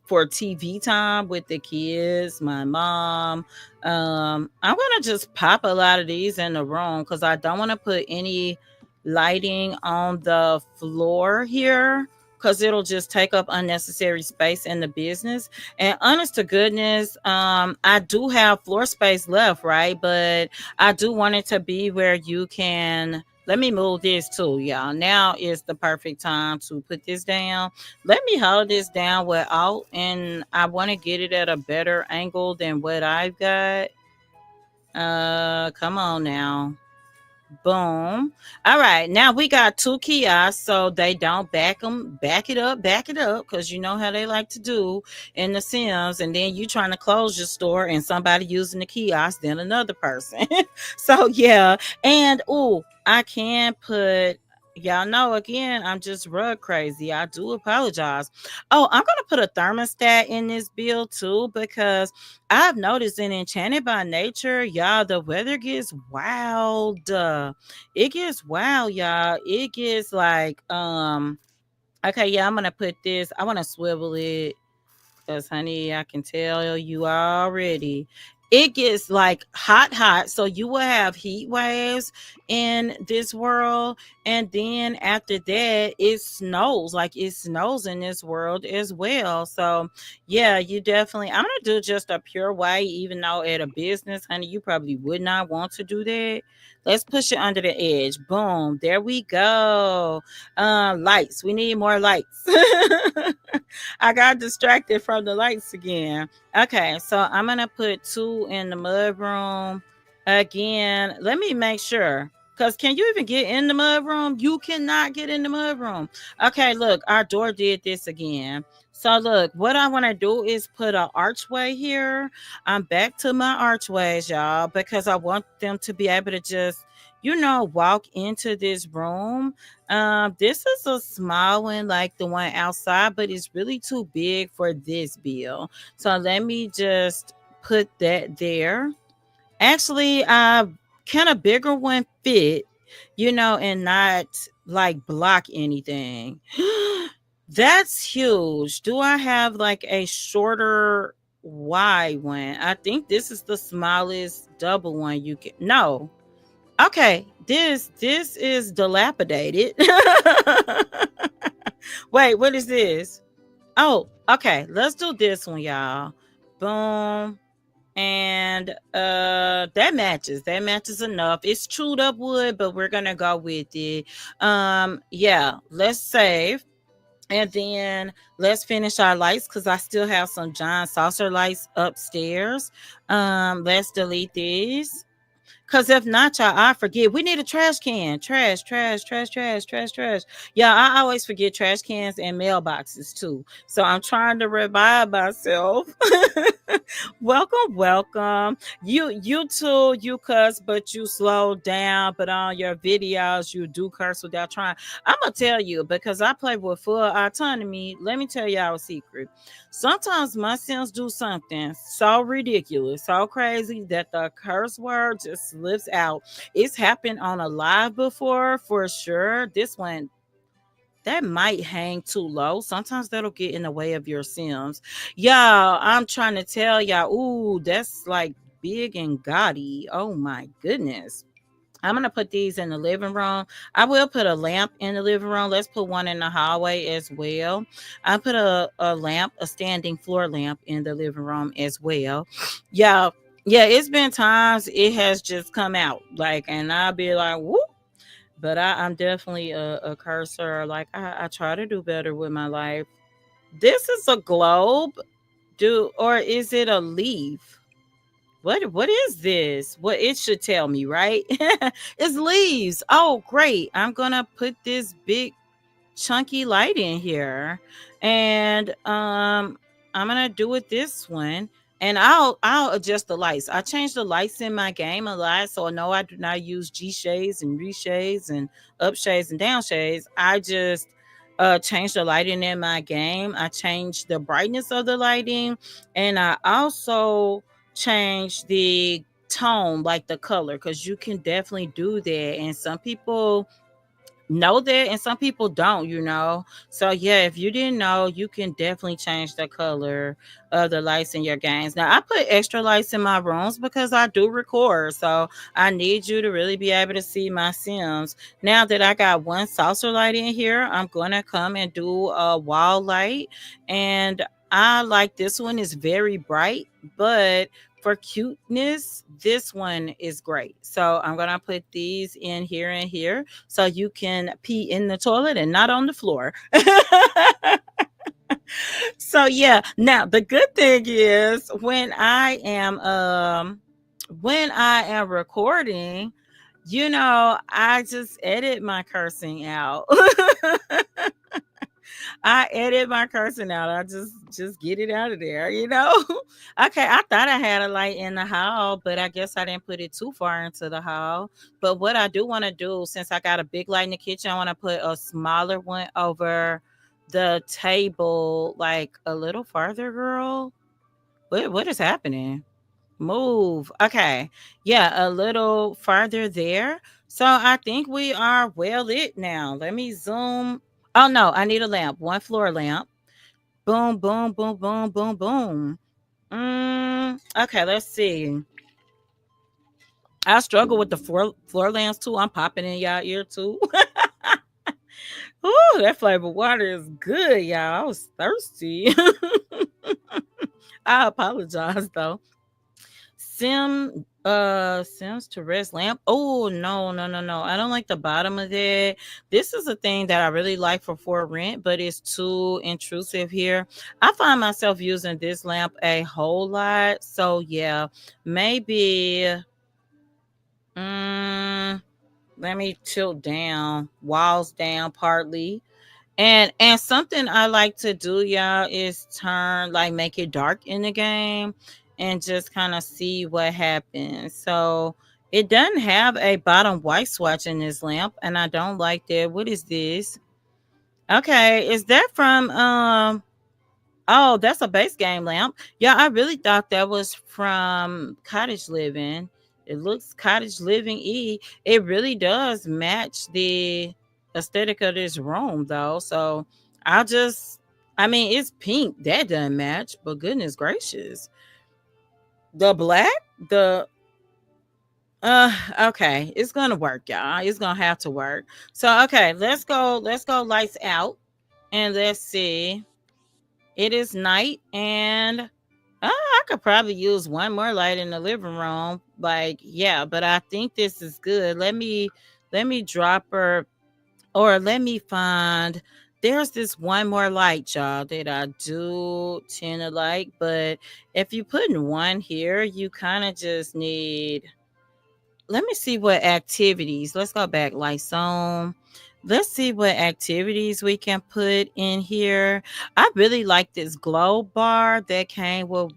for TV time with the kids, my mom. I'm gonna just pop a lot of these in the room because I don't want to put any lighting on the floor here because it'll just take up unnecessary space in the business. And honest to goodness, I do have floor space left, right? But I do want it to be where you can. Let me move this too, y'all. Now is the perfect time to put this down. Let me hold this down without, and I want to get it at a better angle than what I've got. Come on now. Boom. All right. Now we got two kiosks, so they don't back it up, because you know how they like to do in the Sims. And then you trying to close your store and somebody using the kiosk, then another person. So yeah. And I can put. Y'all know again, I'm just rug crazy. I do apologize. Oh, I'm gonna put a thermostat in this build too because I've noticed in Enchanted by Nature, y'all, the weather gets wild. It gets wild, y'all. It gets like, okay, yeah, I'm gonna put this, I wanna swivel it. Because, honey, I can tell you already. It gets like hot, hot. So you will have heat waves in this world. And then after that, it snows. Like it snows in this world as well. So, yeah, you definitely, I'm going to do just a pure white, even though at a business, honey, you probably would not want to do that. Let's push it under the edge. Boom. There we go. Lights. We need more lights. I got distracted from the lights again. Okay, so I'm gonna put two in the mud room again. Let me make sure. Cause can you even get in the mud room? You cannot get in the mud room. Okay, look, our door did this again. So look, what I want to do is put an archway here. I'm back to my archways, y'all, because I want them to be able to just, walk into this room. This is a small one like the one outside, but it's really too big for this bill. So let me just put that there. Actually, can a bigger one fit, and not like block anything? That's huge. Do I have like a shorter wide one? I think this is the smallest double one you can. No. Okay, this is dilapidated. Wait, what is this? Oh, okay. Let's do this one, y'all. Boom. And that matches. That matches enough. It's chewed up wood, but we're gonna go with it. Yeah, let's save. And then let's finish our lights because I still have some John Saucer lights upstairs. Let's delete these. Cause if not, y'all, I forget. We need a trash can. Trash, trash, trash, trash, trash, trash. Yeah, I always forget trash cans and mailboxes too. So I'm trying to revive myself. Welcome, welcome. You too, you cuss, but you slow down. But on your videos, you do curse without trying. I'm gonna tell you because I play with full autonomy. Let me tell y'all a secret. Sometimes my Sims do something so ridiculous, so crazy that the curse word just slips out. It's happened on a live before for sure. This one that might hang too low. Sometimes that'll get in the way of your Sims. Y'all, I'm trying to tell y'all, ooh, that's like big and gaudy. Oh my goodness. I'm gonna put these in the living room. I will put a lamp in the living room. Let's put one in the hallway as well. I put a lamp, a standing floor lamp in the living room as well. Yeah, yeah, it's been times it has just come out like, and I'll be like, whoop. But I'm definitely a cursor. Like I try to do better with my life. This is a globe. Do or is it a leaf? What is this? What it should tell me, right? It's leaves. Oh, great. I'm gonna put this big chunky light in here, and I'm gonna do it this one, and I'll adjust the lights. I change the lights in my game a lot, so no, I do not use G shades and reshades and up shades and down shades. I just change the lighting in my game. I change the brightness of the lighting, and I also change the tone, like the color, because you can definitely do that, and some people know that and some people don't. So yeah, if you didn't know, you can definitely change the color of the lights in your games. Now I put extra lights in my rooms because I do record, so I need you to really be able to see my Sims. Now that I got one saucer light in here, I'm gonna come and do a wall light, and I like this one is very bright, but for cuteness, this one is great. So I'm gonna put these in here and here so you can pee in the toilet and not on the floor. So yeah, now the good thing is when I am recording, I just edit my cursing out. I edit my cursing out. I just get it out of there. Okay, I thought I had a light in the hall, but I guess I didn't put it too far into the hall. But what I do want to do, since I got a big light in the kitchen, I want to put a smaller one over the table, like a little farther, girl. What is happening? Move. Okay. Yeah, a little farther there. So I think we are well lit now. Let me zoom. Oh no, I need a lamp. One floor lamp. Boom, boom, boom, boom, boom, boom. Okay, let's see. I struggle with the floor lamps too. I'm popping in y'all ear too. Ooh, that flavored water is good, y'all. I was thirsty. I apologize though. Sims to rest lamp. Oh no, no, no, no. I don't like the bottom of that. This is a thing that I really like for rent, but it's too intrusive here. I find myself using this lamp a whole lot. So yeah, maybe mm, let me tilt down, walls down partly. And something I like to do, y'all, is make it dark in the game and just kind of see what happens. So it doesn't have a bottom white swatch in this lamp, and I don't like that. What is this? Okay, is that from Oh, that's a base game lamp. Yeah, I really thought that was from Cottage Living. It looks Cottage Living E. It really does match the aesthetic of this room though. So I'll just I mean it's pink. That doesn't match, but goodness gracious. The black, the okay, it's gonna work, y'all. It's gonna have to work. So okay, let's go lights out and let's see. It is night, and I could probably use one more light in the living room. Like, yeah, but I think this is good. Let me drop her, or let me find. There's this one more light, y'all, that I do tend to like. But if you put in one here, you kind of just need. Let me see what activities. Let's go back, lights on. Let's see what activities we can put in here. I really like this glow bar that came with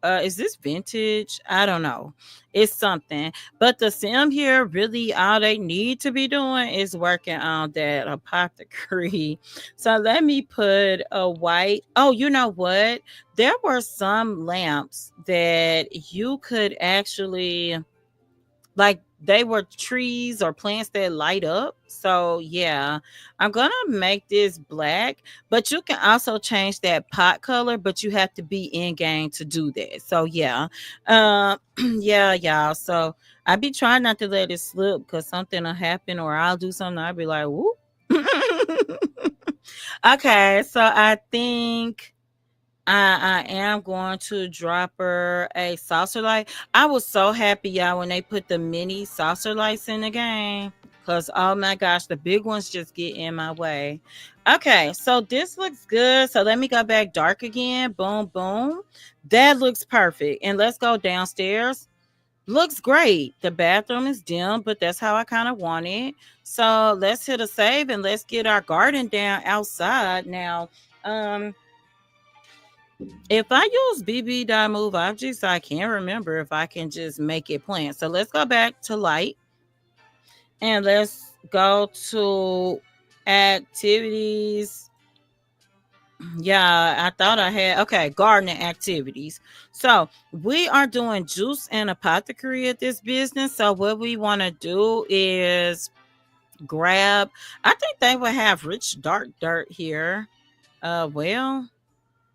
is this vintage? I don't know. It's something. But the sim here, really all they need to be doing is working on that apothecary. So let me put a white. Oh, you know what? There were some lamps that you could actually like they were trees or plants that light up. So yeah, I'm gonna make this black, but you can also change that pot color, but you have to be in game to do that. So yeah, yeah, y'all. So I be trying not to let it slip because something will happen or I'll do something. I'll be like, whoop. Okay, so I think I am going to drop her a saucer light. I was so happy, y'all, when they put the mini saucer lights in the game. Because, oh my gosh, the big ones just get in my way. Okay, so this looks good. So let me go back dark again. Boom, boom. That looks perfect. And let's go downstairs. Looks great. The bathroom is dim, but that's how I kind of want it. So let's hit a save and let's get our garden down outside. Now, um, if I use BB dot move objects, I can't remember if I can just make it plant. So let's go back to light and let's go to activities. Yeah, I thought I had okay, gardening activities. So we are doing juice and apothecary at this business. So what we want to do is grab, I think they will have rich dark dirt here. Well,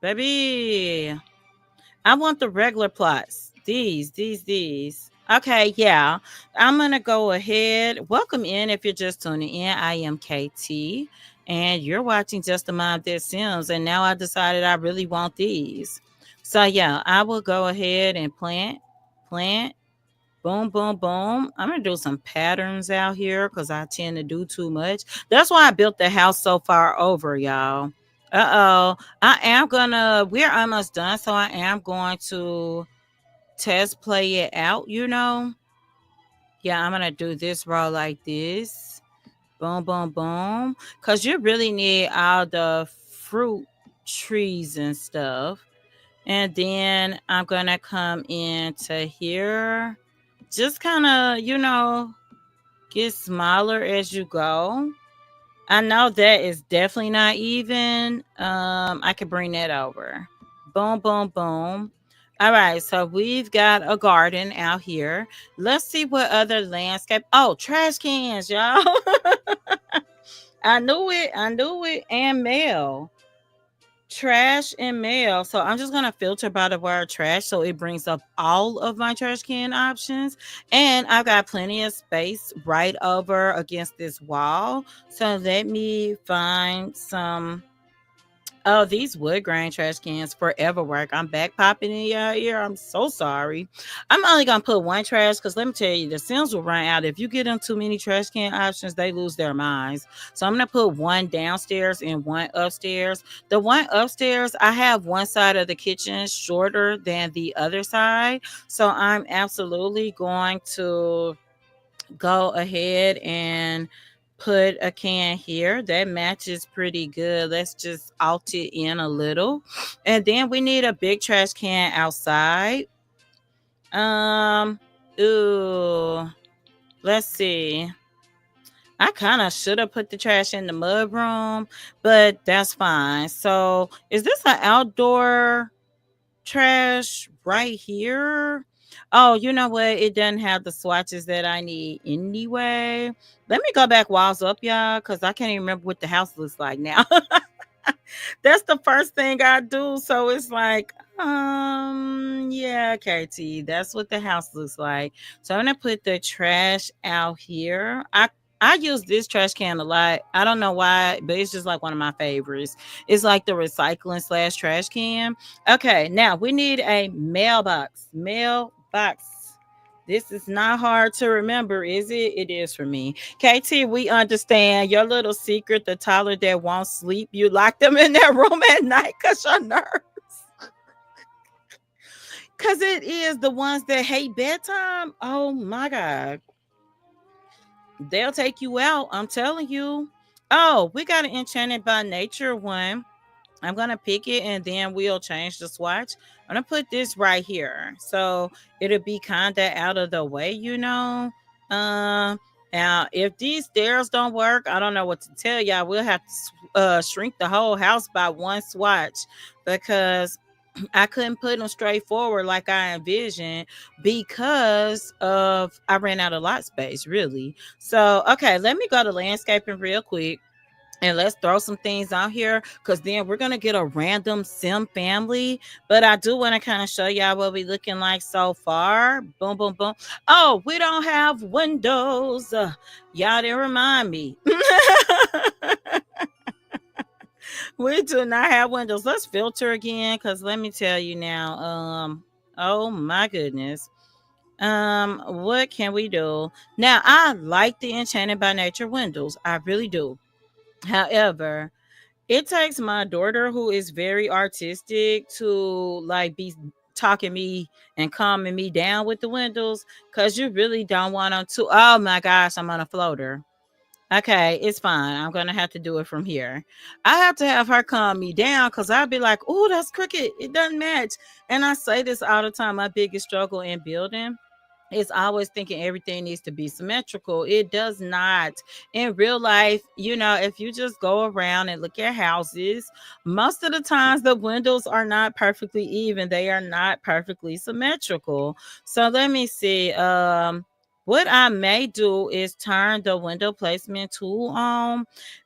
baby, I want the regular plots. These. Okay, yeah. I'm going to go ahead. Welcome in if you're just tuning in. I am KT, and you're watching Just a Mom That Sims. And now I decided I really want these. So, yeah, I will go ahead and plant. Boom, boom, boom. I'm going to do some patterns out here because I tend to do too much. That's why I built the house so far over, y'all. We're almost done. So I am going to test play it out. Yeah, I'm going to do this row like this. Boom, boom, boom. Because you really need all the fruit trees and stuff. And then I'm going to come into here. Just kind of, get smaller as you go. I know that is definitely not even. I can bring that over. Boom, boom, boom. All right, so we've got a garden out here. Let's see what other landscape. Oh, trash cans, y'all. I knew it. I knew it. And mail. Trash and mail. So I'm just gonna filter by the word trash so it brings up all of my trash can options. And I've got plenty of space right over against this wall. So let me find some. Oh, these wood grain trash cans forever work. I'm back popping in your ear. I'm so sorry. I'm only gonna put one trash because let me tell you, the Sims will run out. If you get them too many trash can options, they lose their minds. So I'm gonna put one downstairs and one upstairs. The one upstairs, I have one side of the kitchen shorter than the other side. So I'm absolutely going to go ahead and put a can here that matches pretty good. Let's just alt it in a little, and then we need a big trash can outside. um Ooh, let's see. I kind of should have put the trash in the mud room, but that's fine. So is this an outdoor trash right here? Oh, you know what? It doesn't have the swatches that I need anyway. Let me go back walls up, y'all, because I can't even remember what the house looks like now. That's the first thing I do. So it's like, yeah, KT, that's what the house looks like. So I'm gonna put the trash out here. I use this trash can a lot. I don't know why, but it's just like one of my favorites. It's like the recycling slash trash can. Okay, now we need a mailbox. Mailbox. This is not hard to remember, is it? It is for me. KT, we understand your little secret, the toddler that won't sleep. You lock them in their room at night because you're nervous. Because it is the ones that hate bedtime. Oh my God. They'll take you out. I'm telling you. Oh, we got an enchanted by nature one. I'm gonna pick it and then we'll change the swatch. I'm gonna put this right here, so it'll be kinda out of the way. Um, Now if these stairs don't work, I don't know what to tell y'all. We'll have to shrink the whole house by one swatch because I couldn't put them straight forward like I envisioned because of I ran out of lot space, really. So okay, let me go to landscaping real quick and let's throw some things out here because then we're gonna get a random sim family. But I do want to kind of show y'all what we looking like so far. Boom, boom, boom. Oh, we don't have windows. Y'all didn't remind me. We do not have windows. Let's filter again because let me tell you now. Oh my goodness. What can we do? Now, I like the Enchanted by Nature windows. I really do. However, it takes my daughter who is very artistic to like be talking me and calming me down with the windows because you really don't want them to. Oh my gosh, I'm on a floater. Okay, it's fine. I'm gonna have to do it from here. I have to have her calm me down because I'd be like, "Oh, that's crooked. It doesn't match." And I say this all the time. My biggest struggle in building is always thinking everything needs to be symmetrical. It does not. In real life, if you just go around and look at houses, most of the times the windows are not perfectly even. They are not perfectly symmetrical. So let me see. What I may do is turn the window placement tool on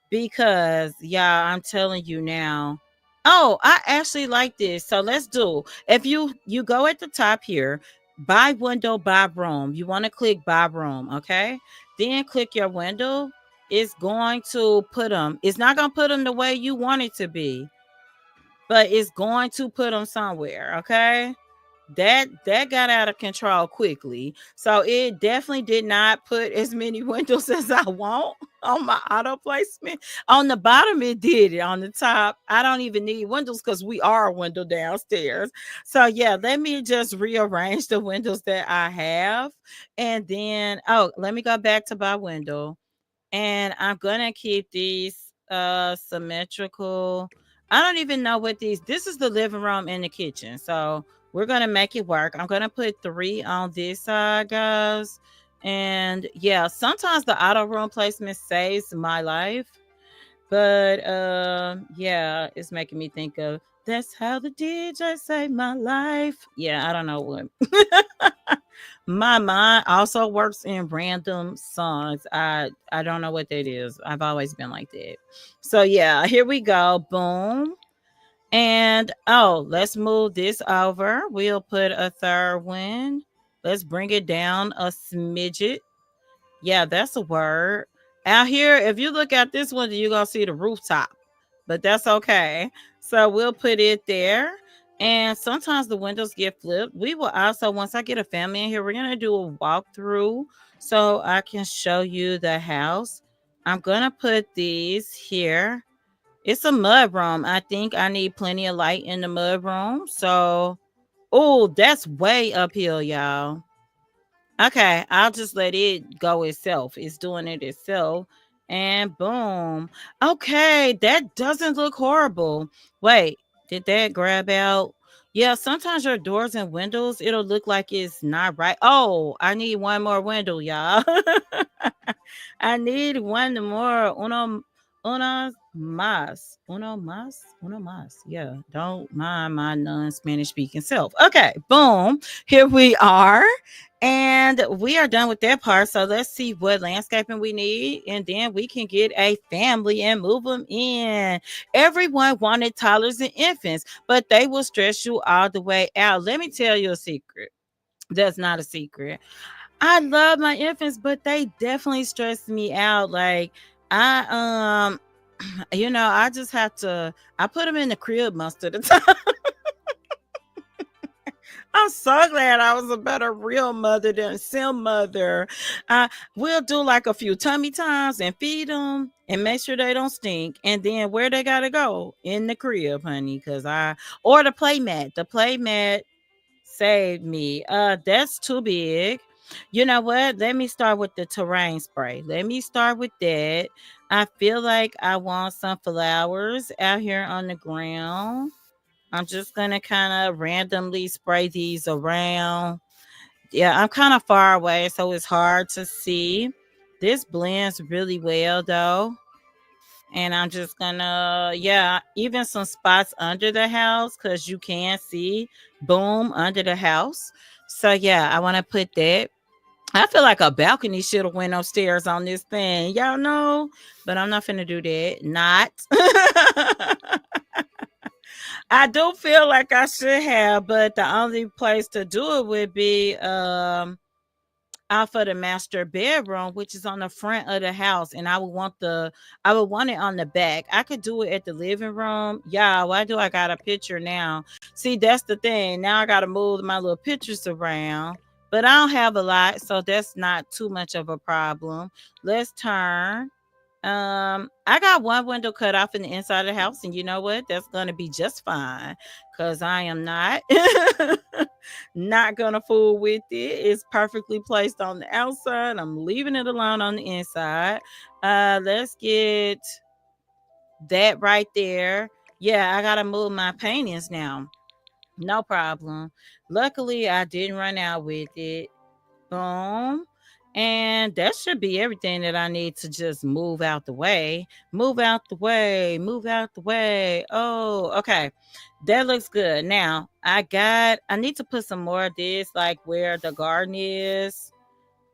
because yeah, I'm telling you now. Oh, I actually like this. So let's do. If you go at the top here, by window, by room. You want to click by room, okay? Then click your window. It's going to put them. It's not going to put them the way you want it to be, but it's going to put them somewhere, okay? That got out of control quickly. So it definitely did not put as many windows as I want on my auto placement. On the bottom, it did it. On the top, I don't even need windows because we are a window downstairs. So yeah, let me just rearrange the windows that I have. And then let me go back to my window. And I'm gonna keep these symmetrical. I don't even know what these. This is the living room and the kitchen, so we're gonna make it work. I'm gonna put 3 on this side, guys. And yeah, sometimes the auto room placement saves my life, but yeah, it's making me think of that's how the DJ saved my life. Yeah, I don't know what. My mind also works in random songs. I don't know what that is. I've always been like that. So yeah, here we go. Boom. And let's move this over. We'll put a third one. Let's bring it down a smidget. Yeah, that's a word. Out here, if you look at this one, you're gonna see the rooftop, but that's okay. So we'll put it there. And sometimes the windows get flipped. We will also, once I get a family in here, we're gonna do a walkthrough so I can show you the house. I'm gonna put these here. It's a mud room. I think I need plenty of light in the mud room. So, oh, that's way uphill, y'all. Okay, I'll just let it go itself. It's doing it itself. And boom. Okay, that doesn't look horrible. Wait, did that grab out? Yeah, sometimes your doors and windows, it'll look like it's not right. Oh, I need one more window, y'all. I need one more. Uno más. Yeah, don't mind my non-Spanish speaking self. Okay, boom. Here we are. And we are done with that part. So let's see what landscaping we need. And then we can get a family and move them in. Everyone wanted toddlers and infants, but they will stress you all the way out. Let me tell you a secret. That's not a secret. I love my infants, but they definitely stress me out. Like I I just have to I put them in the crib most of the time. I'm so glad I was a better real mother than sim mother. We'll do like a few tummy times and feed them and make sure they don't stink. And then where they gotta go in the crib, honey, because or the playmat. The playmat saved me. That's too big. You know what? Let me start with the terrain spray. Let me start with that. I feel like I want some flowers out here on the ground. I'm just gonna kind of randomly spray these around. Yeah, I'm kind of far away, so it's hard to see. This blends really well though. And I'm just gonna, yeah, even some spots under the house because you can see boom under the house. So yeah, I want to put that. I feel like a balcony should have went upstairs on this thing, y'all know, but I'm not finna do that. Not. I do feel like I should have, but the only place to do it would be off of the master bedroom, which is on the front of the house, and I would want it on the back. I could do it at the living room. Yeah, why do I got a picture now? See, that's the thing. Now I gotta move my little pictures around. but I don't have a lot, so that's not too much of a problem. Let's turn. I got one window cut off in the inside of the house, and you know what? That's gonna be just fine, cause I am not not gonna fool with it. It's perfectly placed on the outside. I'm leaving it alone on the inside. Let's get that right there. Yeah, I gotta move my paintings now. No problem. Luckily, I didn't run out with it. Boom. And that should be everything that I need to just move out the way. Move out the way. Move out the way. Oh, okay. That looks good. Now, I need to put some more of this, like where the garden is.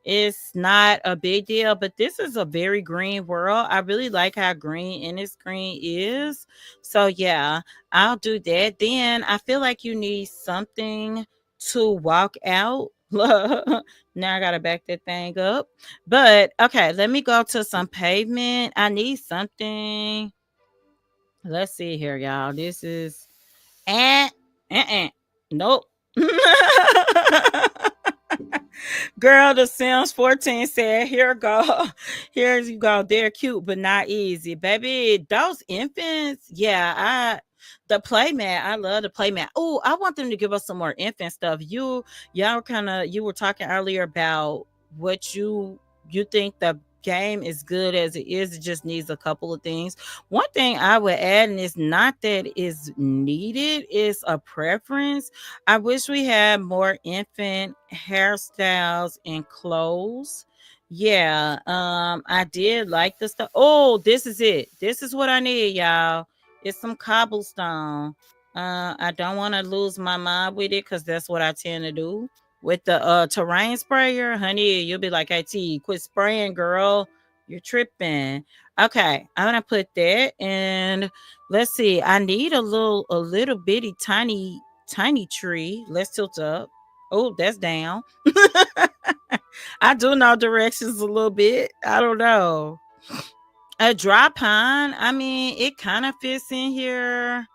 It's not a big deal, but this is a very green world. I really like how green in this green is. So yeah, I'll do that. Then I feel like you need something to walk out. Now I gotta back that thing up. But okay, let me go to some pavement. I need something. Let's see here, y'all. This is eh, nope. Girl, the Sims 14 said, here go. Here you go. They're cute, but not easy. Baby, those infants, yeah, the playmat. I love the playmat. Oh, I want them to give us some more infant stuff. Y'all you were talking earlier about what you think the game is good as it is. It just needs a couple of things. One thing I would add, and it's not that is needed, is a preference. I wish we had more infant hairstyles and clothes. Yeah, I did like the stuff. Oh, this is it. This is what I need, y'all. It's some cobblestone. I don't want to lose my mind with it because that's what I tend to do with the terrain sprayer. Honey, you'll be like, "It, quit spraying, girl. You're tripping." Okay, I'm gonna put that, and let's see. I need a little bitty tiny tree. Let's tilt up. Oh, that's down. I do know directions a little bit. I don't know. A dry pine. I mean, it kind of fits in here.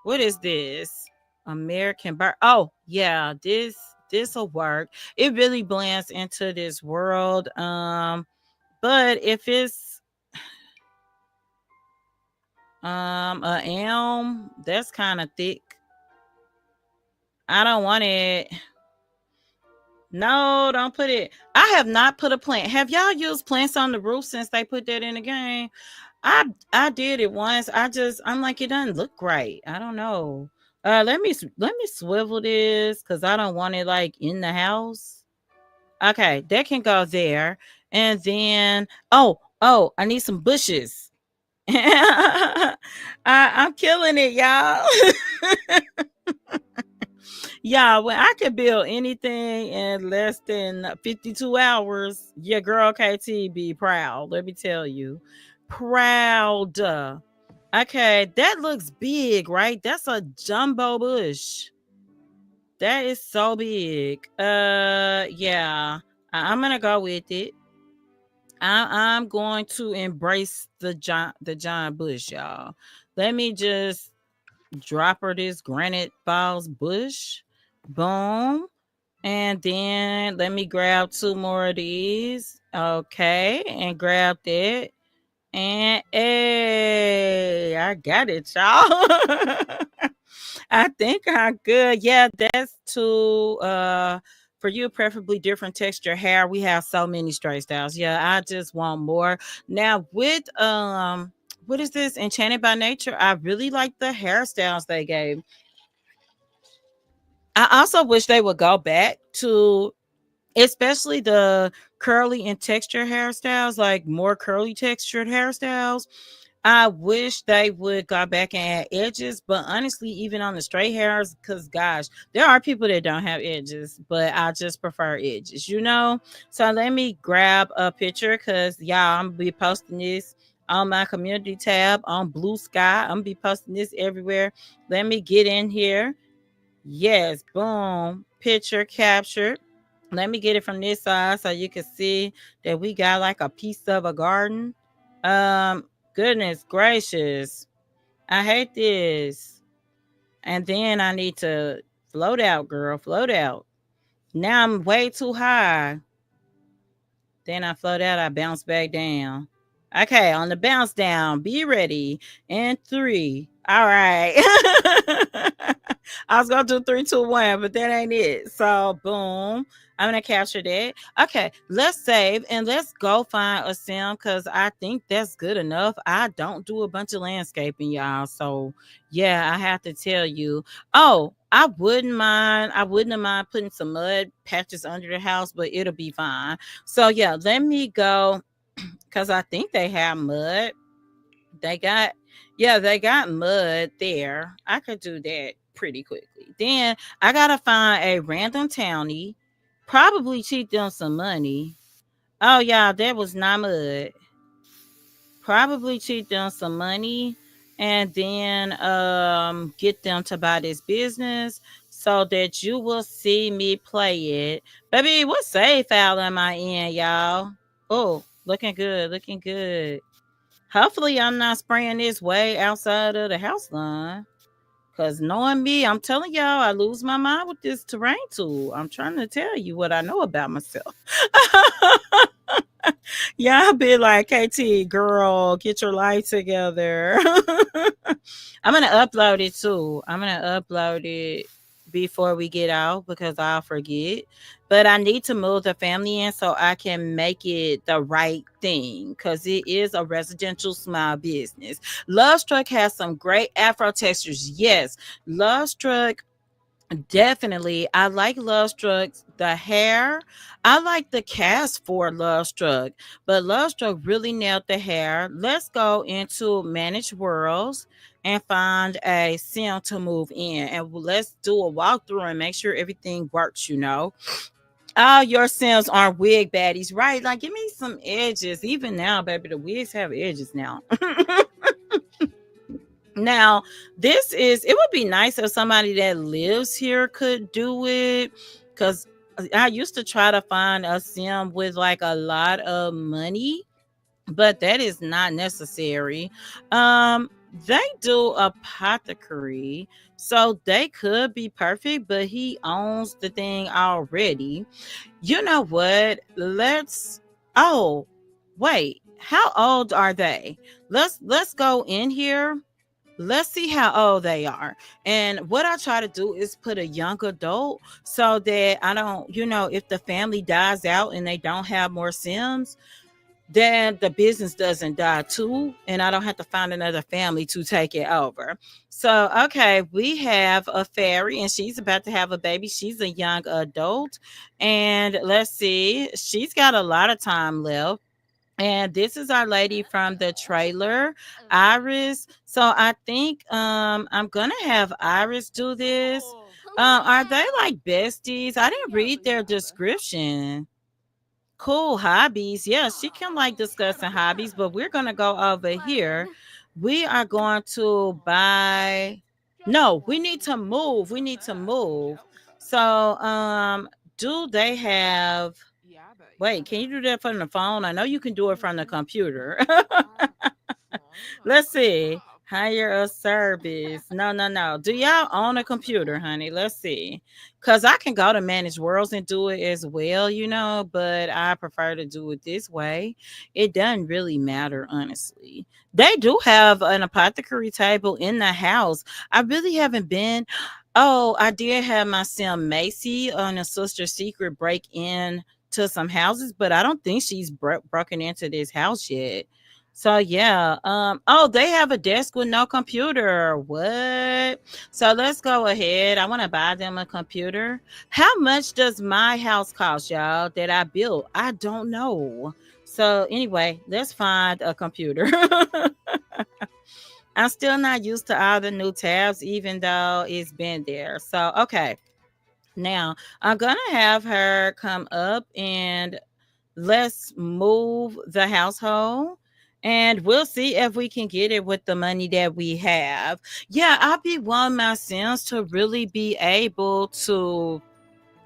What is this? American bird. Oh, yeah, this'll work. It really blends into this world. But if it's a elm, that's kind of thick. I don't want it. No, don't put it. I have not put a plant. Have y'all used plants on the roof since they put that in the game? I did it once. I'm like, it doesn't look right. I don't know. Let me swivel this because I don't want it like in the house. Okay, that can go there. And then I need some bushes. I'm killing it, y'all. Yeah, when I can build anything in less than 52 hours, your girl KT be proud. Let me tell you. Proud. Okay, that looks big, right? That's a jumbo bush. That is so big. Yeah. I'm gonna go with it. I'm going to embrace the John Bush, y'all. Let me just drop her this granite balls bush. Boom. And then let me grab two more of these. Okay. And grab that. And hey, I got it, y'all. I think I'm good. Yeah, that's too for you, preferably different texture hair. We have so many straight styles. Yeah, I just want more. Now with what is this? Enchanted by Nature. I really like the hairstyles they gave. I also wish they would go back to especially the curly and texture hairstyles, like more curly textured hairstyles. I wish they would go back and add edges, but honestly, even on the straight hairs, because gosh, there are people that don't have edges, but I just prefer edges. So let me grab a picture because y'all, I'm gonna be posting this on my community tab on Blue Sky. I'm gonna be posting this everywhere. Let me get in here. Yes, boom, picture captured. Let me get it from this side so you can see that we got like a piece of a garden. Um, Goodness gracious. I hate this. And then I need to float out, girl. Float out. Now I'm way too high. Then I float out, I bounce back down. Okay, on the bounce down, be ready. And three. All right. I was gonna do 3, 2, 1, but that ain't it. So boom. I'm gonna capture that. Okay, let's save and let's go find a sim because I think that's good enough. I don't do a bunch of landscaping, y'all. So yeah, I have to tell you. Oh, I wouldn't mind. I wouldn't mind putting some mud patches under the house, but it'll be fine. So yeah, let me go because I think they have mud. They got, yeah, they got mud there. I could do that pretty quickly. Then I gotta find a random townie, probably cheat them some money. Oh yeah, that was not mud. Probably cheat them some money and then get them to buy this business so that you will see me play it. Baby, what save file am I in, y'all? Oh, looking good, looking good. Hopefully I'm not spraying this way outside of the house line. Cause knowing me, I'm telling y'all, I lose my mind with this terrain tool. I'm trying to tell you what I know about myself. Y'all be like, KT, girl, get your life together. I'm gonna upload it too. I'm gonna upload it before we get out because I'll forget. But I need to move the family in so I can make it the right thing because it is a residential small business. Love Struck has some great afro textures. Yes, Love Struck. Definitely. I like Love Struck. The hair, I like the cast for Love Struck, but Love Struck really nailed the hair. Let's go into Managed Worlds and find a sim to move in. And let's do a walkthrough and make sure everything works, you know. All your sims are wig baddies, right? Like, give me some edges. Even now, baby, the wigs have edges now. Now, this is, it would be nice if somebody that lives here could do it because I used to try to find a sim with like a lot of money, but that is not necessary. Um, they do apothecary, so they could be perfect, but he owns the thing already. You know what? Oh, wait. How old are they? Let's go in here. Let's see how old they are. And what I try to do is put a young adult so that I don't, if the family dies out and they don't have more Sims, then the business doesn't die too. And I don't have to find another family to take it over. So, okay, we have a fairy and she's about to have a baby. She's a young adult. And let's see, she's got a lot of time left. And this is our lady from the trailer, Iris. So I think I'm gonna have Iris do this. Are they like besties? I didn't read their description. Cool hobbies. Yeah, she can like discussing hobbies, but we're gonna go over here. We are going to buy. No, we need to move. We need to move. So do they have, wait, can you do that from the phone? I know you can do it from the computer. Let's see. Hire a service. No, no, no. Do y'all own a computer, honey? Let's see. Because I can go to Managed Worlds and do it as well, but I prefer to do it this way. It doesn't really matter, honestly. They do have an apothecary table in the house. I really haven't been. Oh, I did have my sim Macy on a Sister Secret break in to some houses, but I don't think she's broken into this house yet. So yeah, oh, they have a desk with no computer. What? So let's go ahead. I want to buy them a computer. How much does my house cost, y'all, that I built? I don't know. So anyway, let's find a computer. I'm still not used to all the new tabs, even though it's been there. So okay. Now I'm gonna have her come up and let's move the household and we'll see if we can get it with the money that we have. Yeah, I be wanting my Sims to really be able to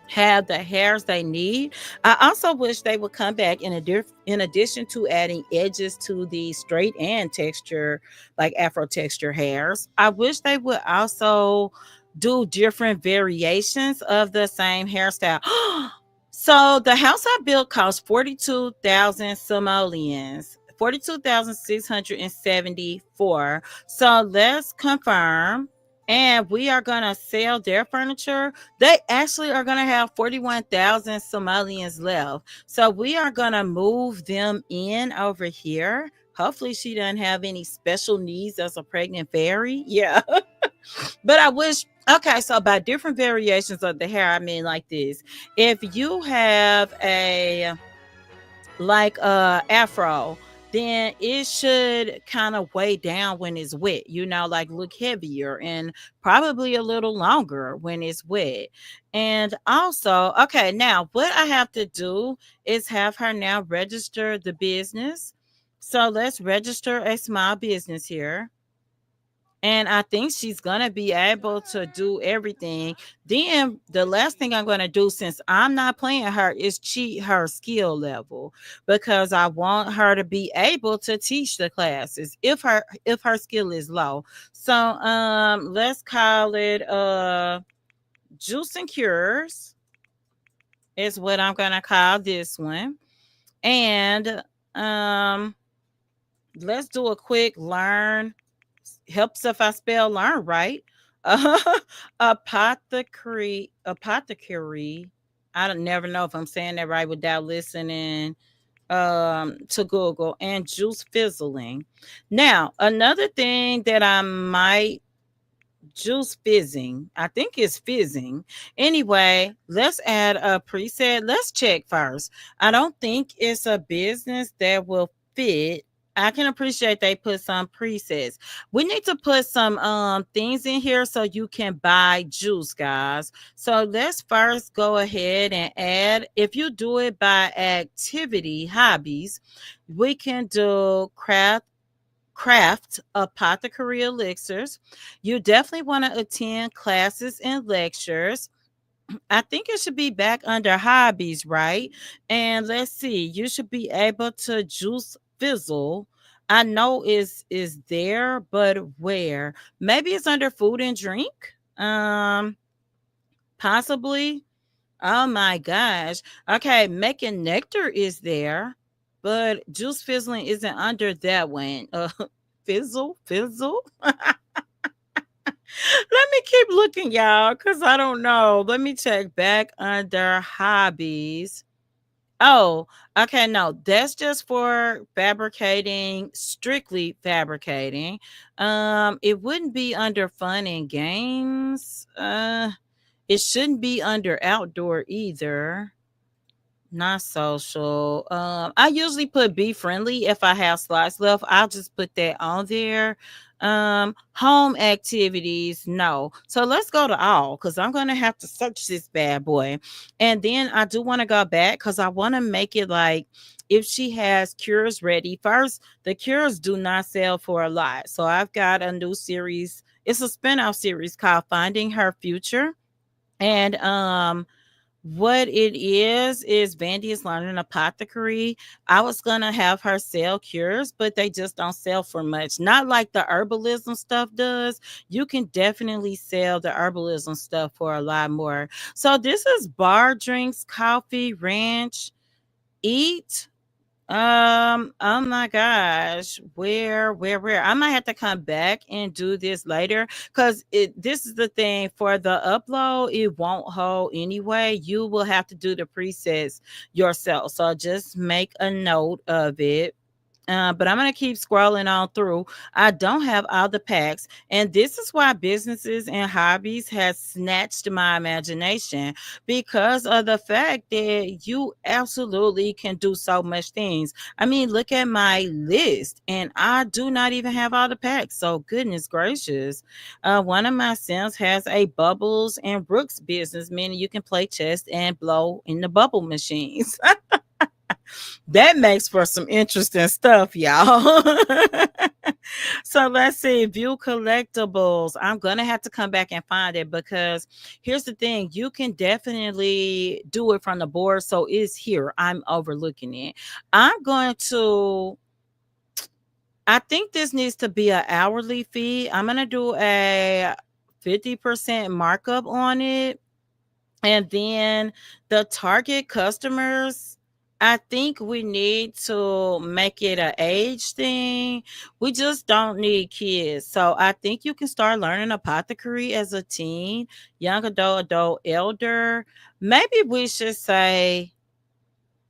have the hairs they need. I also wish they would come back in addition to adding edges to the straight and texture, like Afro texture hairs. I wish they would also do different variations of the same hairstyle. So the house I built cost 42,000 simoleons. 42,674. So let's confirm. And we are going to sell their furniture. They actually are going to have 41,000 simoleons left. So we are going to move them in over here. Hopefully she doesn't have any special needs as a pregnant fairy. Yeah. But I wish, okay, so by different variations of the hair, I mean like this. If you have a like afro, then it should kind of weigh down when it's wet, like look heavier and probably a little longer when it's wet. And also, okay, now what I have to do is have her now register the business. So let's register a small business here, and I think she's gonna be able to do everything. Then the last thing I'm gonna do, since I'm not playing her, is cheat her skill level, because I want her to be able to teach the classes if her skill is low. So let's call it juice and cures is what I'm gonna call this one. And um let's do a quick learn. Helps if I spell learn right. Uh, apothecary. I don't never know if I'm saying that right without listening to Google, and juice fizzling. Now, another thing that I might juice fizzing. I think it's fizzing. Anyway, let's add a preset. Let's check first. I don't think it's a business that will fit. I can appreciate they put some presets. We need to put some things in here so you can buy juice, guys. So let's first go ahead and add. If you do it by activity, hobbies, we can do craft apothecary elixirs. You definitely want to attend classes and lectures. I think it should be back under hobbies, right? And let's see, you should be able to juice fizzle. I know is there, but where? Maybe it's under food and drink. Um, Possibly. Oh my gosh. Okay, making nectar is there, but juice fizzling isn't under that one. Fizzle. Let me keep looking, y'all, because I don't know. Let me check back under hobbies. Oh, okay. No, that's just for fabricating, strictly fabricating. It wouldn't be under fun and games. It shouldn't be under outdoor either. Not social. I usually put be friendly if I have slots left. I'll just put that on there. Home activities, no. So let's go to all, because I'm gonna have to search this bad boy. And then I do want to go back because I want to make it like if she has cures ready. First, the cures do not sell for a lot. So I've got a new series. It's a spinoff series called Finding Her Future. And what it is Vandy is learning apothecary. I was gonna have her sell cures, but they just don't sell for much. Not like the herbalism stuff does. You can definitely sell the herbalism stuff for a lot more. So this is bar drinks, coffee, ranch, eat. Oh my gosh. Where? I might have to come back and do this later, because this is the thing, for the upload, it won't hold anyway. You will have to do the presets yourself. So just make a note of it. But I'm going to keep scrolling on through. I don't have all the packs. And this is why businesses and hobbies has snatched my imagination, because of the fact that you absolutely can do so much things. I mean, look at my list, and I do not even have all the packs. So goodness gracious. One of my Sims has a Bubbles and Brooks business, meaning you can play chess and blow in the bubble machines. That makes for some interesting stuff, y'all. So let's see, view collectibles. I'm gonna have to come back and find it, because here's the thing, you can definitely do it from the board. So it's here. I'm overlooking it. I'm going to I think this needs to be an hourly fee. I'm gonna do a 50% markup on it. And then the target customers, I think we need to make it an age thing. We just don't need kids. So I think you can start learning apothecary as a teen, young adult, elder. Maybe we should say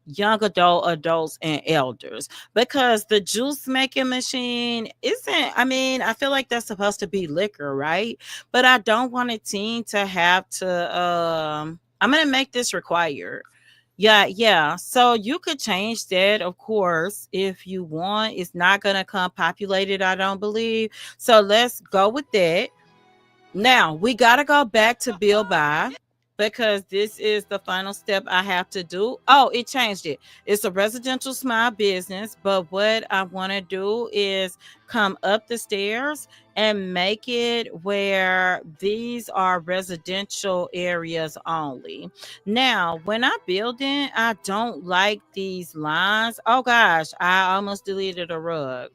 young adults and elders, because the juice making machine isn't, I mean, I feel like that's supposed to be liquor, right? But I don't want a teen to have to I'm gonna make this required. Yeah, so you could change that, of course, if you want. It's not gonna come populated, I don't believe. So let's go with that. Now we got to go back to Bill Buy, because this is the final step I have to do. Oh, it changed it. It's a residential small business, but what I want to do is come up the stairs and make it where these are residential areas only. Now, when I build it, I don't like these lines. Oh gosh, I almost deleted a rug.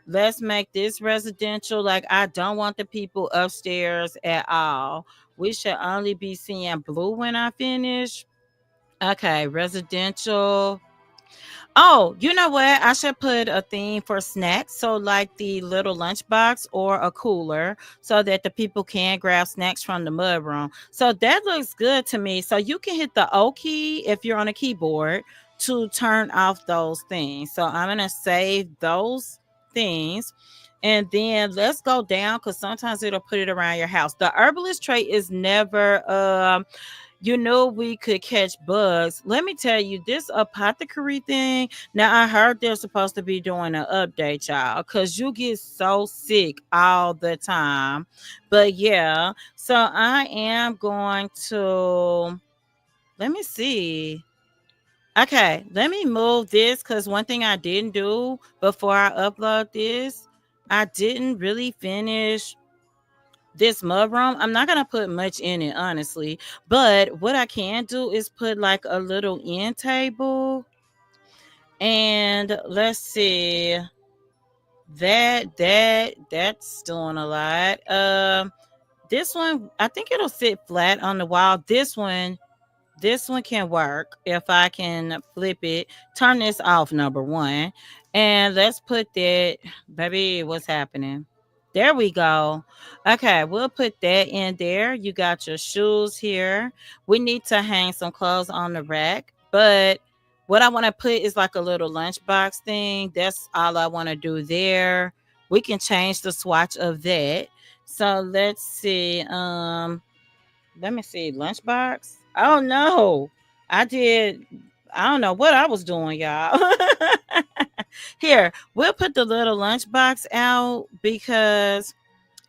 Let's make this residential. Like, I don't want the people upstairs at all. We should only be seeing blue when I finish. Okay, residential. Oh, you know what? I should put a theme for snacks. So, like the little lunchbox or a cooler, so that the people can grab snacks from the mudroom. So, that looks good to me. So, you can hit the O key if you're on a keyboard to turn off those things. So, I'm going to save those things. And then let's go down, because sometimes it'll put it around your house. The herbalist trait is never we could catch bugs. Let me tell you, this apothecary thing. Now, I heard they're supposed to be doing an update, y'all, because you get so sick all the time. But yeah, so I am going to, let me see. Okay, let me move this, because one thing I didn't do before I upload this, I didn't really finish this mudroom. I'm not gonna put much in it, honestly. But what I can do is put like a little end table. And let's see. That's doing a lot. This one, I think it'll sit flat on the wall. This one can work if I can flip it. Turn this off, number one. And let's put that, baby, what's happening? There we go. Okay, we'll put that in there. You got your shoes here. We need to hang some clothes on the rack. But what I want to put is like a little lunchbox thing. That's all I want to do there. We can change the swatch of that. So let's see. Let me see. Lunchbox. Oh no. I did. I don't know what I was doing, y'all. Here, we'll put the little lunchbox out, because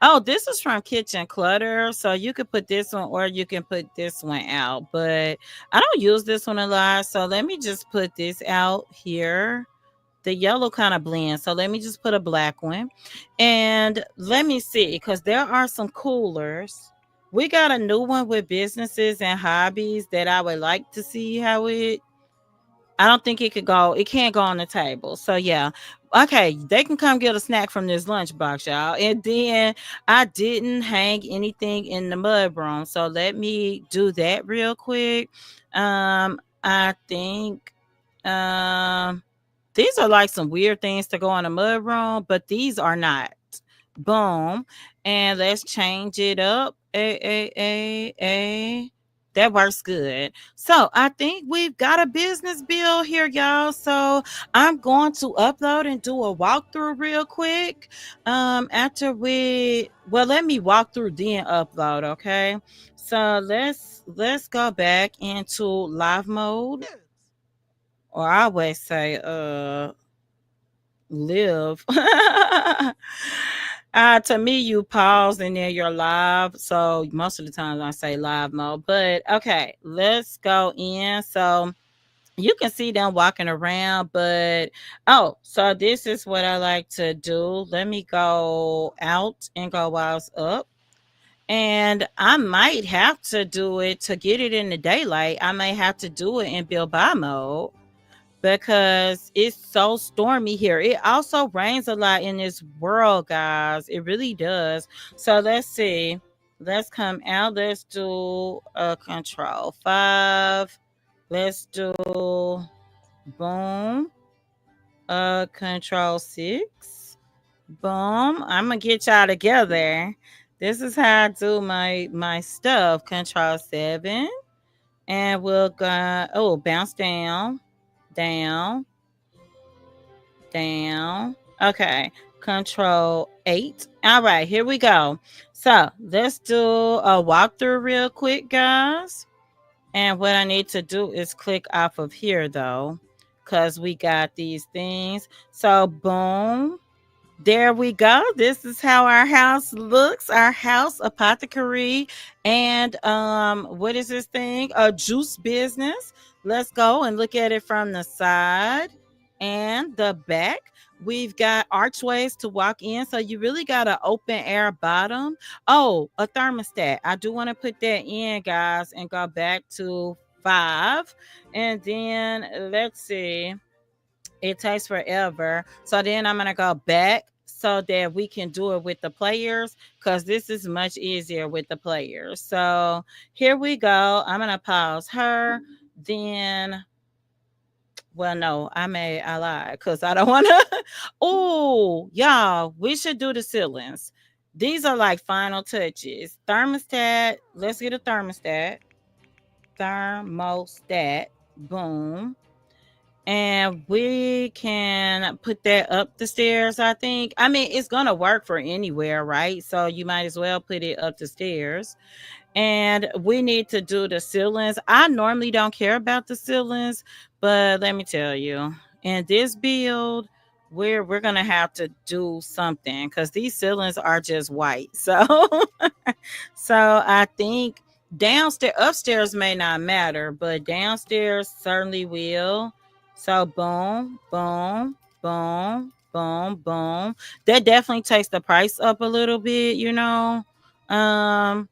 oh, this is from Kitchen Clutter. So you could put this one, or you can put this one out. But I don't use this one a lot. So let me just put this out here. The yellow kind of blends. So let me just put a black one. And let me see, because there are some coolers. We got a new one with businesses and hobbies that I would like to see how it. I don't think it can't go on the table. So yeah. Okay, they can come get a snack from this lunchbox, y'all. And then I didn't hang anything in the mud room. So let me do that real quick. I think these are like some weird things to go in a mud room, but these are not. Boom. And let's change it up. A. That works good. So I think we've got a business bill here, y'all. So I'm going to upload and do a walkthrough real quick. After let me walk through then upload, okay? So let's go back into live mode, or I always say live. To me, you pause and then you're live. So most of the times I say live mode. But okay, let's go in. So you can see them walking around. But oh, so this is what I like to do. Let me go out and go while up. And I might have to do it to get it in the daylight. I may have to do it in build by mode, because it's so stormy here. It also rains a lot in this world, guys. It really does. So let's see. Let's come out. Let's do a control 5. Let's do boom. Control 6. Boom. I'm gonna get y'all together. This is how I do my stuff. Control 7. And we'll go, oh, bounce down, down, down. Okay. Control 8. All right, here we go. So let's do a walkthrough real quick, guys. And what I need to do is click off of here though, because we got these things. So boom. There we go. This is how our house looks. Our house, Apothecary, and what is this thing? A juice business. Let's go and look at it from the side and the back. We've got archways to walk in, so you really got an open air bottom. Oh, a thermostat. I do want to put that in, guys, and go back to 5. And then let's see, it takes forever. So then I'm gonna go back so that we can do it with the players, because this is much easier with the players. So here we go. I'm gonna pause her. Then, well, no, I lied because I don't wanna. Oh, y'all, we should do the ceilings. These are like final touches. Thermostat. Let's get a thermostat. Thermostat. Boom. And we can put that up the stairs, I think. I mean, it's going to work for anywhere, right? So you might as well put it up the stairs. And we need to do the ceilings. I normally don't care about the ceilings, but let me tell you, in this build, we're going to have to do something because these ceilings are just white. So so I think downstairs, upstairs may not matter, but downstairs certainly will. So boom, boom, boom, boom, boom. That definitely takes the price up a little bit, you know. Um,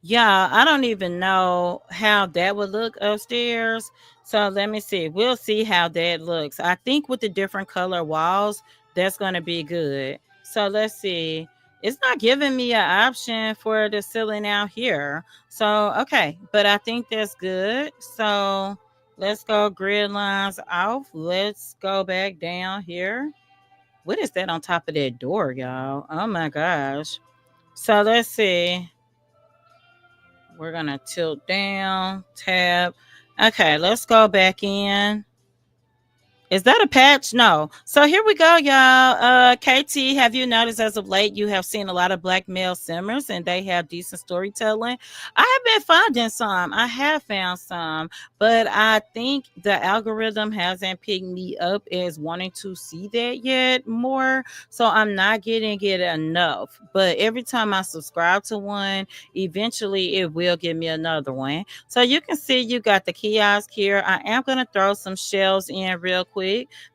yeah, I don't even know how that would look upstairs. So let me see. We'll see how that looks. I think with the different color walls, that's going to be good. So let's see. It's not giving me an option for the ceiling out here. So, okay. But I think that's good. So let's go grid lines off. Let's go back down here. What is that on top of that door, y'all? Oh my gosh. So let's see. We're going to tilt down, tab. Okay, let's go back in. Is that a patch? No. So here we go, y'all. KT, have you noticed as of late you have seen a lot of black male simmers and they have decent storytelling? I have been finding some. I have found some, but I think the algorithm hasn't picked me up as wanting to see that yet more. So I'm not getting it enough. But every time I subscribe to one, eventually it will give me another one. So you can see you got the kiosk here. I am going to throw some shelves in real quick.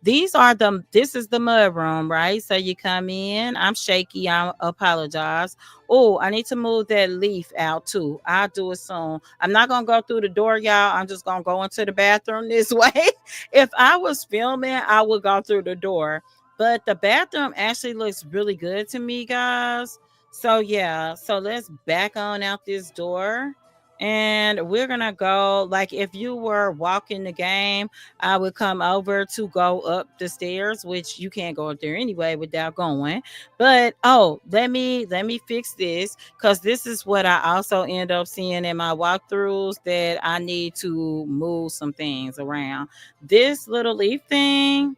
This is the mud room, right? So you come in. I'm shaky. I apologize. Oh, I need to move that leaf out too. I'll do it soon. I'm not going to go through the door, y'all. I'm just going to go into the bathroom this way. If I was filming, I would go through the door. But the bathroom actually looks really good to me, guys. So yeah, so let's back on out this door and we're gonna go. Like if you were walking the game, I would come over to go up the stairs, which you can't go up there anyway without going. But oh, let me fix this because this is what I also end up seeing in my walkthroughs, that I need to move some things around. This little leaf thing,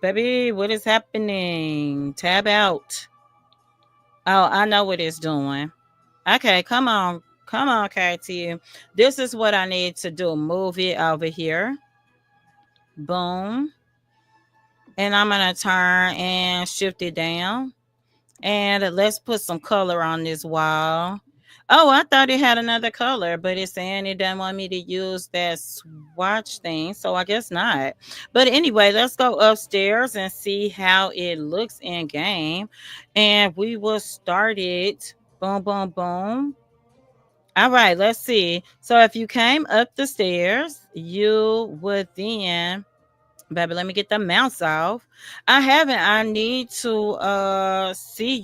baby, what is happening? Tab out. Oh, I know what it's doing. Okay, come on. Come on, KT. This is what I need to do. Move it over here. Boom. And I'm going to turn and shift it down. And let's put some color on this wall. Oh, I thought it had another color, but it's saying it doesn't want me to use that swatch thing. So I guess not. But anyway, let's go upstairs and see how it looks in game. And we will start it. Boom, boom, boom. All right, let's see. So if you came up the stairs, you would then, baby, let me get the mouse off. I haven't. I need to see,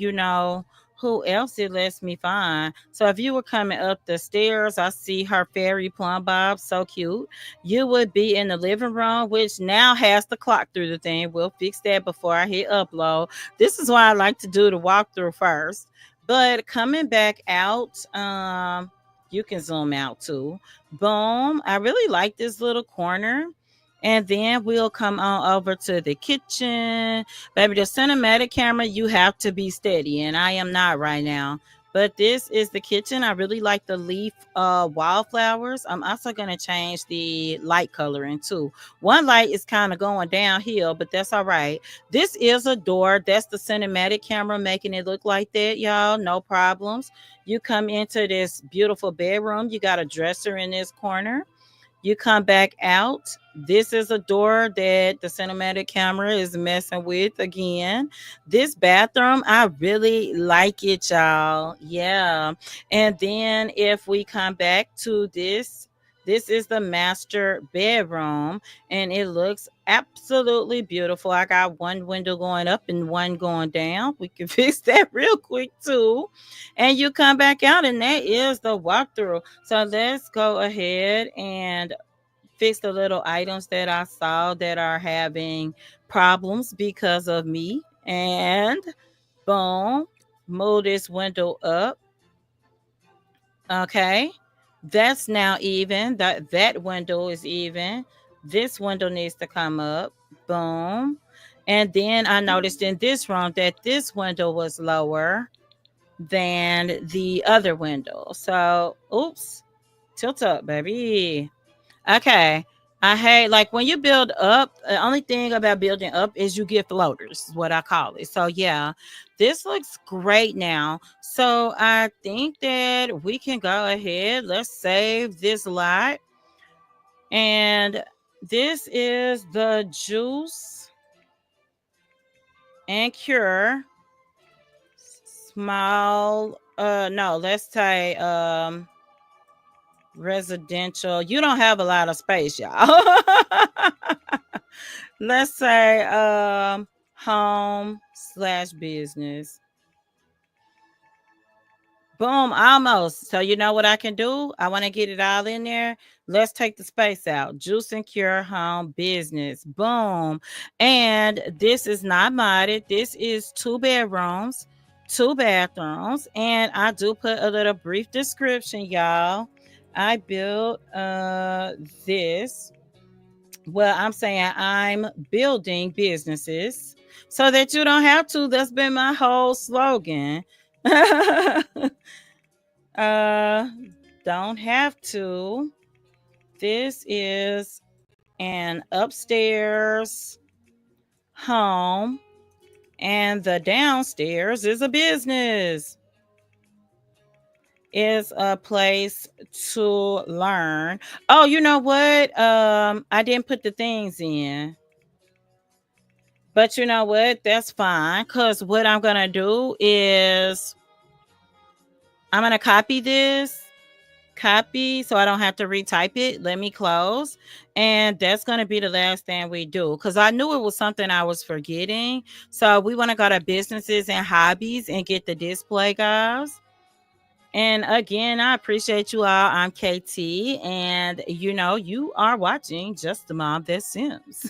who else it lets me find. So if you were coming up the stairs, I see her fairy plum bob, so cute. You would be in the living room, which now has the clock through the thing. We'll fix that before I hit upload. This is why I like to do the walkthrough first. But coming back out, you can zoom out too. Boom. I really like this little corner. And then we'll come on over to the kitchen. Baby, the cinematic camera, you have to be steady, and I am not right now. But this is the kitchen. I really like the leaf wildflowers. I'm also going to change the light coloring too. One light is kind of going downhill, but that's all right. This is a door. That's the cinematic camera making it look like that, y'all. No problems. You come into this beautiful bedroom. You got a dresser in this corner. You come back out. This is a door that the cinematic camera is messing with again. This bathroom, I really like it, y'all. Yeah. And then if we come back to this is the master bedroom and it looks absolutely beautiful. I got one window going up and one going down. We can fix that real quick too. And you come back out and that is the walkthrough. So let's go ahead and fix the little items that I saw that are having problems because of me. And boom, move this window up. Okay. That's now even. That window is even. This window needs to come up. Boom. And then I noticed in this room that this window was lower than the other window. So, oops. Tilt up, baby. Okay. I hate like when you build up, the only thing about building up is you get floaters, is what I call it. So yeah, this looks great now. So I think that we can go ahead. Let's save this lot. And this is the juice and cure small no, let's say residential. You don't have a lot of space, y'all. Let's say home slash business. Boom, almost. So you know what I can do? I want to get it all in there. Let's take the space out. Juice and cure home business. Boom. And this is not modded. This is 2 bedrooms, 2 bathrooms. And I do put a little brief description, y'all. I built this. Well, I'm saying I'm building businesses so that you don't have to. That's been my whole slogan. uh, don't have to. This is an upstairs home, and the downstairs is a business. Is a place to learn. Oh, you know what? I didn't put the things in. But you know what? That's fine. Cause what I'm gonna do is I'm gonna copy this. Copy so I don't have to retype it. Let me close. And that's gonna be the last thing we do. Cause I knew it was something I was forgetting. So we want to go to businesses and hobbies and get the display, guys. And again, I appreciate you all. I'm KT, and you are watching Just the Mom That Sims.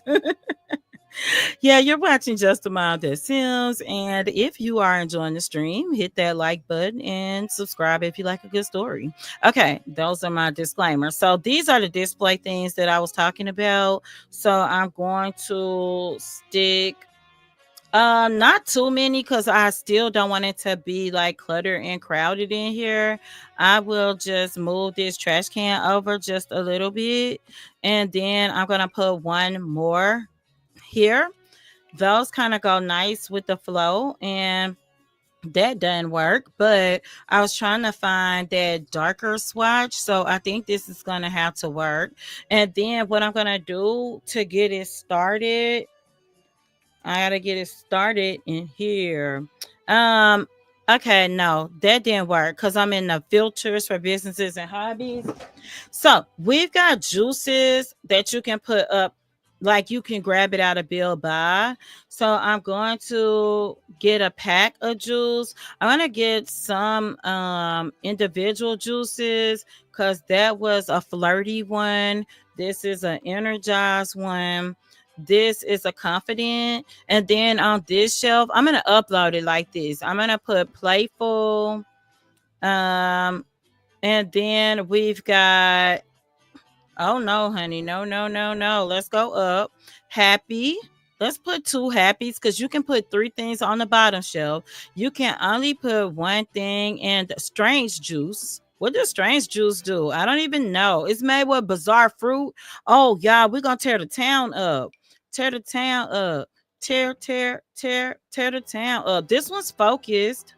Yeah, you're watching Just a Mom That Sims. And if you are enjoying the stream, hit that like button and subscribe if you like a good story. Okay, those are my disclaimers. So these are the display things that I was talking about. So I'm going to stick not too many because I still don't want it to be like cluttered and crowded in here. I will just move this trash can over just a little bit. And then I'm gonna put one more here. Those kind of go nice with the flow, and that doesn't work. But I was trying to find that darker swatch, so I think this is gonna have to work. And then what I'm gonna do to get it started, I gotta get it started in here. um okay, no, that didn't work because I'm in the filters for businesses and hobbies. So we've got juices that you can put up Like you can grab it out of Bill Buy. So I'm going to get a pack of juice. I'm gonna get some individual juices because that was a flirty one. This is an energized one. This is a confident. And then on this shelf, I'm gonna upload it like this. I'm gonna put playful. Um, and then we've got, oh no, honey. No, no, no, no. Let's go up. Happy. Let's put two happies because you can put three things on the bottom shelf. You can only put one thing. And strange juice. What does strange juice do? I don't even know. It's made with bizarre fruit. Oh, y'all, we're gonna tear the town up. Tear the town up. Tear the town up. This one's focused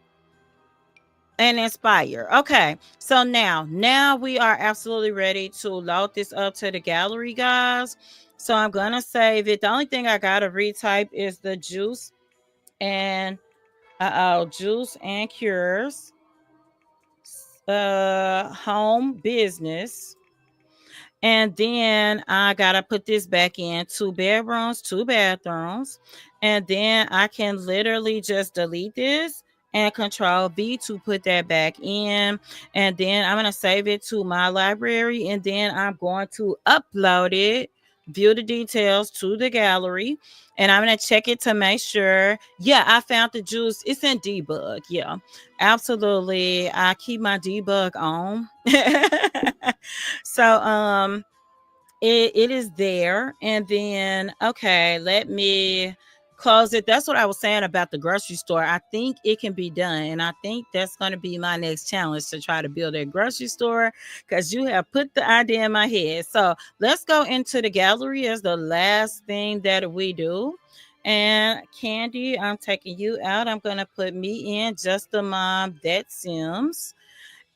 and inspire. Okay, so now we are absolutely ready to load this up to the gallery, guys. So I'm gonna save it. The only thing I gotta retype is the juice and juice and cures home business. And then I gotta put this back in 2 bedrooms, 2 bathrooms. And then I can literally just delete this and control V to put that back in. And then I'm gonna save it to my library and then I'm going to upload it, view the details to the gallery. And I'm gonna check it to make sure. Yeah, I found the juice. It's in debug. Yeah, absolutely. I keep my debug on. So it is there. And then okay, let me close it. That's what I was saying about the grocery store. I think it can be done. And I think that's going to be my next challenge to try to build a grocery store because you have put the idea in my head. So let's go into the gallery as the last thing that we do. And Candy, I'm taking you out. I'm going to put me in, just the mom that Sims,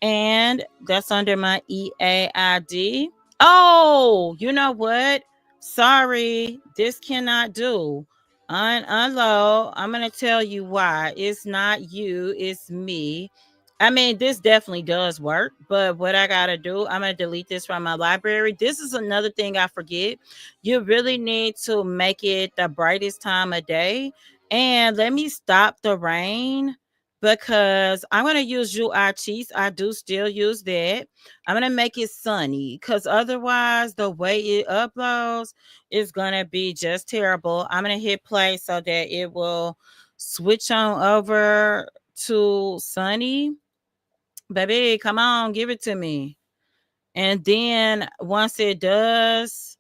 and that's under my EAID. Oh, you know what? Sorry, this cannot do. Unload. I'm gonna tell you why. It's not you, it's me. I mean, this definitely does work, but what I gotta do, I'm gonna delete this from my library. This is another thing I forget. You really need to make it the brightest time of day. And let me stop the rain because I'm gonna use UI cheats. I do still use that. I'm gonna make it sunny because otherwise, the way it uploads is gonna be just terrible. I'm gonna hit play so that it will switch on over to sunny. Baby, come on, give it to me. And then once it does,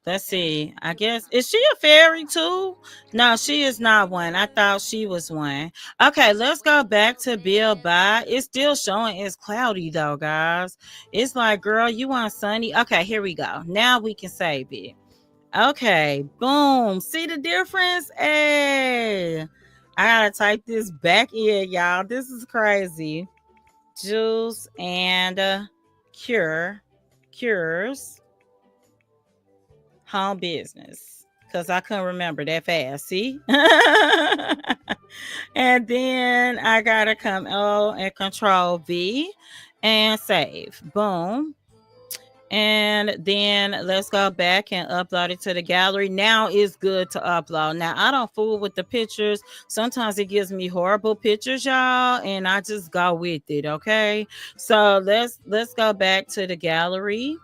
let's see. I guess is she a fairy too? No, she is not one. I thought she was one. Okay, let's go back to Bill Bye. It's still showing it's cloudy though, guys. It's like, girl, you want sunny? Okay, here we go. Now we can save it. Okay, boom. See the difference? Hey, I gotta type this back in, y'all. This is crazy. Juice and cures home business because I couldn't remember that fast. See? And then I gotta come and control V and save. Boom. And then let's go back and upload it to the gallery. Now it's good to upload. Now I don't fool with the pictures. Sometimes it gives me horrible pictures, y'all, and I just go with it. Okay. So let's go back to the gallery.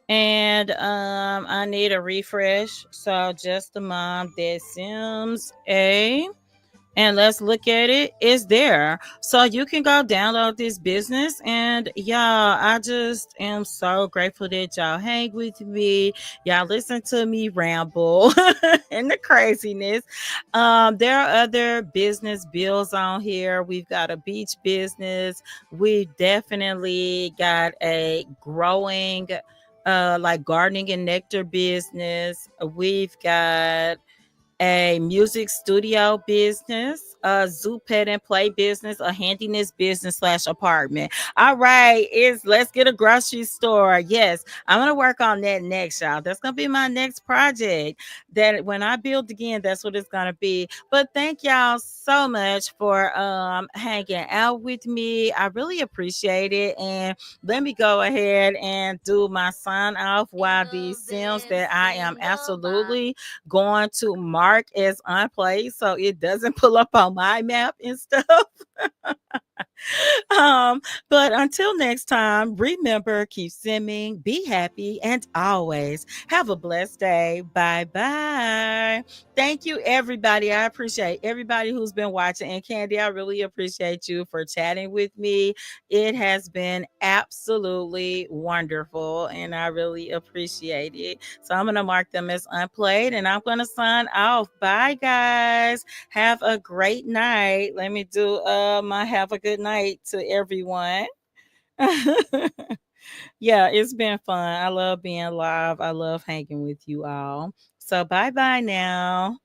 And I need a refresh. So just the mom that Sims A. And let's look at it. It's there. So you can go download this business. And y'all, I just am so grateful that y'all hang with me. Y'all listen to me ramble and the craziness. There are other business bills on here. We've got a beach business. We definitely got a growing like gardening and nectar business. We've got a music studio business, a zoo pet and play business, a handiness business slash apartment. All right, it's let's get a grocery store. Yes, I'm gonna work on that next, y'all. That's gonna be my next project. That when I build again, that's what it's gonna be. But thank y'all so much for hanging out with me. I really appreciate it. And let me go ahead and do my sign off while these sims that I am absolutely going to mark as unplayed so it doesn't pull up on my map and stuff. um, but until next time, remember, keep simming, be happy, and always have a blessed day. Bye bye. Thank you, everybody. I appreciate everybody who's been watching. And Candy, I really appreciate you for chatting with me. It has been absolutely wonderful, and I really appreciate it. So I'm going to mark them as unplayed, and I'm going to sign off. Bye, guys. Have a great night. Let me do my have a good night to everyone. Yeah, it's been fun. I love being live. I love hanging with you all. So bye bye now.